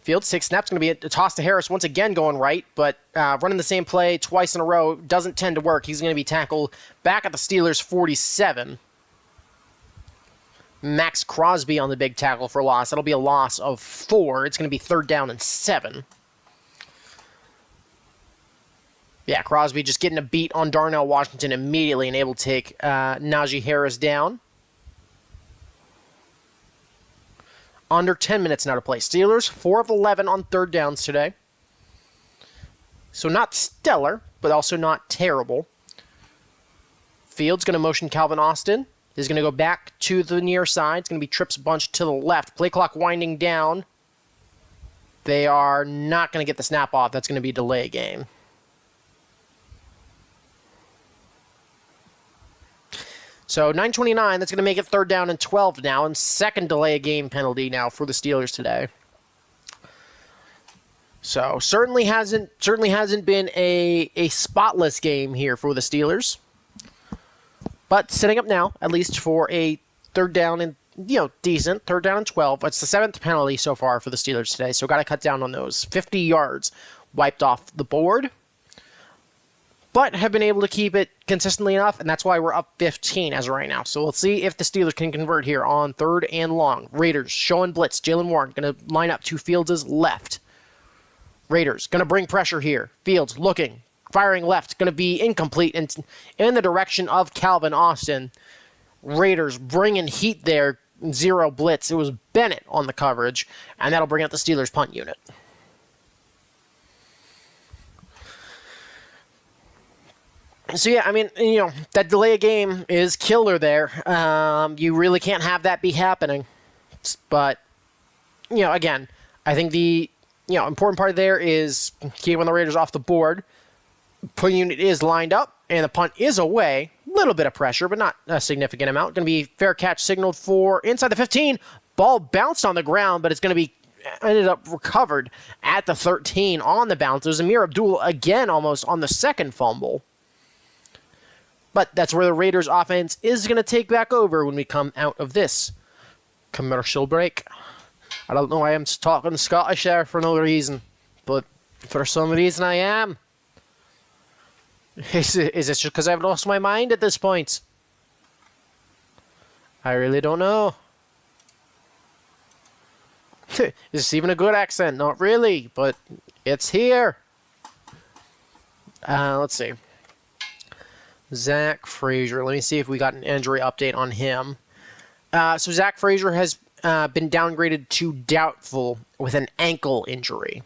Fields takes snaps. Going to be a toss to Harris once again going right, but running the same play twice in a row doesn't tend to work. He's going to be tackled back at the Steelers' 47. Max Crosby on the big tackle for loss. That'll be a loss of 4. It's going to be 3rd down and 7. Yeah, Crosby just getting a beat on Darnell Washington immediately and able to take Najee Harris down. Under 10 minutes now to play. Steelers, 4 of 11 on third downs today. So not stellar, but also not terrible. Fields going to motion Calvin Austin. He's going to go back to the near side. It's going to be trips bunch to the left. Play clock winding down. They are not going to get the snap off. That's going to be a delay game. So 9:29, that's going to make it 3rd down and 12 now, and second delay game penalty now for the Steelers today. So certainly hasn't been a spotless game here for the Steelers. But setting up now, at least for a 3rd down and decent 3rd down and 12. It's the 7th penalty so far for the Steelers today, so got to cut down on those. 50 yards wiped off the board, but have been able to keep it consistently enough, and that's why we're up 15 as of right now. So we'll see if the Steelers can convert here on 3rd and long. Raiders showing blitz. Jalen Warren going to line up to Fields' left. Raiders going to bring pressure here. Fields looking, firing left, going to be incomplete in the direction of Calvin Austin. Raiders bringing heat there. 0 blitz. It was Bennett on the coverage, and that'll bring out the Steelers punt unit. So yeah, I mean, that delay of game is killer there. You really can't have that be happening. But, again, I think the important part there is keeping the Raiders off the board. Punt unit is lined up, and the punt is away. Little bit of pressure, but not a significant amount. Going to be fair catch signaled for inside the 15. Ball bounced on the ground, but it's going to be ended up recovered at the 13 on the bounce. It was Amir Abdul again almost on the second fumble. But that's where the Raiders offense is going to take back over when we come out of this commercial break. I don't know why I'm talking Scottish there for no reason, but for some reason I am. Is this just because I've lost my mind at this point? I really don't know. Is this even a good accent? Not really, but it's here. Let's see. Zach Frazier. Let me see if we got an injury update on him. So Zach Frazier has been downgraded to doubtful with an ankle injury.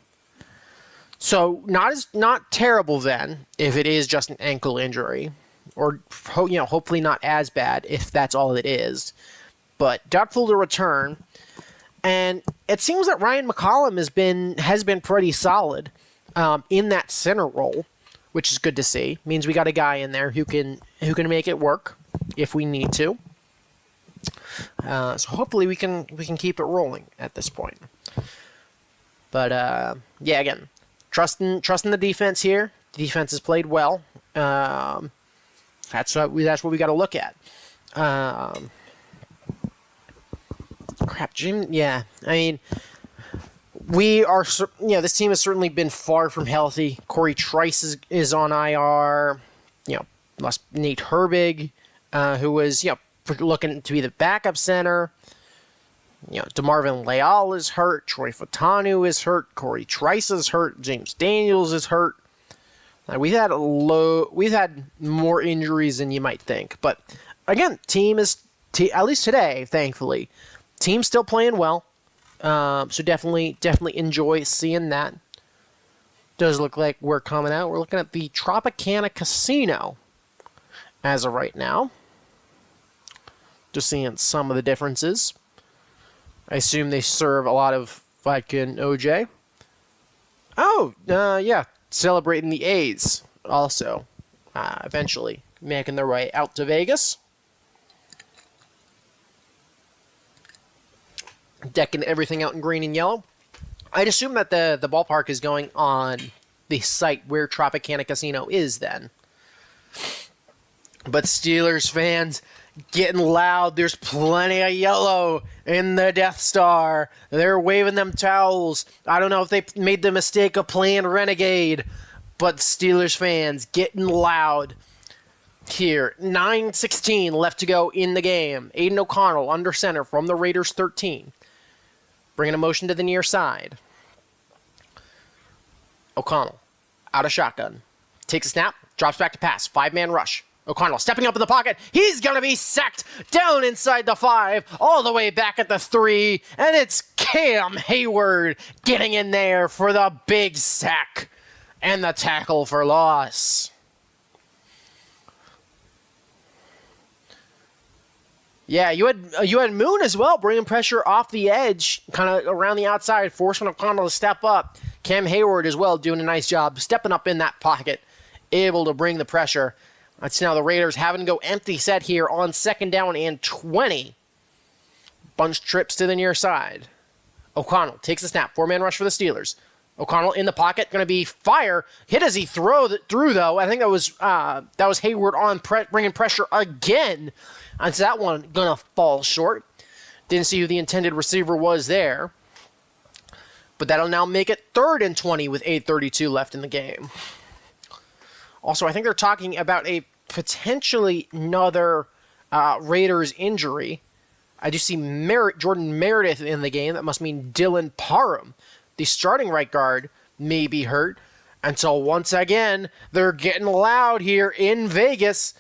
So not terrible then, if it is just an ankle injury, or hopefully not as bad if that's all it is. But doubtful to return, and it seems that Ryan McCollum has been pretty solid in that center role, which is good to see. Means we got a guy in there who can make it work if we need to. So hopefully we can keep it rolling at this point. But yeah, again. Trusting the defense here. The defense has played well. That's what we got to look at. Crap, Jim. Yeah, I mean, we are. This team has certainly been far from healthy. Corey Trice is on IR. Lost Nate Herbig, who was looking to be the backup center. DeMarvin Leal is hurt. Troy Fatanu is hurt. Corey Trice is hurt. James Daniels is hurt. We've had more injuries than you might think. But again, team is at least today, thankfully, team's still playing well. So definitely enjoy seeing that. Does look like we're coming out. We're looking at the Tropicana Casino as of right now. Just seeing some of the differences. I assume they serve a lot of vodka and OJ. Oh, yeah. Celebrating the A's also. Eventually making their way out to Vegas. Decking everything out in green and yellow. I'd assume that the ballpark is going on the site where Tropicana Casino is then. But Steelers fans getting loud. There's plenty of yellow in the Death Star. They're waving them towels. I don't know if they made the mistake of playing Renegade, but Steelers fans getting loud here. 9:16 left to go in the game. Aiden O'Connell under center from the Raiders 13. Bringing a motion to the near side. O'Connell out of shotgun. takes a snap, drops back to pass. 5-man rush. O'Connell stepping up in the pocket. He's going to be sacked down inside the 5, all the way back at the 3. And it's Cam Hayward getting in there for the big sack and the tackle for loss. Yeah, you had Moon as well, bringing pressure off the edge, kind of around the outside, forcing O'Connell to step up. Cam Hayward as well doing a nice job stepping up in that pocket, able to bring the pressure. That's now the Raiders having to go empty set here on 2nd down and 20. Bunch trips to the near side. O'Connell takes the snap. 4-man rush for the Steelers. O'Connell in the pocket, going to be fire. Hit as he through though. I think that was Hayward on bringing pressure again. And so that one going to fall short. Didn't see who the intended receiver was there. But that'll now make it 3rd and 20 with 8:32 left in the game. Also, I think they're talking about a potentially another Raiders injury. I do see Jordan Meredith in the game. That must mean Dylan Parham, the starting right guard, may be hurt. And so once again, they're getting loud here in Vegas.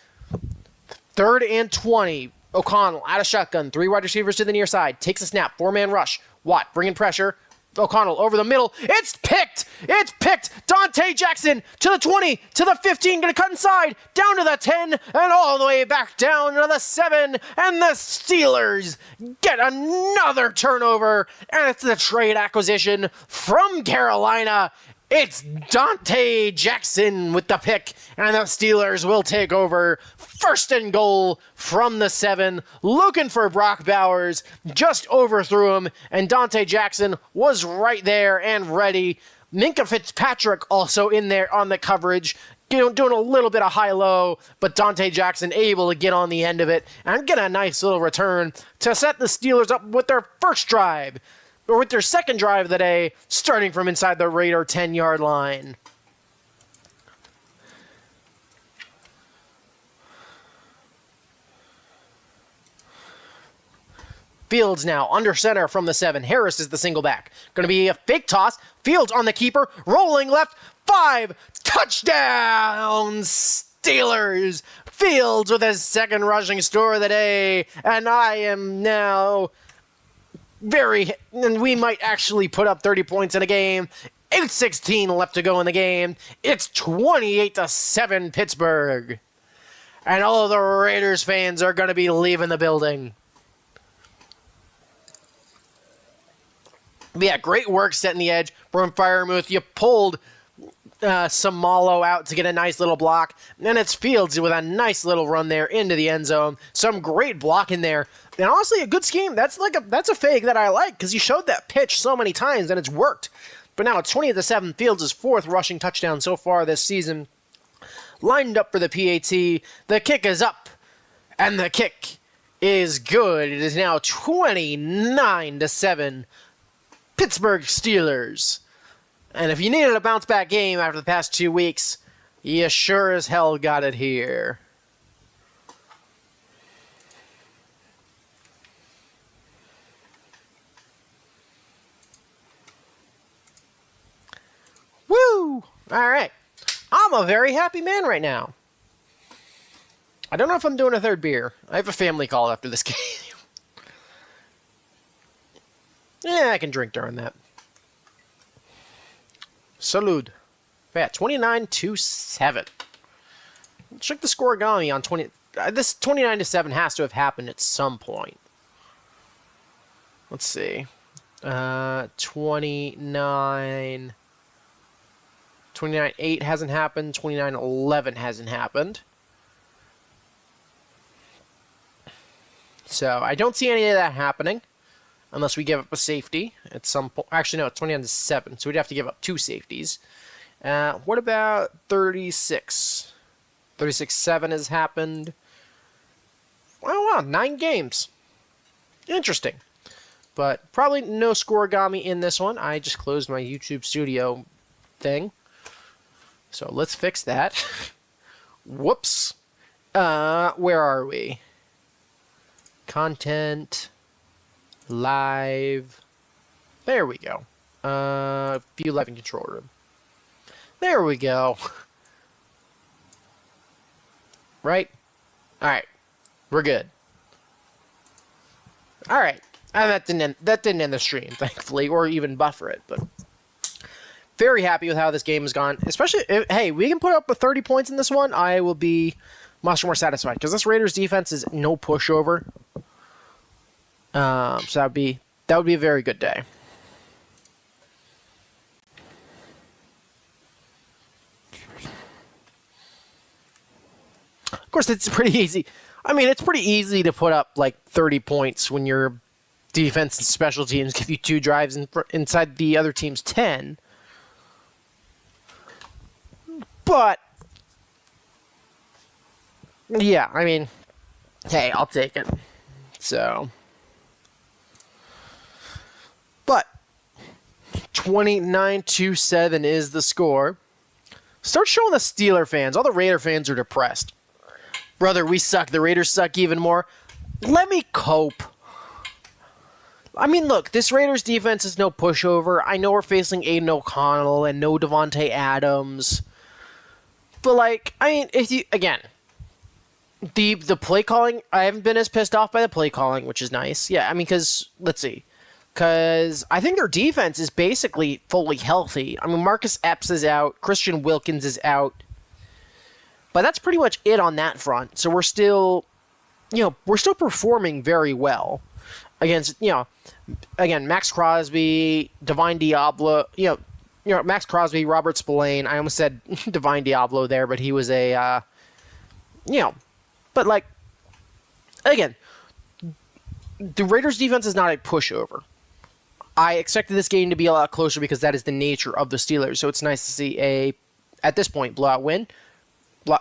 3rd and 20. O'Connell out of shotgun. 3 wide receivers to the near side. Takes a snap. 4-man rush. Watt bringing pressure. O'Connell over the middle. It's picked. It's picked. Dante Jackson to the 20, to the 15, going to cut inside, down to the 10, and all the way back down to the 7. And the Steelers get another turnover. And it's the trade acquisition from Carolina. It's Dante Jackson with the pick, and the Steelers will take over. 1st and goal from the 7, looking for Brock Bowers, just overthrew him, and Dante Jackson was right there and ready. Minka Fitzpatrick also in there on the coverage, doing a little bit of high-low, but Dante Jackson able to get on the end of it and get a nice little return to set the Steelers up with their first drive. Or with their second drive of the day, starting from inside the Raider 10-yard line. Fields now under center from the 7. Harris is the single back. Going to be a fake toss. Fields on the keeper, rolling left. 5 touchdowns, Steelers. Fields with his 2nd rushing score of the day. And I am now... and we might actually put up 30 points in a game. 8:16 left to go in the game. It's 28-7 Pittsburgh. And all of the Raiders fans are going to be leaving the building. But yeah, great work setting the edge. From Firemouth, you pulled Samalo out to get a nice little block. And it's Fields with a nice little run there into the end zone. Some great block in there. And honestly, a good scheme. That's a fake that I like because you showed that pitch so many times and it's worked. But now it's 20-7. Fields' 4th rushing touchdown so far this season. Lined up for the PAT. The kick is up. And the kick is good. It is now 29-7. Pittsburgh Steelers. And if you needed a bounce-back game after the past 2 weeks, you sure as hell got it here. Woo! All right. I'm a very happy man right now. I don't know if I'm doing a 3rd beer. I have a family call after this game. Yeah, I can drink during that. Salud. Yeah, 29-7. Check the scoregami on 20. This 29-7 has to have happened at some point. Let's see. 29-8 hasn't happened. 29-11 hasn't happened. So I don't see any of that happening. Unless we give up a safety at some point. Actually, no, it's 29-7, so we'd have to give up 2 safeties. What about 36? 36-7 has happened. Oh, wow, 9 games. Interesting. But probably no scoregami in this one. I just closed my YouTube Studio thing. So let's fix that. Whoops. Where are we? Content... Live. There we go. View live in control room. There we go. right? All right, we're good. All right, and that didn't end the stream, thankfully, or even buffer it. But very happy with how this game has gone. Especially, hey, we can put up 30 points in this one. I will be much more satisfied because this Raiders defense is no pushover. So that would be a very good day. Of course, it's pretty easy. I mean, it's pretty easy to put up like 30 points when your defense and special teams give you 2 drives inside the other team's 10. But yeah, I mean, hey, I'll take it. So, but 29-7 is the score. Start showing the Steeler fans. All the Raider fans are depressed. Brother, we suck. The Raiders suck even more. Let me cope. I mean, look, this Raiders defense is no pushover. I know we're facing Aiden O'Connell and no Devontae Adams. But, like, I mean, if you, again, the play calling, I haven't been as pissed off by the play calling, which is nice. Yeah, I mean, because, let's see. Because I think their defense is basically fully healthy. I mean, Marcus Epps is out. Christian Wilkins is out. But that's pretty much it on that front. So we're still performing very well against, again, Max Crosby, Divine Diablo, Max Crosby, Robert Spillane. I almost said Divine Diablo there, but he was a, but like, again, the Raiders defense is not a pushover. I expected this game to be a lot closer because that is the nature of the Steelers. So it's nice to see at this point, blowout win.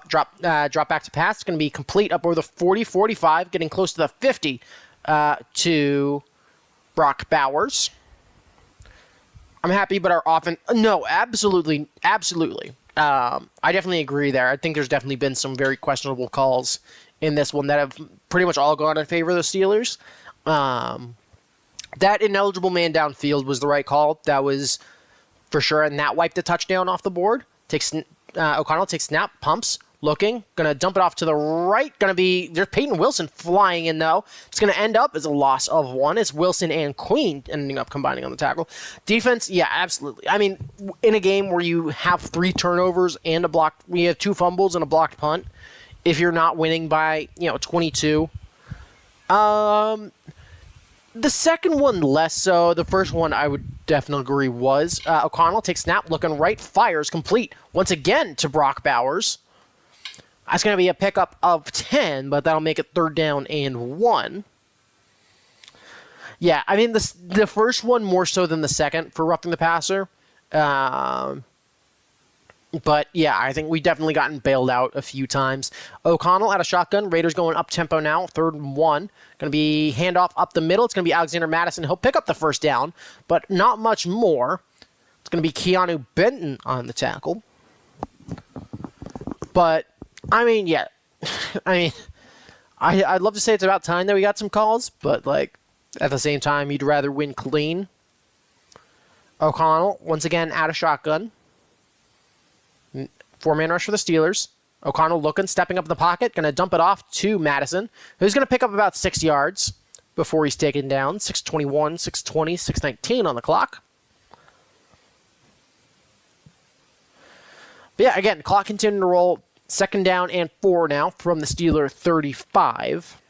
Drop back to pass. It's going to be complete up over the 40-45, getting close to the 50 to Brock Bowers. I'm happy, but our offense... No, absolutely. I definitely agree there. I think there's definitely been some very questionable calls in this one that have pretty much all gone in favor of the Steelers. That ineligible man downfield was the right call. That was for sure, and that wiped the touchdown off the board. O'Connell takes snap, pumps, looking, gonna dump it off to the right. There's Peyton Wilson flying in though. It's gonna end up as a loss of 1. It's Wilson and Queen ending up combining on the tackle. Defense, yeah, absolutely. I mean, in a game where you have 3 turnovers and we have 2 fumbles and a blocked punt, if you're not winning by 22. The second one less so. The first one I would definitely agree was. O'Connell takes snap, looking right, fires, complete. Once again to Brock Bowers. That's going to be a pickup of 10, but that'll make it 3rd down and 1. Yeah, I mean, the first one more so than the second for roughing the passer. But, yeah, I think we definitely gotten bailed out a few times. O'Connell out of shotgun. Raiders going up-tempo now. 3rd and 1. Going to be handoff up the middle. It's going to be Alexander Madison. He'll pick up the first down, but not much more. It's going to be Keanu Benton on the tackle. But, I mean, yeah. I'd love to say it's about time that we got some calls, but, like, at the same time, you'd rather win clean. O'Connell, once again, out of shotgun. 4-man rush for the Steelers. O'Connell looking, stepping up in the pocket, going to dump it off to Madison, who's going to pick up about 6 yards before he's taken down. 6:21, 6:20, 6:19 on the clock. But yeah, again, clock continuing to roll. 2nd down and 4 now from the Steeler 35.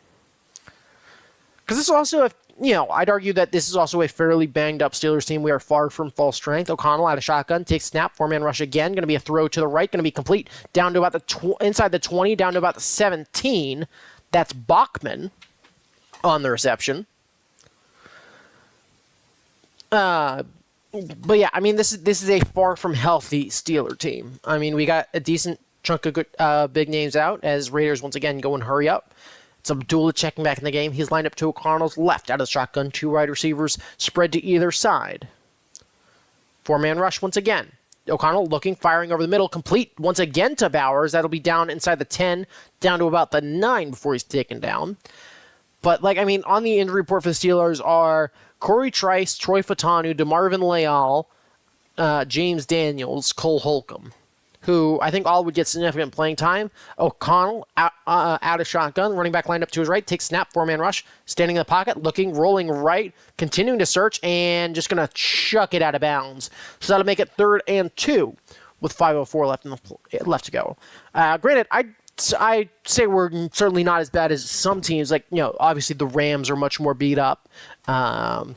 Because this is also I'd argue that this is also a fairly banged-up Steelers team. We are far from full strength. O'Connell out of shotgun, takes snap, 4-man rush again. Going to be a throw to the right, going to be complete down to about inside the 20, down to about the 17. That's Bachman on the reception. But yeah, I mean, this is a far from healthy Steeler team. I mean, we got a decent chunk of good, big names out as Raiders once again go and hurry up. It's Abdullah checking back in the game. He's lined up to O'Connell's left out of the shotgun. 2 wide receivers spread to either side. 4-man rush once again. O'Connell looking, firing over the middle, complete once again to Bowers. That'll be down inside the 10, down to about the 9 before he's taken down. But, like, I mean, on the injury report for the Steelers are Corey Trice, Troy Fatanu, DeMarvin Leal, James Daniels, Cole Holcomb. who I think all would get significant playing time. O'Connell out of shotgun, running back lined up to his right, takes snap, four-man rush, standing in the pocket, looking, rolling right, continuing to search, and just going to chuck it out of bounds. So that'll make it 3rd and 2 with 5:04 left to go. Granted, I'd say we're certainly not as bad as some teams. Like, obviously the Rams are much more beat up. The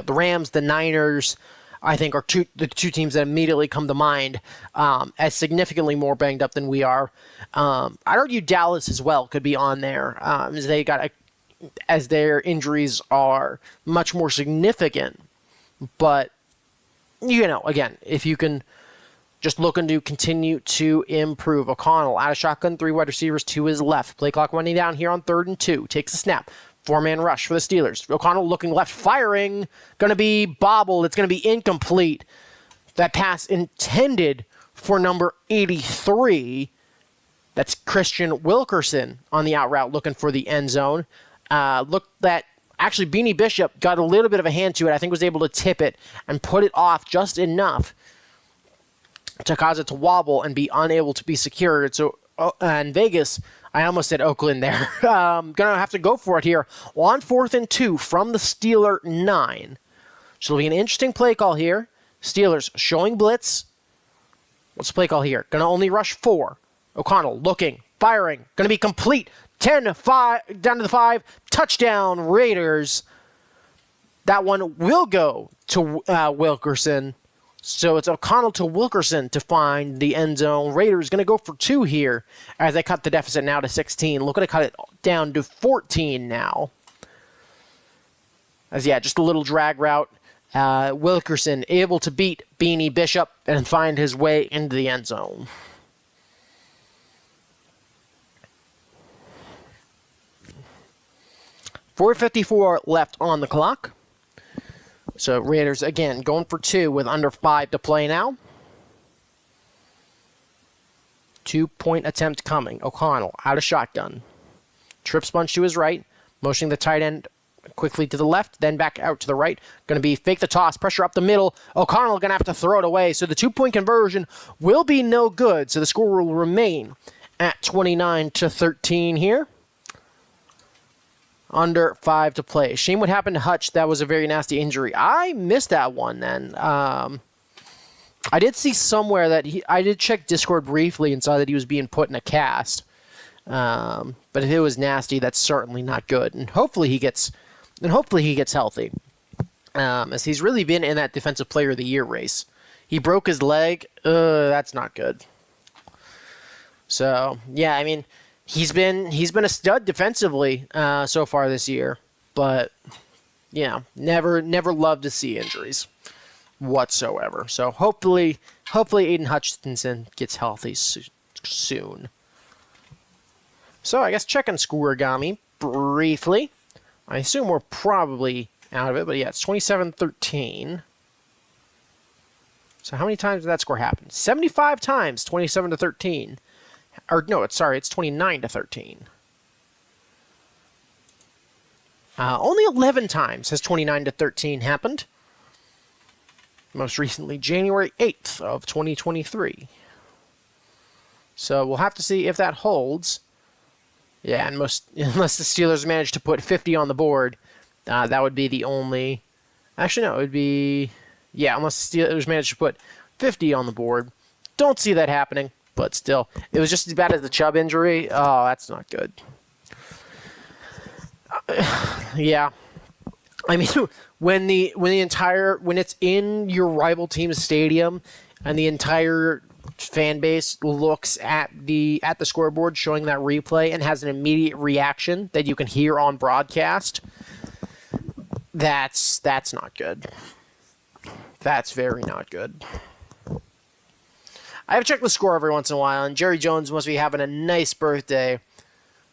Rams, the Niners, I think are the two teams that immediately come to mind as significantly more banged up than we are. I'd argue Dallas as well could be on there, as their injuries are much more significant. But again, if you can just looking to continue to improve. O'Connell out of shotgun, 3 wide receivers to his left. Play clock running down here on 3rd and 2. Takes a snap. 4-man rush for the Steelers. O'Connell looking left, firing. Going to be bobbled. It's going to be incomplete. That pass intended for number 83. That's Christian Wilkerson on the out route looking for the end zone. Actually, Beanie Bishop got a little bit of a hand to it. I think was able to tip it and put it off just enough to cause it to wobble and be unable to be secured. So, and Vegas, I almost said Oakland there. Gonna have to go for it here on 4th and 2 from the Steeler 9. So it'll be an interesting play call here. Steelers showing blitz. What's the play call here? Gonna only rush 4. O'Connell looking, firing, gonna be complete. 10-5, down to the 5. Touchdown, Raiders. That one will go to Wilkerson. So it's O'Connell to Wilkerson to find the end zone. Raiders going to go for 2 here as they cut the deficit now to 16. Looking to cut it down to 14 now. Just a little drag route. Wilkerson able to beat Beanie Bishop and find his way into the end zone. .454 left on the clock. So Raiders, again, going for 2 with under 5 to play now. 2-point attempt coming. O'Connell out of shotgun. Trips bunch to his right. Motioning the tight end quickly to the left, then back out to the right. Going to be fake the toss, pressure up the middle. O'Connell going to have to throw it away. So the 2-point conversion will be no good. So the score will remain at 29-13 here. Under 5 to play. Shame what happened to Hutch. That was a very nasty injury. I missed that one then. I did see somewhere that I did check Discord briefly and saw that he was being put in a cast. But if it was nasty, that's certainly not good. And hopefully he gets healthy. As he's really been in that Defensive Player of the Year race. He broke his leg. That's not good. So, yeah, I mean, He's been a stud defensively so far this year, but never love to see injuries whatsoever. So hopefully Aiden Hutchinson gets healthy soon. So I guess checking Scoregami briefly. I assume we're probably out of it, but yeah, it's 27-13. So how many times did that score happen? 75 times, 27-13. Or no, it's 29-13. Only 11 times has 29-13 happened. Most recently, January 8th of 2023. So we'll have to see if that holds. Yeah, and unless the Steelers manage to put 50 on the board, that would be the only... Actually, no, it would be... Yeah, unless the Steelers manage to put 50 on the board. Don't see that happening. But still, it was just as bad as the Chubb injury. Oh, that's not good. Yeah. I mean, when it's in your rival team's stadium and the entire fan base looks at the scoreboard showing that replay and has an immediate reaction that you can hear on broadcast, that's not good. That's very not good. I have checked the score every once in a while, and Jerry Jones must be having a nice birthday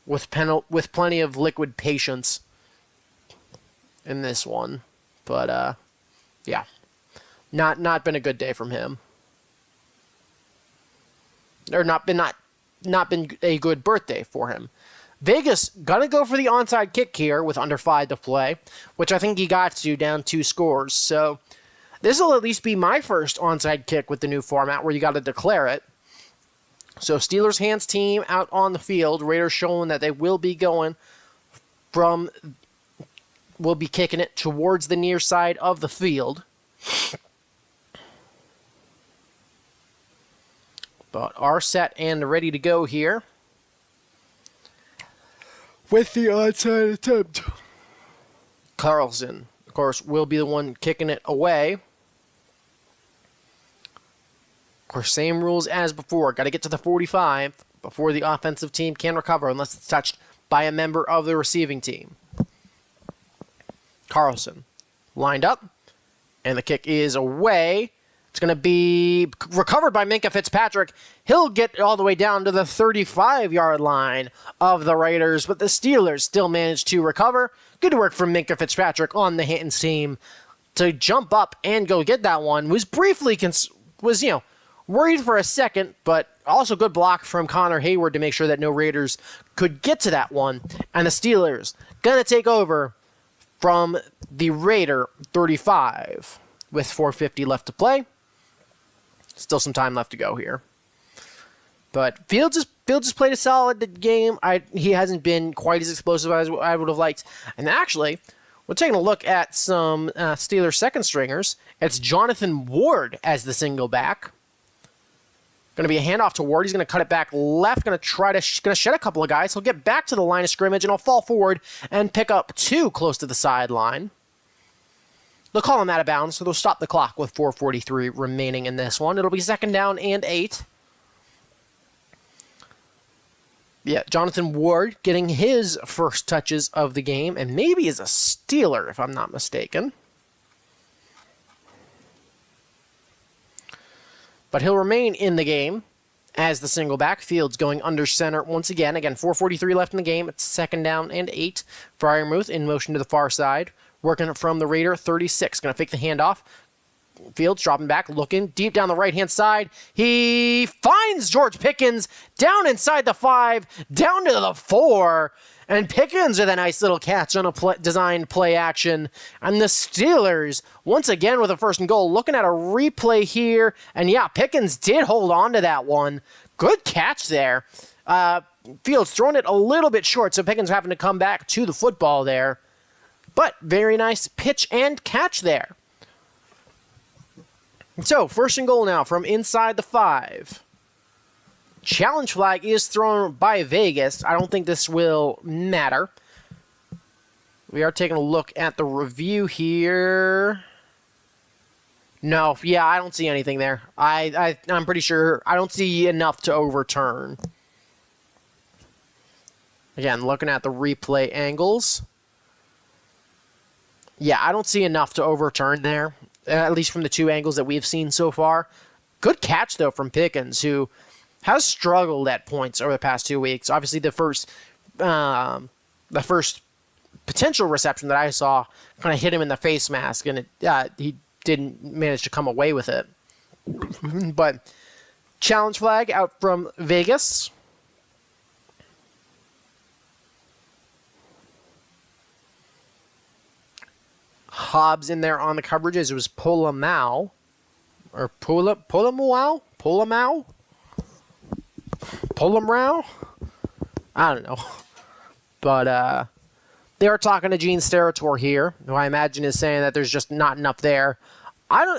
with plenty of liquid patience in this one. But, yeah. Not been a good day from him. Or not been a good birthday for him. Vegas gonna go for the onside kick here with under 5 to play, which I think he got to down 2 scores. So This will at least be my first onside kick with the new format where you got to declare it. So Steelers hands team out on the field. Raiders showing that they will be going will be kicking it towards the near side of the field. But are set and ready to go here with the onside attempt. Carlson, of course, will be the one kicking it away. Of course, same rules as before. Got to get to the 45 before the offensive team can recover unless it's touched by a member of the receiving team. Carlson lined up, and the kick is away. It's going to be recovered by Minkah Fitzpatrick. He'll get all the way down to the 35-yard line of the Raiders, but the Steelers still managed to recover. Good work from Minkah Fitzpatrick on the Hinton's team to jump up and go get that one. Was briefly worried for a second, but also good block from Connor Hayward to make sure that no Raiders could get to that one. And the Steelers going to take over from the Raider 35 with 4:50 left to play. Still some time left to go here. But Fields has played a solid game. He hasn't been quite as explosive as I would have liked. And actually, we're taking a look at some Steelers second stringers. It's Jonathan Ward as the single back. Going to be a handoff to Ward. He's going to cut it back left. Going to shed a couple of guys. He'll get back to the line of scrimmage and he'll fall forward and pick up 2 close to the sideline. They'll call him out of bounds, so they'll stop the clock with 4:43 remaining in this one. It'll be 2nd down and 8. Yeah, Jonathan Ward getting his first touches of the game, and maybe is a Steeler, if I'm not mistaken. But he'll remain in the game as the single back. Fields going under center once again. Again, 4:43 left in the game. It's 2nd down and 8. Freiermuth in motion to the far side. Working it from the Raider 36. Going to fake the handoff. Fields dropping back, looking deep down the right-hand side. He finds George Pickens down inside the 5, down to the 4. And Pickens with a nice little catch on a designed play action. And the Steelers, once again with a 1st and goal, looking at a replay here. And yeah, Pickens did hold on to that one. Good catch there. Fields throwing it a little bit short, so Pickens having to come back to the football there. But very nice pitch and catch there. So, 1st and goal now from inside the 5. Challenge flag is thrown by Vegas. I don't think this will matter. We are taking a look at the review here. No, yeah, I don't see anything there. I'm pretty sure I don't see enough to overturn. Again, looking at the replay angles. Yeah, I don't see enough to overturn there, at least from the 2 angles that we've seen so far. Good catch, though, from Pickens, who has struggled at points over the past 2 weeks. Obviously, the first potential reception that I saw kind of hit him in the face mask, and he didn't manage to come away with it. But challenge flag out from Vegas. Hobbs in there on the coverages. It was Polamau. Or Polamau? Polamrau? I don't know. But they are talking to Gene Steratore here, who I imagine is saying that there's just not enough there.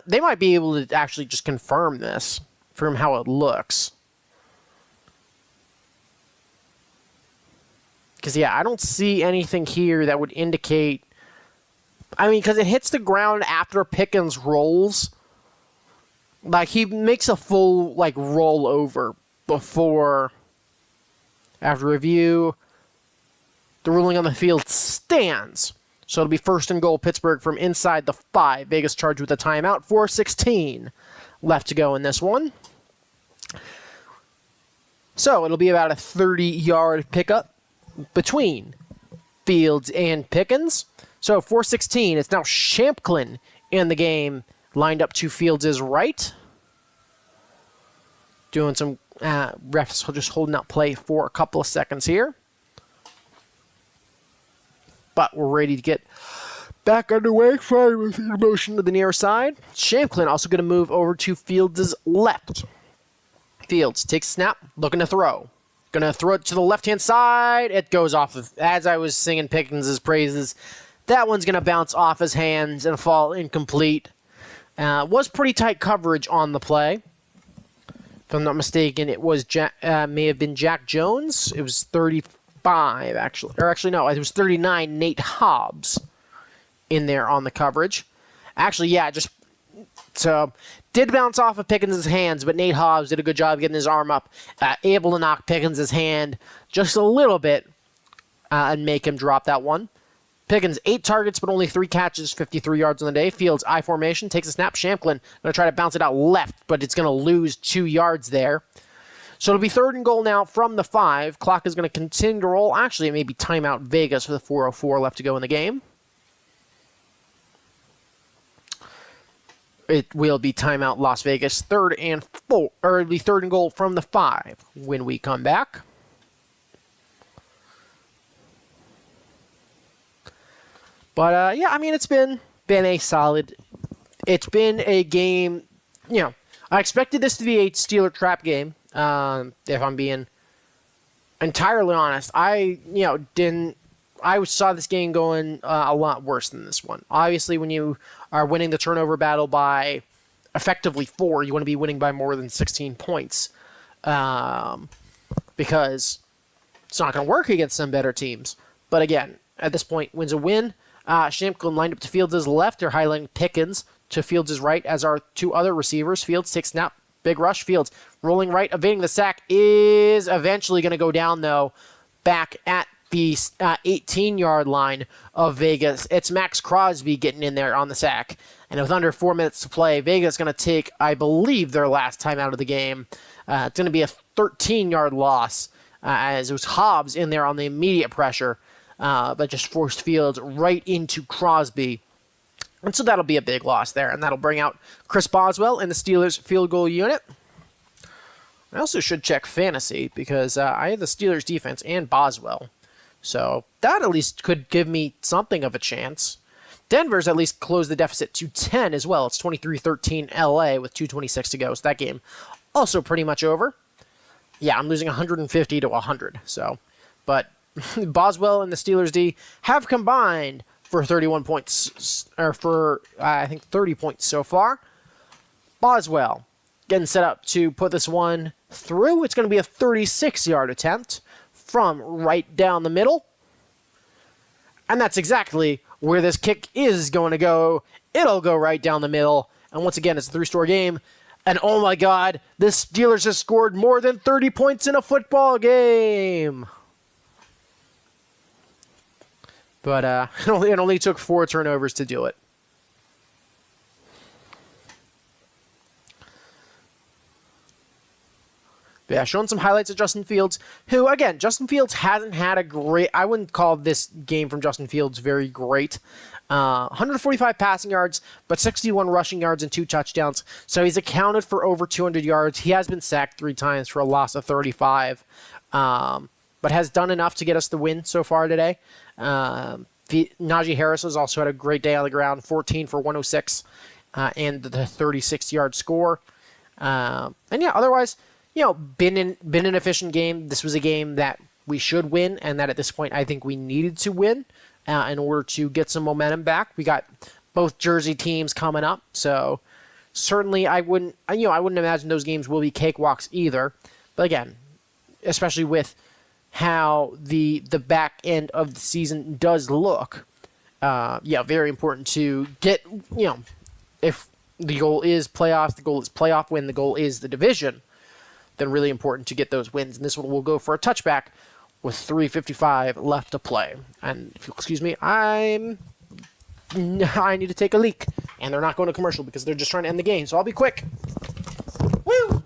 They might be able to actually just confirm this from how it looks. Because, yeah, I don't see anything here that would indicate... I mean, because it hits the ground after Pickens rolls. Like, he makes a full, roll over before, after review, the ruling on the field stands. So it'll be 1st and goal, Pittsburgh from inside the 5. Vegas charged with a timeout. 4:16 left to go in this one. So it'll be about a 30-yard pickup between Fields and Pickens. So 4:16, it's now Shamklin in the game, lined up to Fields' right. Doing some refs just holding out play for a couple of seconds here. But we're ready to get Back underway, fire with motion to the near side. Shamklin also going to move over to Fields' left. Fields takes snap, looking to throw. Going to throw it to the left-hand side. It goes off of, as I was singing Pickens' praises, that one's going to bounce off his hands and fall incomplete. Was pretty tight coverage on the play. If I'm not mistaken, it was may have been Jack Jones. It was 35, actually. Or actually, no, it was 39, Nate Hobbs in there on the coverage. Actually, yeah, so did bounce off of Pickens' hands, but Nate Hobbs did a good job getting his arm up, able to knock Pickens' hand just a little bit and make him drop that one. Pickens, 8 targets, but only 3 catches, 53 yards on the day. Fields, I formation, takes a snap. Shamklin going to try to bounce it out left, but it's going to lose 2 yards there. So it'll be 3rd and goal now from the 5. Clock is going to continue to roll. Actually, it may be timeout Vegas for the 4:04 left to go in the game. It will be timeout Las Vegas, 3rd and 4, or it'll be 3rd and goal from the 5 when we come back. But, yeah, I mean, it's been a solid, it's been a game, I expected this to be a Steeler trap game, if I'm being entirely honest. I saw this game going a lot worse than this one. Obviously, when you are winning the turnover battle by effectively 4, you want to be winning by more than 16 points, because it's not going to work against some better teams. But again, at this point, win's a win. Shamklin lined up to Fields' left. They're highlighting Pickens to Fields' right as our 2 other receivers. Fields takes snap. Big rush. Fields rolling right, evading the sack, is eventually going to go down, though, back at the 18-yard line of Vegas. It's Max Crosby getting in there on the sack. And with under 4 minutes to play, Vegas is going to take, I believe, their last time out of the game. It's going to be a 13-yard loss, as it was Hobbs in there on the immediate pressure. But just forced Fields right into Crosby. And so that'll be a big loss there. And that'll bring out Chris Boswell in the Steelers field goal unit. I also should check fantasy because I have the Steelers defense and Boswell. So that at least could give me something of a chance. Denver's at least closed the deficit to 10 as well. It's 23-13 LA with 2:26 to go. So that game also pretty much over. Yeah, I'm losing 150 to 100. So, but Boswell and the Steelers D have combined for 31 points, or for, I think, 30 points so far. Boswell getting set up to put this one through. It's going to be a 36-yard attempt from right down the middle. And that's exactly where this kick is going to go. It'll go right down the middle. And once again, it's a 3-score game. And oh my God, the Steelers have scored more than 30 points in a football game. But it only took 4 turnovers to do it. But yeah, showing some highlights of Justin Fields, who, again, Justin Fields hasn't had a great, I wouldn't call this game from Justin Fields very great. 145 passing yards, but 61 rushing yards and 2 touchdowns. So he's accounted for over 200 yards. He has been sacked 3 times for a loss of 35. But has done enough to get us the win so far today. Najee Harris has also had a great day on the ground, 14 for 106, and the 36-yard score. And yeah, otherwise, been an efficient game. This was a game that we should win, and that at this point I think we needed to win in order to get some momentum back. We got both Jersey teams coming up, so certainly I wouldn't imagine those games will be cakewalks either. But again, especially with how the back end of the season does look, very important to get, if the goal is playoffs, the goal is playoff win, the goal is the division, then really important to get those wins. And this one will go for a touchback with 3:55 left to play. And if you'll excuse me, I need to take a leak. And they're not going to commercial because they're just trying to end the game. So I'll be quick. Woo!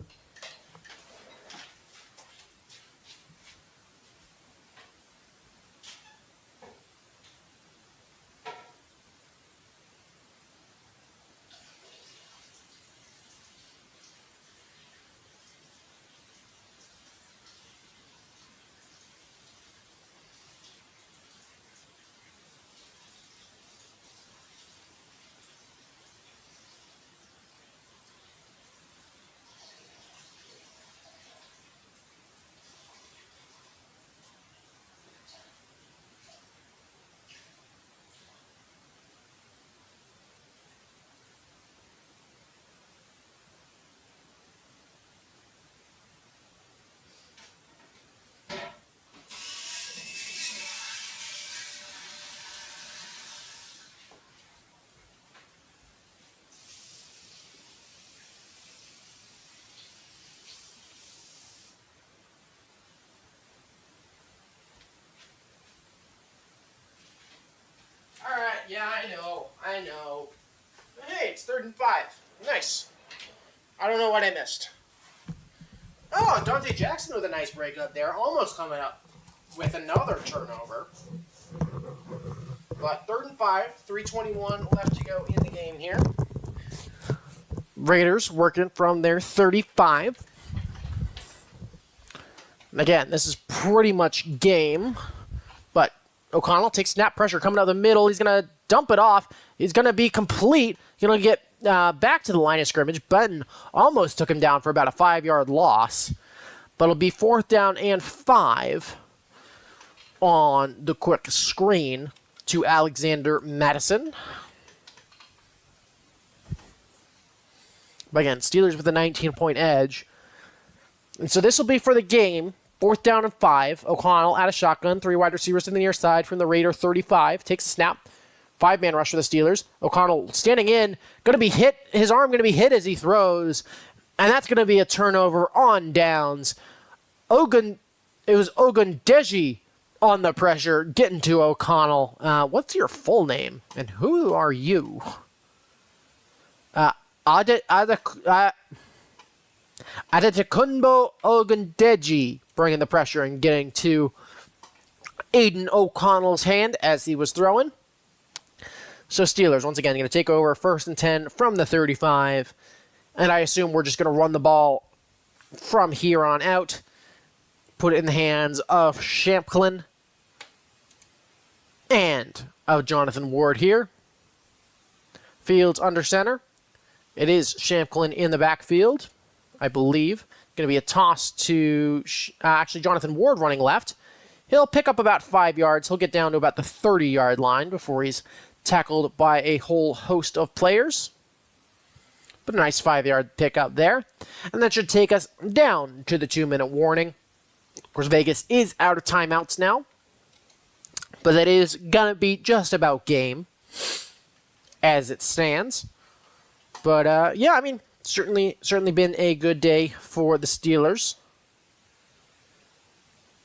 Yeah, I know. Hey, it's 3rd and 5. Nice. I don't know what I missed. Oh, Dante Jackson with a nice breakup there. Almost coming up with another turnover. But 3rd and 5, 3:21 left to go in the game here. Raiders working from their 35. Again, this is pretty much game. But O'Connell takes snap pressure coming out of the middle. He's going to dump it off. He's going to be complete. He's going to get back to the line of scrimmage. Button almost took him down for about a 5-yard loss. But it'll be 4th down and 5 on the quick screen to Alexander Madison. But again, Steelers with a 19-point edge. And so this will be for the game. 4th down and 5. O'Connell out of shotgun. 3 wide receivers to the near side from the Raider 35. Takes a snap. 5-man rush for the Steelers. O'Connell standing in. Going to be hit. His arm going to be hit as he throws. And that's going to be a turnover on downs. It was Ogundeji on the pressure, getting to O'Connell. What's your full name? And who are you? Adetokunbo Ogundeji bringing the pressure and getting to Aiden O'Connell's hand as he was throwing. So Steelers, once again, going to take over 1st and 10 from the 35. And I assume we're just going to run the ball from here on out. Put it in the hands of Shamklin and of Jonathan Ward here. Fields under center. It is Shamklin in the backfield, I believe. Going to be a toss to actually Jonathan Ward running left. He'll pick up about 5 yards. He'll get down to about the 30-yard line before he's tackled by a whole host of players. But a nice 5-yard pickup there. And that should take us down to the 2-minute warning. Of course, Vegas is out of timeouts now. But that is going to be just about game as it stands. But, yeah, I mean, certainly been a good day for the Steelers.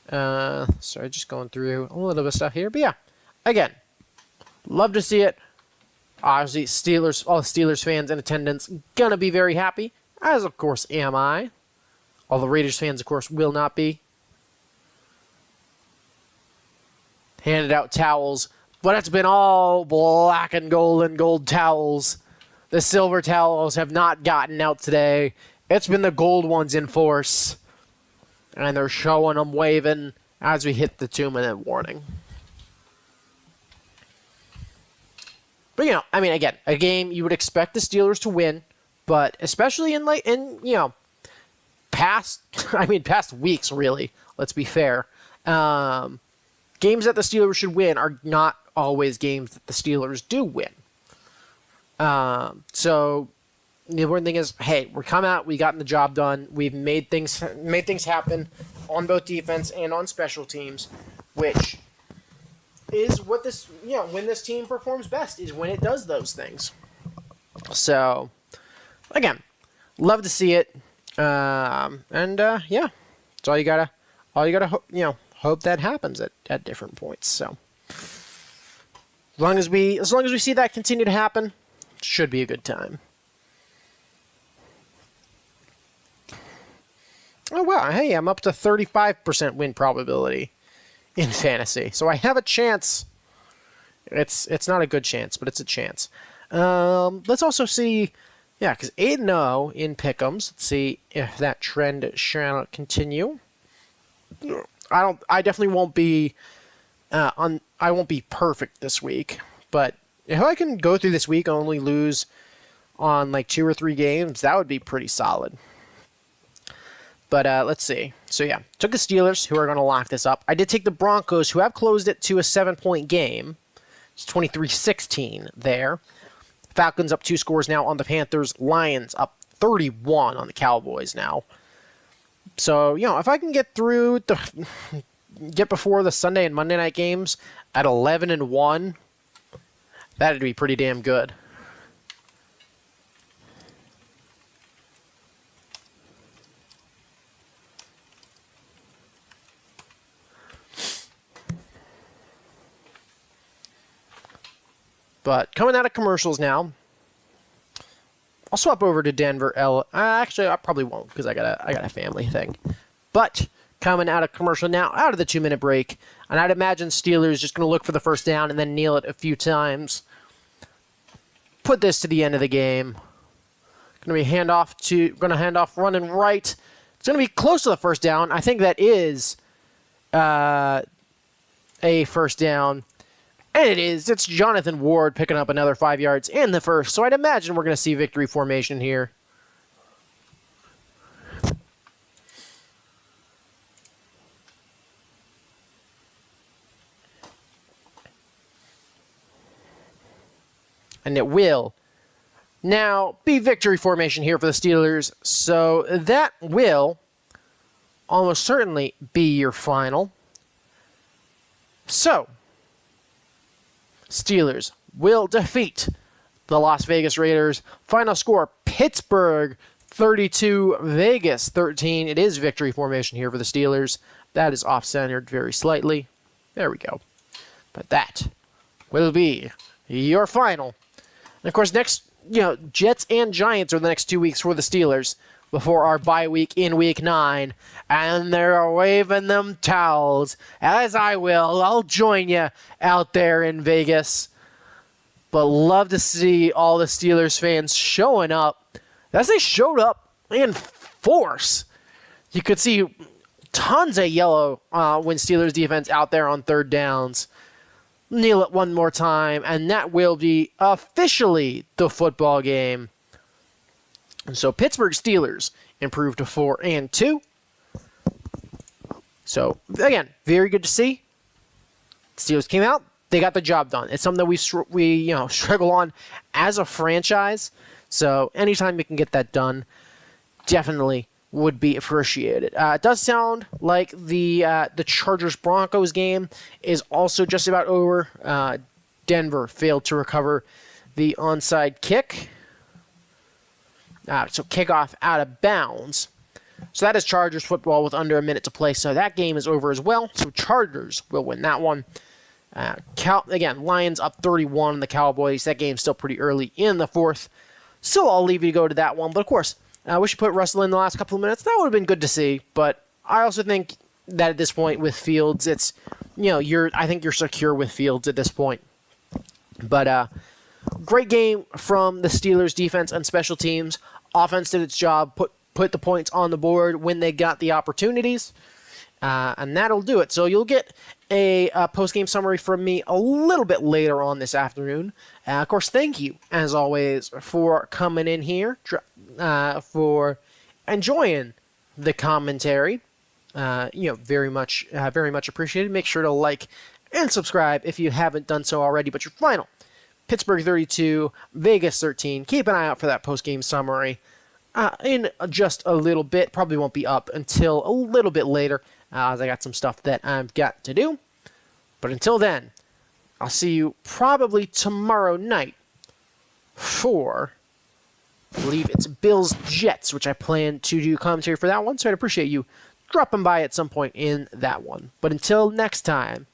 Sorry, just going through a little bit of stuff here. But, yeah, again, love to see it. Obviously, all the Steelers fans in attendance going to be very happy, as, of course, am I. All the Raiders fans, of course, will not be. Handed out towels, but it's been all black and gold towels. The silver towels have not gotten out today. It's been the gold ones in force. And they're showing them waving as we hit the 2-minute warning. But, I mean, again, a game you would expect the Steelers to win, but especially in past weeks, really, let's be fair. Games that the Steelers should win are not always games that the Steelers do win. So the important thing is, hey, we're coming out, we gotten the job done, we've made things happen on both defense and on special teams, which is what this, when this team performs best, is when it does those things. So, again, love to see it, yeah, it's all you gotta hope that happens at different points. So, as long as we see that continue to happen, it should be a good time. Oh wow! Hey, I'm up to 35% win probability in fantasy, so I have a chance. It's not a good chance, but it's a chance. Let's also see, because 8-0 in pick'ems. Let's see if that trend shall continue. I definitely won't be I won't be perfect this week, but if I can go through this week and only lose on like 2 or 3 games, that would be pretty solid. But let's see. So yeah, took the Steelers, who are going to lock this up. I did take the Broncos, who have closed it to a 7-point game. It's 23-16 there. Falcons up 2 scores now on the Panthers. Lions up 31 on the Cowboys now. So, if I can get before the Sunday and Monday night games at 11-1, that'd be pretty damn good. But coming out of commercials now, I'll swap over to Denver. Actually, I probably won't because I got a family thing. But coming out of commercial now, out of the 2-minute break, and I'd imagine Steelers just going to look for the first down and then kneel it a few times. Put this to the end of the game. Going to hand off running right. It's going to be close to the first down. I think that is a first down. And it is. It's Jonathan Ward picking up another 5 yards in the first. So I'd imagine we're going to see victory formation here. And it will now be victory formation here for the Steelers. So that will almost certainly be your final. So Steelers will defeat the Las Vegas Raiders. Final score, Pittsburgh 32, Vegas 13. It is victory formation here for the Steelers. That is off-centered very slightly. There we go. But that will be your final. And of course, next, Jets and Giants are the next 2 weeks for the Steelers before our bye week in week 9. And they're waving them towels, as I will. I'll join you out there in Vegas. But love to see all the Steelers fans showing up. As they showed up in force. You could see tons of yellow when Steelers defense out there on third downs. Kneel it one more time, and that will be officially the football game. And so Pittsburgh Steelers improved to 4-2. So again, very good to see. Steelers came out, they got the job done. It's something that we struggle on as a franchise. So anytime we can get that done, definitely would be appreciated. It does sound like the Chargers-Broncos game is also just about over. Denver failed to recover the onside kick. So kickoff out of bounds. So that is Chargers football with under a minute to play. So that game is over as well. So Chargers will win that one. Again, Lions up 31 on the Cowboys. That game's still pretty early in the fourth. So I'll leave you to go to that one. But of course, we should put Russell in the last couple of minutes. That would have been good to see. But I also think that at this point with Fields, it's, I think you're secure with Fields at this point. But great game from the Steelers defense and special teams. Offense did its job, put the points on the board when they got the opportunities. And that'll do it. So you'll get a post-game summary from me a little bit later on this afternoon. Of course, thank you, as always, for coming in here, for enjoying the commentary. Very much appreciated. Make sure to like and subscribe if you haven't done so already. But your final, Pittsburgh 32, Vegas 13. Keep an eye out for that post-game summary in just a little bit. Probably won't be up until a little bit later, as I got some stuff that I've got to do. But until then, I'll see you probably tomorrow night for, I believe it's Bills-Jets, which I plan to do commentary for that one. So I'd appreciate you dropping by at some point in that one. But until next time,